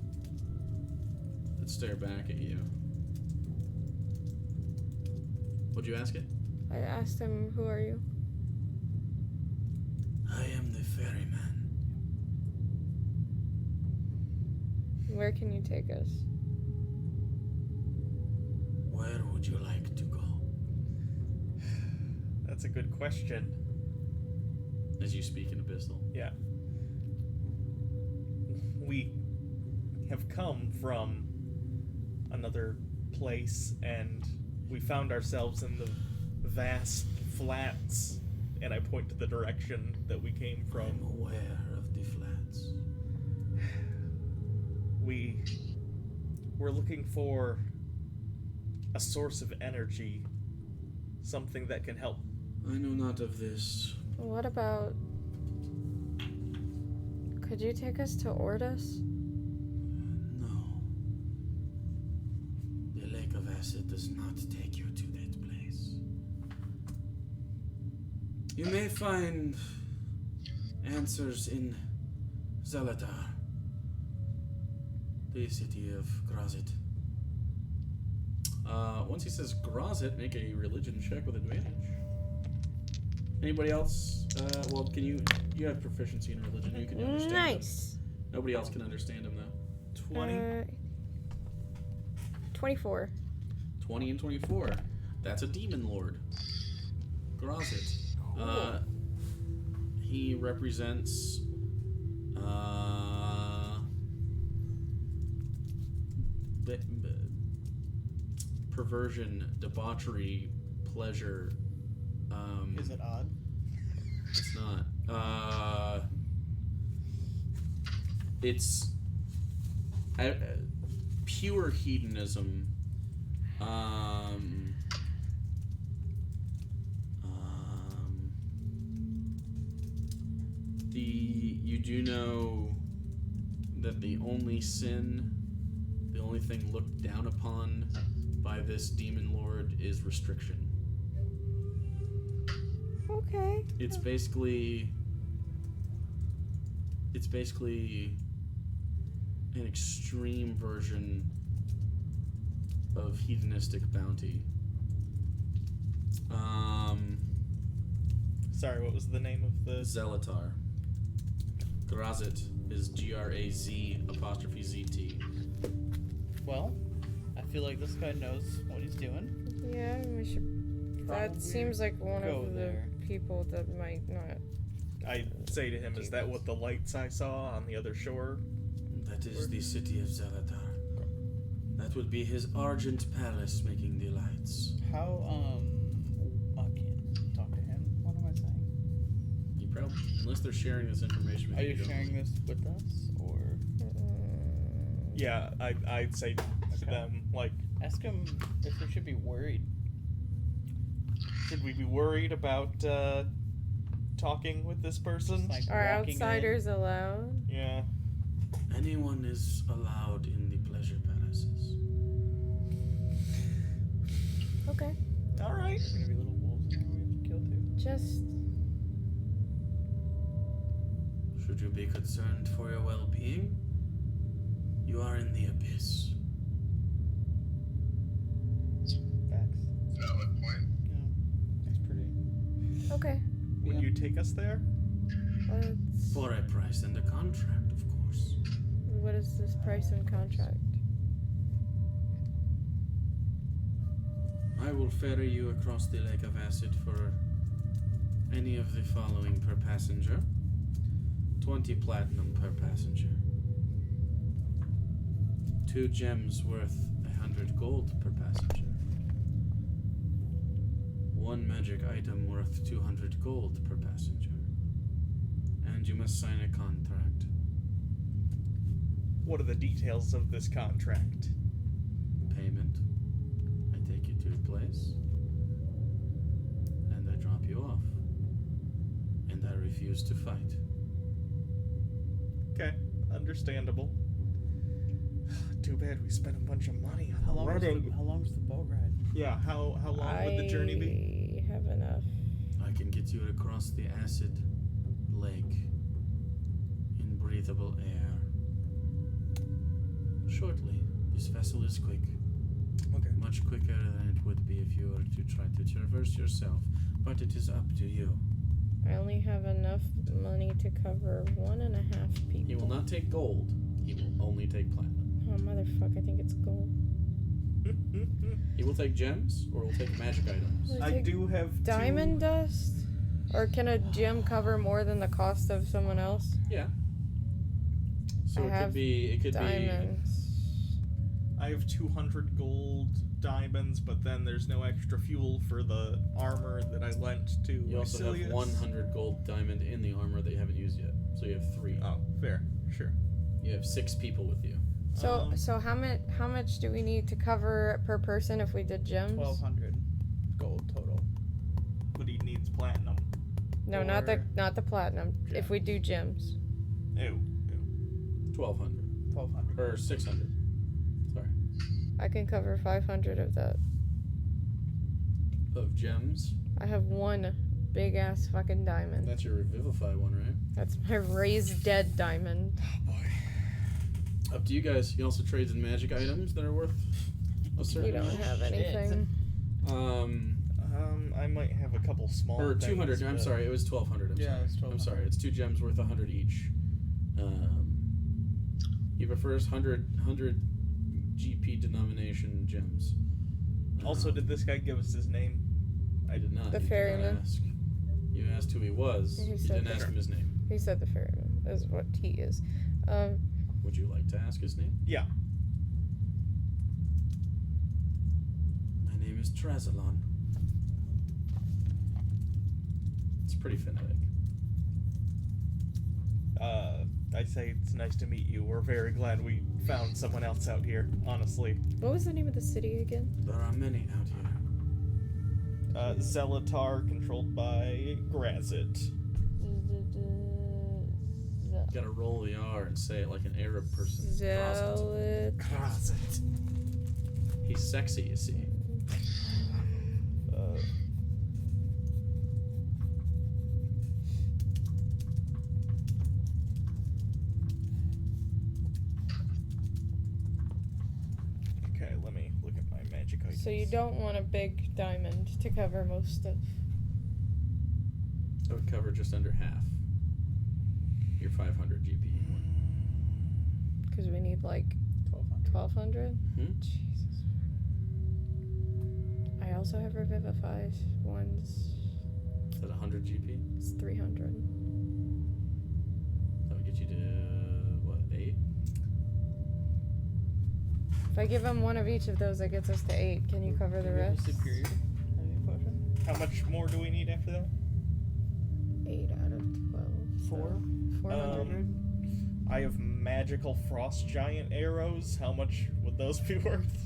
that stare back at you. What'd you ask it? I asked him, who are you? I am the ferryman. Where can you take us? Where would you like to go? That's a good question. As you speak in abyssal. Yeah. We have come from another place, and we found ourselves in the vast flats, and I point to the direction that we came from. I'm aware of the flats. We were looking for a source of energy, something that can help. I know not of this. What about... Could you take us to Ordus? No. The Lake of Acid does not take you to that place. You may find answers in Zalatar, the city of Grazit. Once he says Grazit, make a religion check with advantage. Anybody else? Well, can you have proficiency in religion? You can understand Nice. him. Nobody else can understand him, though. 20. 24. 20 and 24. That's a demon lord. Grazit. He represents perversion, debauchery, pleasure. Is it odd? It's not. It's pure hedonism Um, you do know that the only thing looked down upon by this demon lord is restriction. Okay. It's basically an extreme version of hedonistic bounty. Sorry, what was the name of the... Zelatar. Grazit is GRAZ''ZT. Well, I feel like this guy knows what he's doing. Yeah, we should. That Probably seems like one go of there. the people that might not. I'd say to him, is that what the lights I saw on the other shore? That is the city of Zelatar. That would be his Argent Palace making the lights. How, I can't talk to him. What am I saying? You probably, unless they're sharing this information with Are you. you don't sharing really- this with us, or Yeah, I'd say to Okay. them, like, ask him if we should be worried? should we be worried about talking with this person? Just, like, Are walking in? outsiders allowed? Yeah. Anyone is allowed in the pleasure palaces. Okay. All right. There's gonna be little wolves in there we have to kill too. Just. Should you be concerned for your well-being, you are in the abyss. Facts. Valid point. Yeah. That's pretty. Okay. Would Yeah. you take us there? Let's. For a price and a contract, of course. What is this price and contract? I will ferry you across the Lake of Acid for any of the following per passenger. 20 platinum per passenger. 2 gems worth 100 gold per passenger. 1 magic item worth 200 gold per passenger. And you must sign a contract. What are the details of this contract? Payment. I take you to a place. And I drop you off. And I refuse to fight. Okay, understandable. Too bad we spent a bunch of money on How a long was wedding. how long's the boat ride? Yeah, how long would the journey be? I have enough. I can get you across the acid lake in breathable air. Shortly. This vessel is quick. Okay. Much quicker than it would be if you were to try to traverse yourself. But it is up to you. I only have enough money to cover 1.5 people. He will not take gold. He will only take platinum. Oh, motherfucker, I think it's gold. He will take gems or will take magic items. Will I take do have diamond dust? Or can a gem cover more than the cost of someone else? Yeah. So I it have could be Diamonds. I have 200 gold diamonds, but then there's no extra fuel for the armor that I lent to You also have Lucilius. 100 gold diamond in the armor that you haven't used yet. So you have 3. Oh, fair. Sure. You have 6 people with you. So how much do we need to cover per person if we did gems? 1,200 gold total. But he needs platinum. No, Or not the platinum. If we do gems. Ew. 1,200. 1,200. Or 600. Sorry. I can cover 500 of that. Of gems. I have 1 big ass fucking diamond. That's your Revivify one, right? That's my raised dead diamond. Up to you guys. He also trades in magic items that are worth a certain You don't amount. have anything. I might have a couple small Or things, 200. I'm but- sorry, it was 1,200. Yeah, I'm it's sorry. I'm 1,200. sorry. It's 2 gems worth 100 each. He prefers 100 GP denomination gems. Also, did this guy give us his name? I did not. The You did not ferryman. ask. You asked who he was. He You said didn't ask him his name. He said the ferryman is what he is. Would you like to ask his name? Yeah. My name is Trazalon. It's pretty phonetic. I say it's nice to meet you. We're very glad we found someone else out here, honestly. What was the name of the city again? There are many out here. Zelatar, controlled by Grazit. Gotta roll the R and say it like an Arab person. Zealot. Grazit. He's sexy, you see. Okay, let me look at my magic items. So you don't want a big diamond to cover most of. That would cover just under half. Your 500 GP one. Because we need like 1,200? Hmm? Jesus. I also have Revivify ones. Is that 100 GP? It's 300. That would get you to, what, 8? If I give him one of each of those, that gets us to 8. Can you cover the Do you have a rest? superior heavy potion? How much more do we need after that? 8 out of 12. 4? 400. I have magical frost giant arrows. How much would those be worth?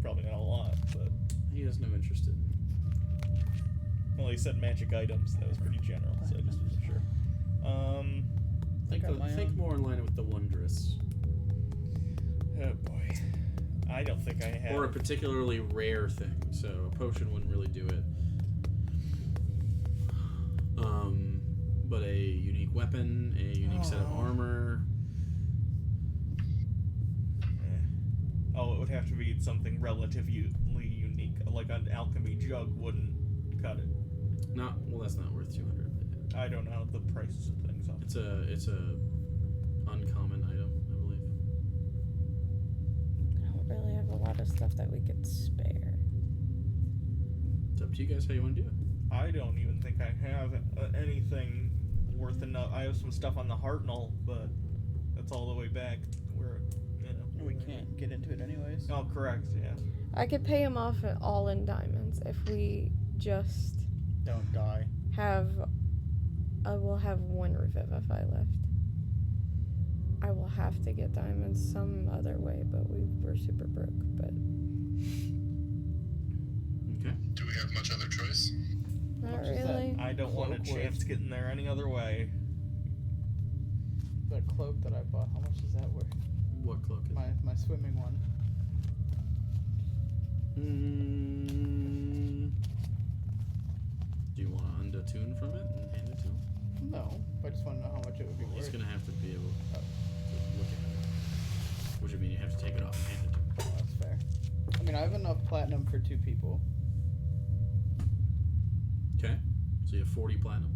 Probably not a lot, but... He has no interest in. Well, he said magic items. That was pretty general, so I just wasn't sure. Think more in line with the wondrous. Oh boy. I don't think I have... Or a particularly rare thing, so a potion wouldn't really do it. But a unique weapon, a unique set of armor. Oh, it would have to be something relatively unique. Like an alchemy jug wouldn't cut it. Well, that's not worth 200. I don't know the prices of things. It's a uncommon item, I believe. I don't really have a lot of stuff that we could spare. It's up to you guys how you want to do it. I don't even think I have anything worth enough. I have some stuff on the Hartnell, but that's all the way back where, We can't get into it anyways. Oh, correct, yeah. I could pay him off all in diamonds if we just Don't die. have. I will have 1 Revivify left. I will have to get diamonds some other way, but we're super broke. But Okay. Do we have much other choice? not much is that? really. I don't want a Cloak chance worth? getting there any other way. The cloak that I bought, how much is that worth? What cloak is My swimming one. Do you want to undo-tune from it and hand it to him? No, I just want to know how much it would be He's worth. going to have to be able to look at it. Which would mean you have to take it off and hand it to him. Oh, that's fair. I mean, I have enough platinum for 2 people. Okay. So you have 40 platinum.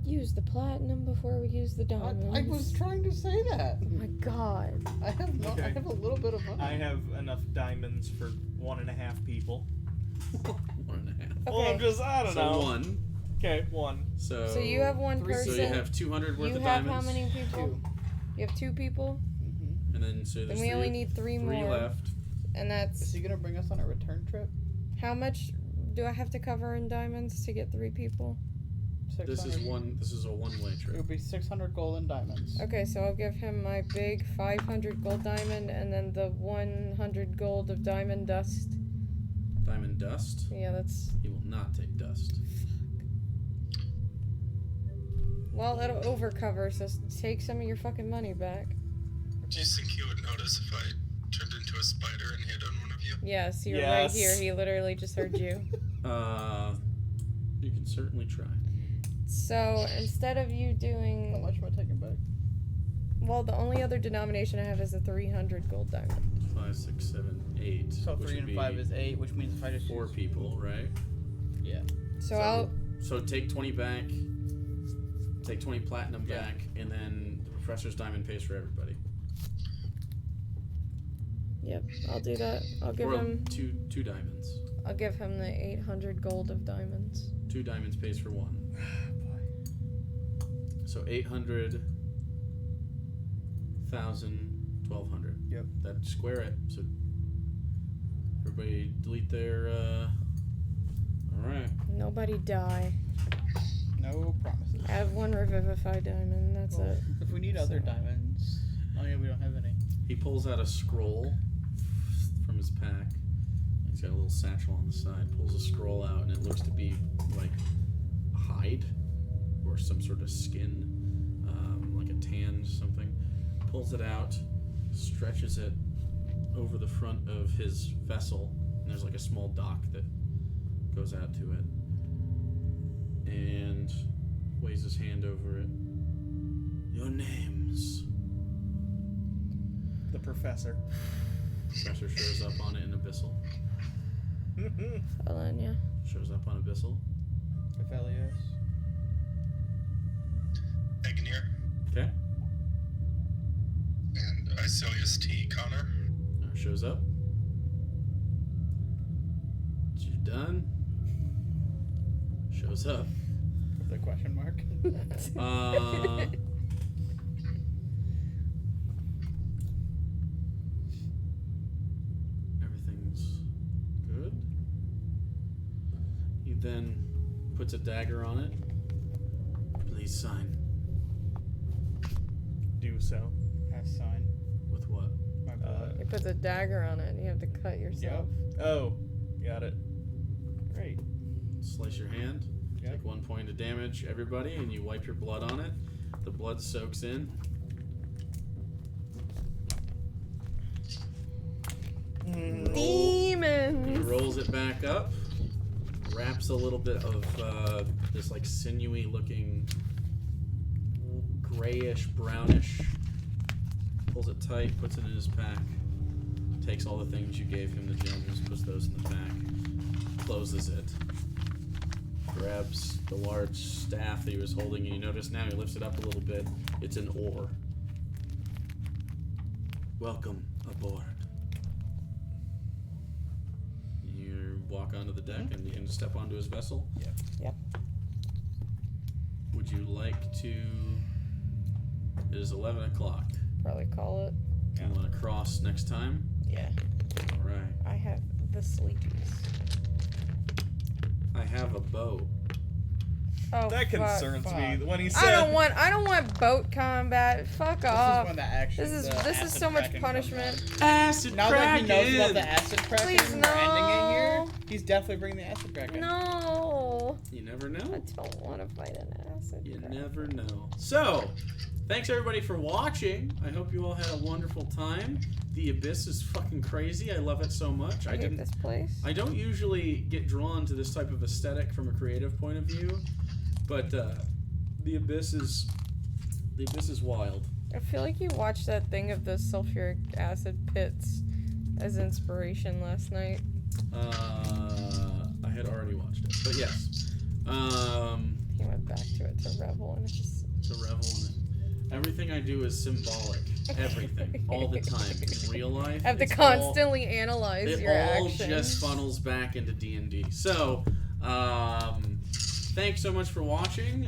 Use the platinum before we use the diamonds. I was trying to say that. Oh my god. I have no. Okay. I have a little bit of money. I have enough diamonds for 1.5 people. 1.5. Well, I'm Okay. just, I don't know. So 1. Okay, 1. So So you have 1 three- person. So you have 200 worth You of have diamonds. how many people? 2. You have 2 people, Mm-hmm. And then so there's and we only need 3 3 more. left. And Is that's he gonna bring us on a return trip? how much do I have to cover in diamonds to get 3 people? 600. This is a one-way It trip. would be 600 gold and diamonds. Okay, so I'll give him my big 500 gold diamond and then the 100 gold of diamond dust. Diamond dust. Yeah, that's. He will not take dust. Well, that'll overcover, so take some of your fucking money back. Do you think he would notice if I turned into a spider and hit on one of you? Yes, you're right Yes. here. He literally just heard you. You can certainly try. So instead of you How doing. much am I taking back? Well, the only other denomination I have is a 300 gold diamond. 5, 6, 7, 8. So which 3 would and 5 be is 8, which means if I just 4 use- people, right? Yeah. So I'll. So take 20 back. Take 20 platinum Yeah. back, and then the professor's diamond pays for everybody. Yep, I'll do that. I'll give Or him. two diamonds. I'll give him the 800 gold of diamonds. 2 diamonds pays for 1. So 800, 1,000, 1,200. Yep. That square it. So everybody delete their. All right. Nobody die. No promises. I have 1 Revivify diamond, that's Well, it. if we need other diamonds. Oh yeah, we don't have any. He pulls out a scroll from his pack. He's got a little satchel on the side. Pulls a scroll out, and it looks to be like hide or some sort of skin, like a tan something. Pulls it out, stretches it over the front of his vessel, and there's like a small dock that goes out to it. And waves his hand over it. Your names. The professor. Professor shows up on it in Abyssal. Alenia. Shows up on Abyssal. Aphelios. Egnir. Okay. And Isilius T. Connor. Shows up. You done? Shows up. With a question mark. Everything's good. He then puts a dagger on it. Please sign. Do so. Have sign. With what? My blood. He puts a dagger on it and you have to cut yourself. Oh, got it. Great. Slice your hand. Yep. Take 1 point of damage, everybody, and you wipe your blood on it. The blood soaks in. He Demons! rolls it back up. Wraps a little bit of this like sinewy looking grayish, brownish. Pulls it tight, puts it in his pack. Takes all the things you gave him, the gems, puts those in the pack. Closes it. Grabs the large staff that he was holding, and you notice now he lifts it up a little bit. It's an oar. Welcome aboard. You walk onto the deck and you can step onto his vessel. Yep. Would you like to... It is 11 o'clock. Probably call it. You want to cross next time? Yeah. Alright. I have the sleepies. I have a boat. Oh, That concerns me. When he said, I don't want boat combat. Fuck This is off. when the action. This is the so acid much kraken punishment. comes Acid out. Now that he knows about the acid kraken, Please, we're ending it here. no. He's definitely bringing the acid kraken. No. You never I know. don't want to fight an acid. You crab. never know. So, thanks everybody for watching. I hope you all had a wonderful time. The Abyss is fucking crazy. I love it so much. I hate this place. I don't usually get drawn to this type of aesthetic from a creative point of view, but the Abyss is wild. I feel like you watched that thing of the sulfuric acid pits as inspiration last night. I had already watched it, but yes. He went back to it to revel in it. To revel in it. Everything I do is symbolic. Everything, all the time. In real life, I have to it's all- constantly analyze it your all actions. just funnels back into D&D. So, thanks so much for watching.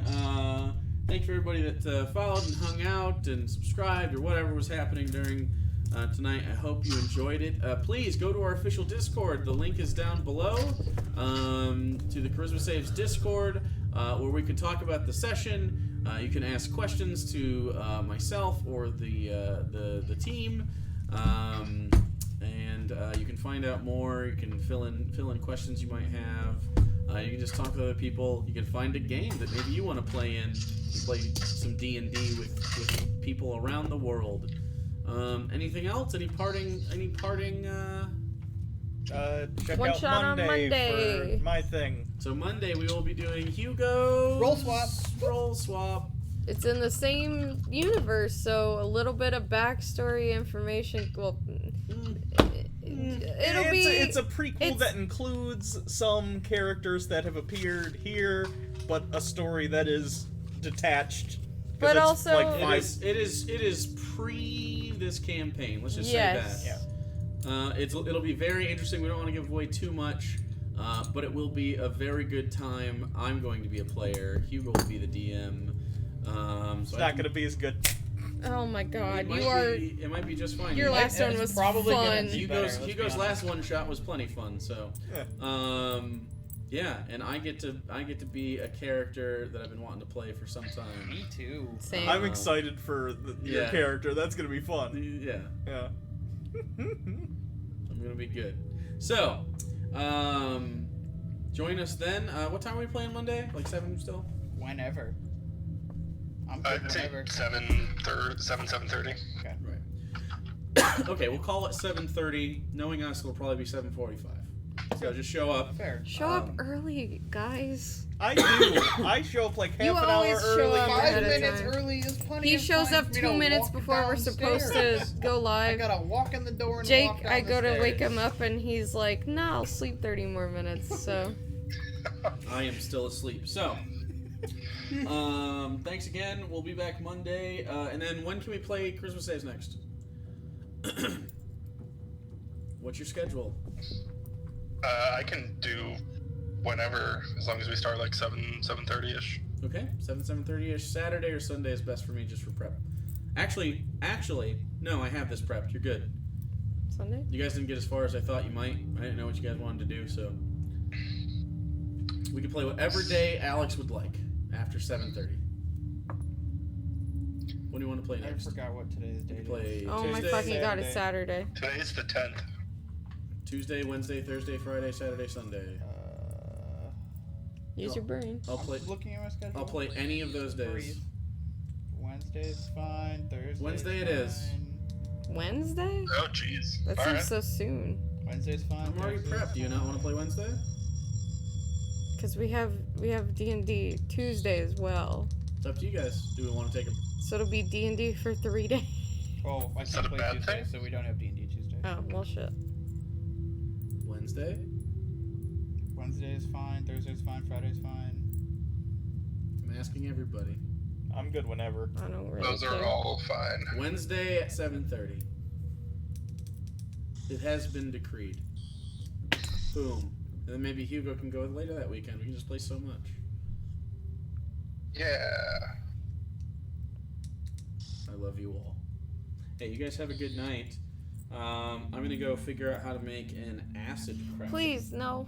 Thanks for everybody that followed and hung out and subscribed or whatever was happening during tonight. I hope you enjoyed it. Please go to our official Discord. The link is down below to the Charisma Saves Discord, where we can talk about the session. You can ask questions to myself or the team, and you can find out more. You can fill in questions you might have. You can just talk to other people. You can find a game that maybe you want to play in. You play some D&D with people around the world. Anything else? Any parting? Check One out shot on Monday. for my thing. So Monday we will be doing Hugo Roll swap. Roll swap. It's in the same universe, so a little bit of backstory information. Well, It's a prequel it's- that includes some characters that have appeared here, but a story that is detached. 'Cause But it's also- like It five. is pre this campaign. Let's just Yes. say that. It'll be very interesting. We don't want to give away too much, but it will be a very good time. I'm going to be a player. Hugo will be the DM. It's not going to be as good. oh my god, It you are. It might be just fine. Your You- last one it's was probably gonna fun. be- Hugo's better, let's be Hugo's honest. last one shot was plenty fun. So, Yeah. Yeah, and I get to be a character that I've been wanting to play for some time. Me too. Same. I'm excited for your Yeah. character. That's gonna be fun. Yeah, Yeah. I'm gonna be good. So, join us then. What time are we playing Monday? Like 7 still? Whenever. I'm I'd good say whenever. 7:30. Right. Okay, we'll call it 7:30. Knowing us, it'll probably be 7:45. So just show up. Fair. Show up early, guys. I do. I show up like half You an hour always show early. up ahead 5 of minutes time. early is plenty He of shows time up for me 2 to minutes walk before we're supposed to downstairs. go I live. gotta walk in the door and Jake, walk down I the go to wake stairs. him up and he's like, "Nah, I'll sleep 30 more minutes." So I am still asleep. So, thanks again. We'll be back Monday. And then when can we play Christmas Saves next? What's your schedule? I can do whenever, as long as we start like 7:30ish. Okay, 7:30ish. Saturday or Sunday is best for me, just for prep. Actually, no, I have this prepped. You're good. Sunday. You guys didn't get as far as I thought you might. I didn't know what you guys wanted to do, so we can play whatever day Alex would like after 7:30. What do you want to play I next? forgot what today's date Play Oh my Tuesday, fucking god, Saturday. it's Saturday. Today's the 10th. Tuesday, Wednesday, Thursday, Friday, Saturday, Sunday. is. Use your brain. I'll play. I'm looking at my schedule. I'll play any of those days. Breathe. Wednesday's fine. Thursday's Wednesday it fine. is. Wednesday? Oh, jeez. That All seems right. so soon. Wednesday's fine. I'm already Thursday's prepped. Do you not want to play Wednesday? Cause we have D&D Tuesday as well. It's up to you guys. Do we want to take a? So it'll be D&D for 3 days. Oh, I Is can't that a play bad Tuesday, thing? so we don't have D&D Tuesday. Oh, well shit. Wednesday? Wednesday's fine. Thursday's fine. Friday's fine. I'm asking everybody. I'm good whenever. I don't really Those are care. all fine. Wednesday at 7:30. It has been decreed. Boom. And then maybe Hugo can go later that weekend. We can just play so much. Yeah. I love you all. Hey, you guys have a good night. I'm gonna go figure out how to make an acid crack. Please, no.